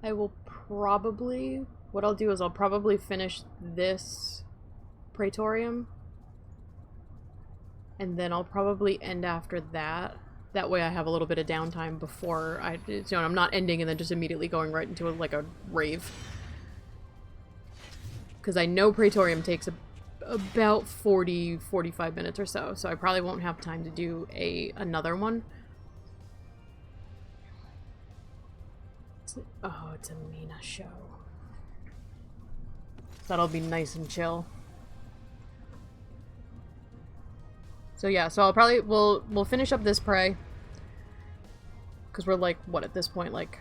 I will probably, what I'll do is I'll probably finish this Praetorium, and then I'll probably end after that. That way I have a little bit of downtime before I'm not ending and then just immediately going right into like a rave. Because I know Praetorium takes about 45 minutes or so, so I probably won't have time to do another one. Oh, it's a Mina show. That'll be nice and chill. So yeah, so I'll probably we'll finish up this prey. Because we're like, what at this point, like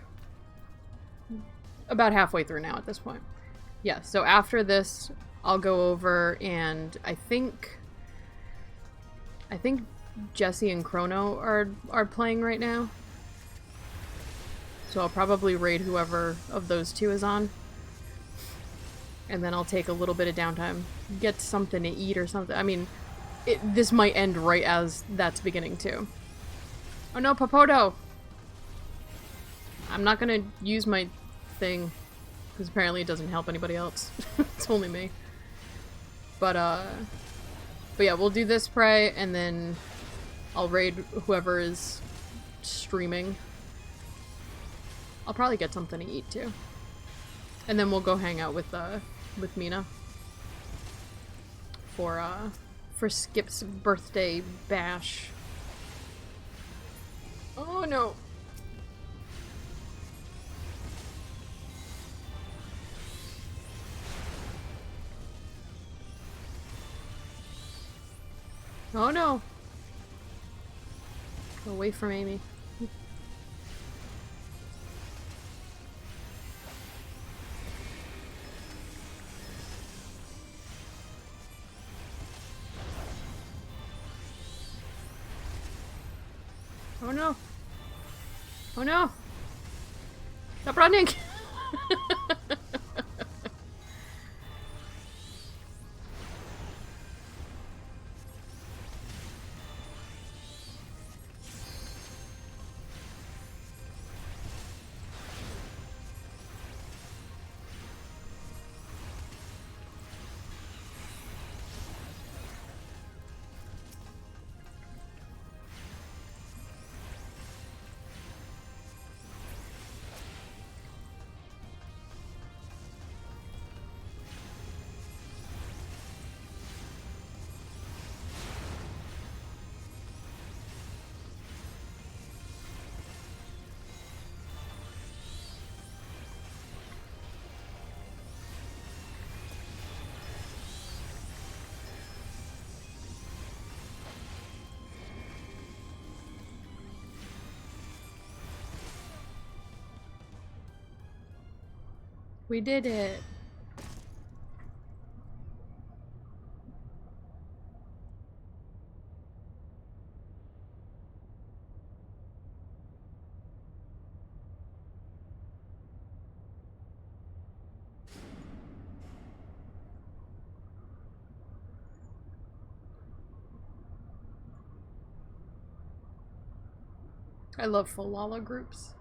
about halfway through now at this point. Yeah, so after this I'll go over and I think Jesse and Chrono are playing right now. So I'll probably raid whoever of those two is on. And then I'll take a little bit of downtime, get something to eat or something. I mean, this might end right as that's beginning too. Oh no, Popoto! I'm not gonna use my thing, because apparently it doesn't help anybody else. It's only me. But yeah, we'll do this prey, and then I'll raid whoever is streaming. I'll probably get something to eat too. And then we'll go hang out with Mina. For Skip's birthday bash. Oh no! Oh no! Go away from Amy. Oh no! Oh no! Stop running! We did it! I love full Lala groups.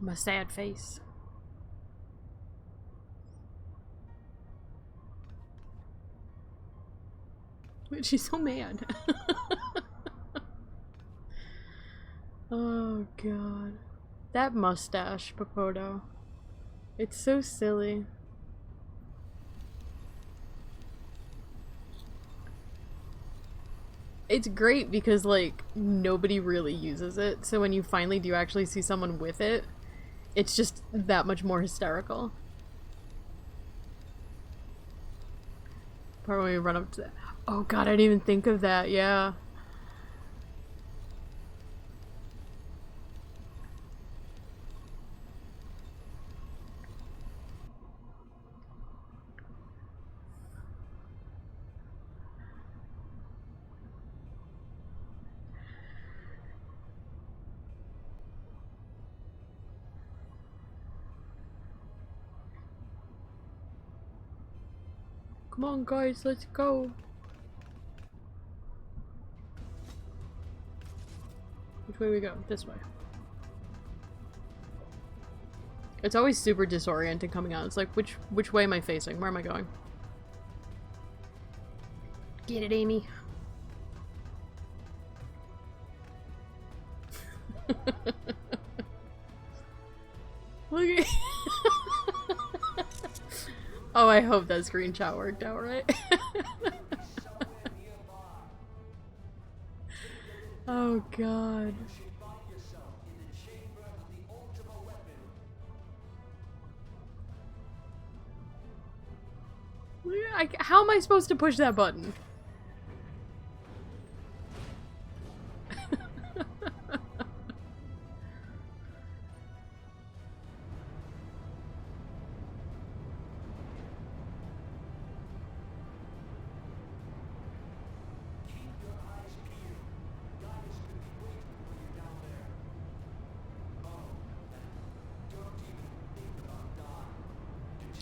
My sad face. She's so mad. Oh god. That mustache, Popoto. It's so silly. It's great because, like, nobody really uses it, so when you finally do actually see someone with it, it's just that much more hysterical. Part when we run up to that. Oh god, I didn't even think of that, yeah. Come on, guys, let's go. Which way we go? This way. It's always super disorienting coming out. It's like, which way am I facing? Where am I going? Get it, Amy. Look at Oh, I hope that screenshot worked out right. Oh god. How am I supposed to push that button?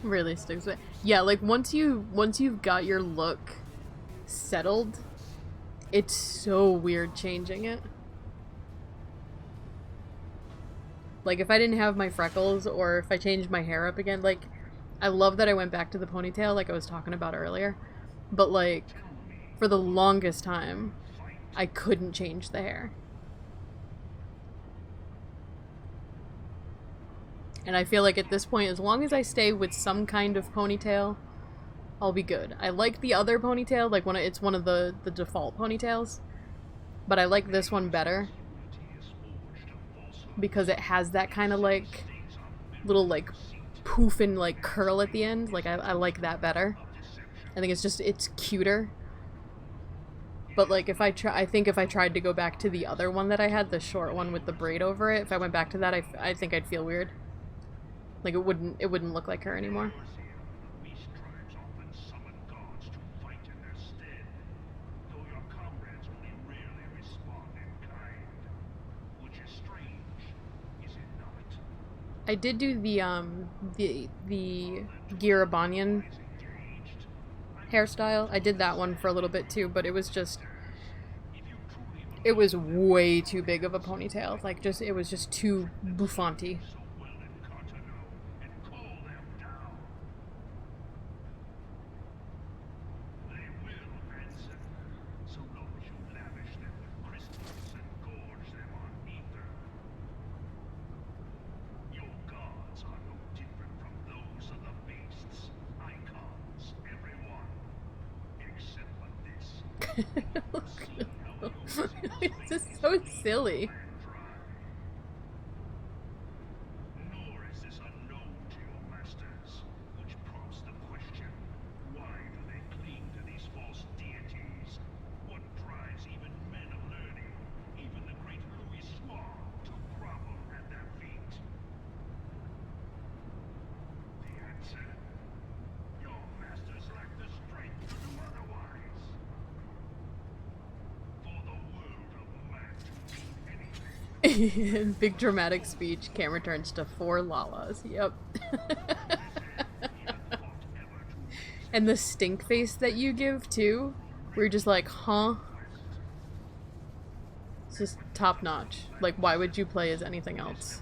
Really sticks with it. Yeah, like once you've got your look settled, it's so weird changing it. Like if I didn't have my freckles or if I changed my hair up again, like I love that I went back to the ponytail like I was talking about earlier, but like for the longest time I couldn't change the hair. And I feel like at this point, as long as I stay with some kind of ponytail, I'll be good. I like the other ponytail, like it's one of the default ponytails, but I like this one better because it has that kind of like little like poof and like curl at the end. Like I like that better. I think it's cuter. But like if I think if I tried to go back to the other one that I had, the short one with the braid over it, if I went back to that, I think I'd feel weird. Like it wouldn't look like her anymore. I did do the Girabanian hairstyle. I did that one for a little bit too, but it was way too big of a ponytail. Like it was just too bouffanty. It's just so silly. Nor is this unknown to your masters, which prompts the question, why do they cling to these false deities? What drives even men of learning, even the great Louis Suave, to grovel at their feet? The answer? Your masters lack the strength to do otherwise. Big dramatic speech, camera turns to 4 Lalas. Yep. And the stink face that you give too, where you're just like, huh? It's just top notch. Like, why would you play as anything else?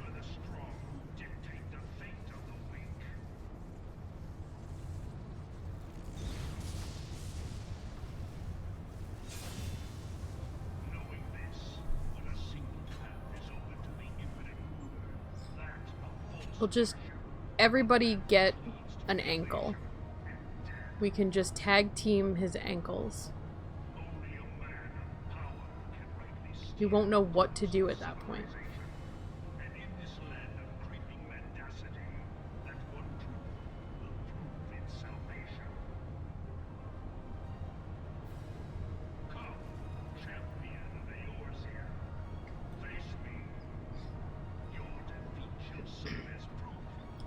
We'll just everybody get an ankle. We can just tag team his ankles. You won't know what to do at that point.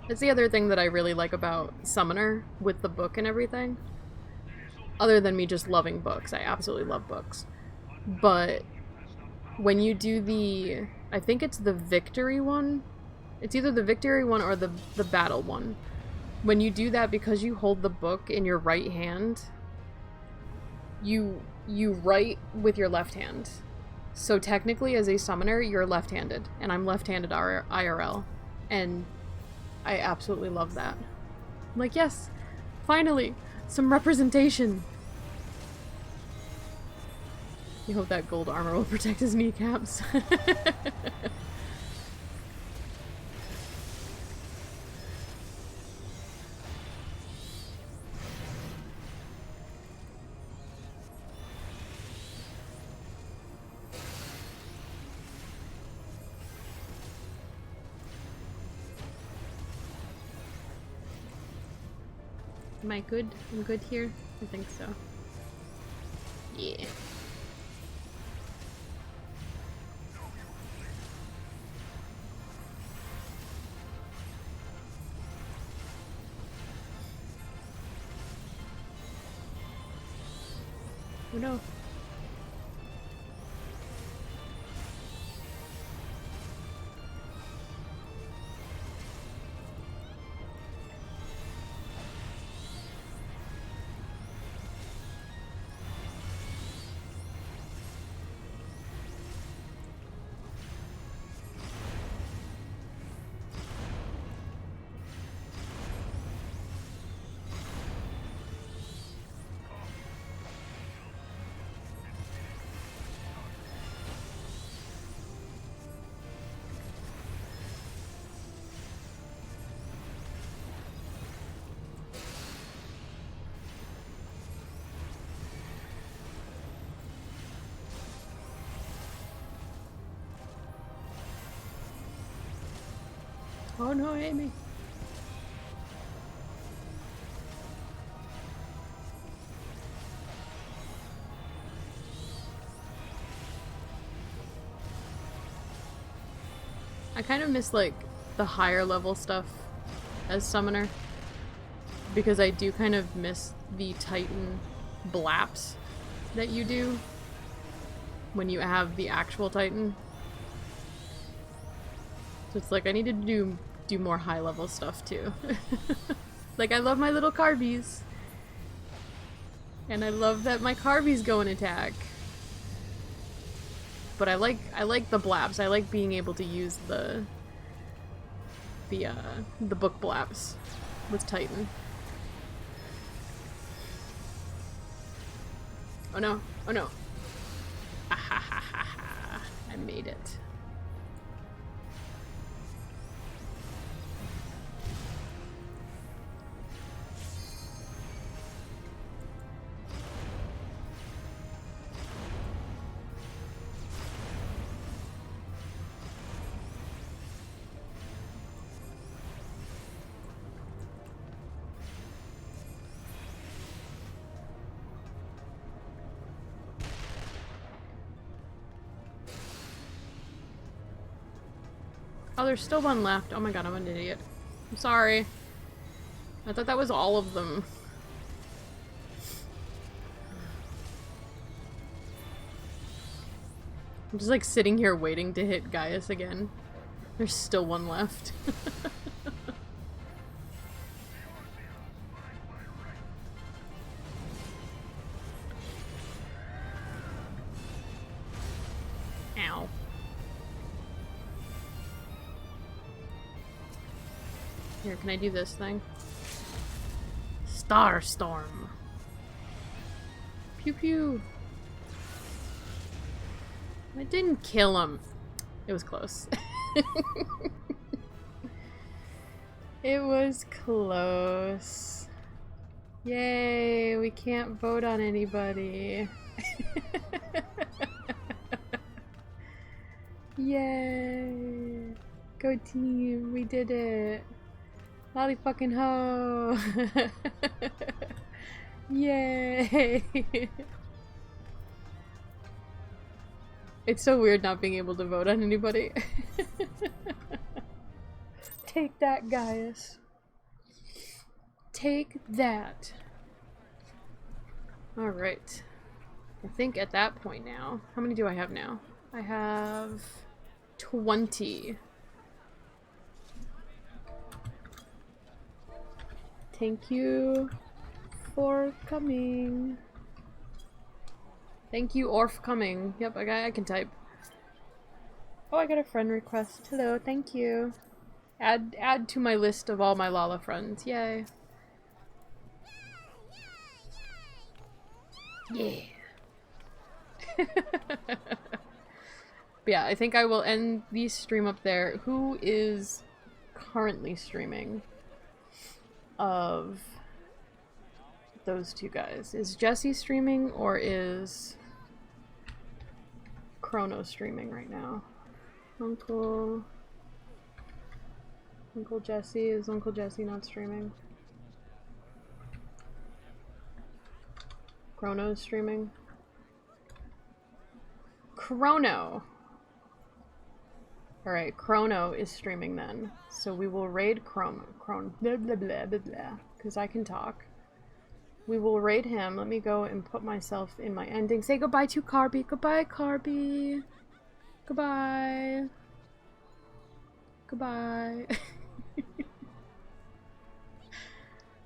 That's the other thing that I really like about Summoner with the book and everything. Other than me just loving books. I absolutely love books. But when you do the... I think it's the victory one. It's either the victory one or the battle one. When you do that, because you hold the book in your right hand, you write with your left hand. So technically, as a summoner, you're left-handed, and I'm left-handed IRL, and I absolutely love that. I'm like, yes, finally, some representation. You hope that gold armor will protect his kneecaps. Am I good? I'm good here? I think so. Yeah. Oh no. Oh no, Amy. I kind of miss, like, the higher level stuff as summoner, because I do kind of miss the Titan blaps that you do when you have the actual Titan. So it's like I need to do more high level stuff too. Like, I love my little Carbies. And I love that my Carbies go and attack. But I like the blabs. I like being able to use the book blabs with Titan. Oh no, oh no. Ah ha ha ha ha. I made it. Oh, there's still one left. Oh my god, I'm an idiot. I'm sorry. I thought that was all of them. I'm just like sitting here waiting to hit Gaius again. There's still one left. Ow. Here, can I do this thing? Starstorm. Pew pew. I didn't kill him. It was close. It was close. Yay, we can't vote on anybody. Yay. Go team, we did it. Lolly fucking ho! Yay! It's so weird not being able to vote on anybody. Take that, Gaius. Take that. Alright. I think at that point now... How many do I have now? I have... 20. Thank you for coming. Thank you or for coming. Yep, I can type. Oh, I got a friend request. Hello, thank you. Add to my list of all my Lala friends. Yay. Yeah. But yeah, I think I will end the stream up there. Who is currently streaming of those two guys? Is Jesse streaming or is Chrono streaming right now? Uncle Jesse, is Uncle Jesse not streaming? Chrono's streaming. Chrono! Alright, Chrono is streaming then. So we will raid Chrono, blah blah blah blah blah, because I can talk. We will raid him. Let me go and put myself in my ending. Say goodbye to Carby. Goodbye, Carby. Goodbye. Goodbye.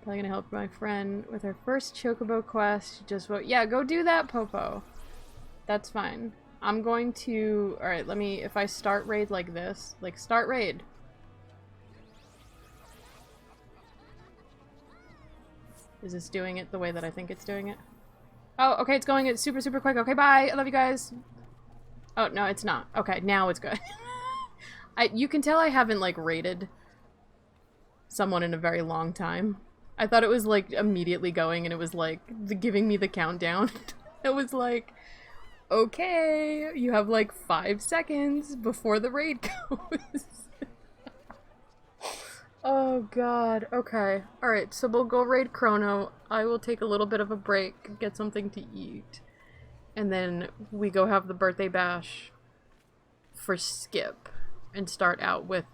Probably gonna help my friend with her first Chocobo quest. She just wrote, yeah, go do that, Popo. That's fine. I'm going to... Alright, let me... If I start raid like this... Like, start raid. Is this doing it the way that I think it's doing it? Oh, okay, it's going super, super quick. Okay, bye! I love you guys! Oh, no, it's not. Okay, now it's good. You can tell I haven't, like, raided someone in a very long time. I thought it was, like, immediately going, and it was, like, giving me the countdown. It was like... Okay, you have like 5 seconds before the raid goes. Oh god, okay. Alright, so we'll go raid Chrono. I will take a little bit of a break, get something to eat. And then we go have the birthday bash for Skip. And start out with,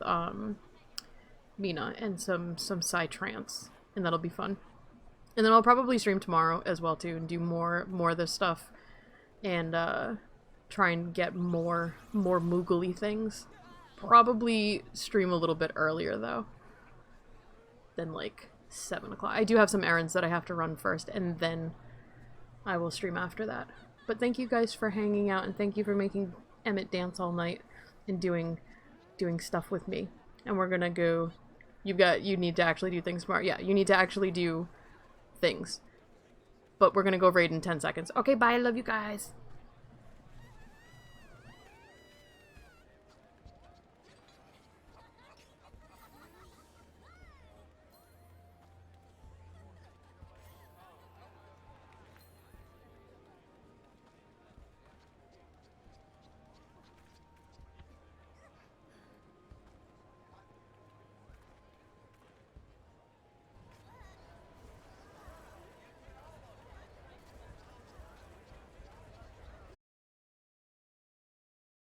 Mina and some psytrance. And that'll be fun. And then I'll probably stream tomorrow as well too, and do more of this stuff. And try and get more Moogly things. Probably stream a little bit earlier though than like 7 o'clock. I do have some errands that I have to run first, and then I will stream after that. But thank you guys for hanging out, and thank you for making Emmett dance all night and doing stuff with me. And we're gonna go... You need to actually do things tomorrow. Yeah, you need to actually do things. But we're gonna go raid in 10 seconds. Okay, bye. I love you guys.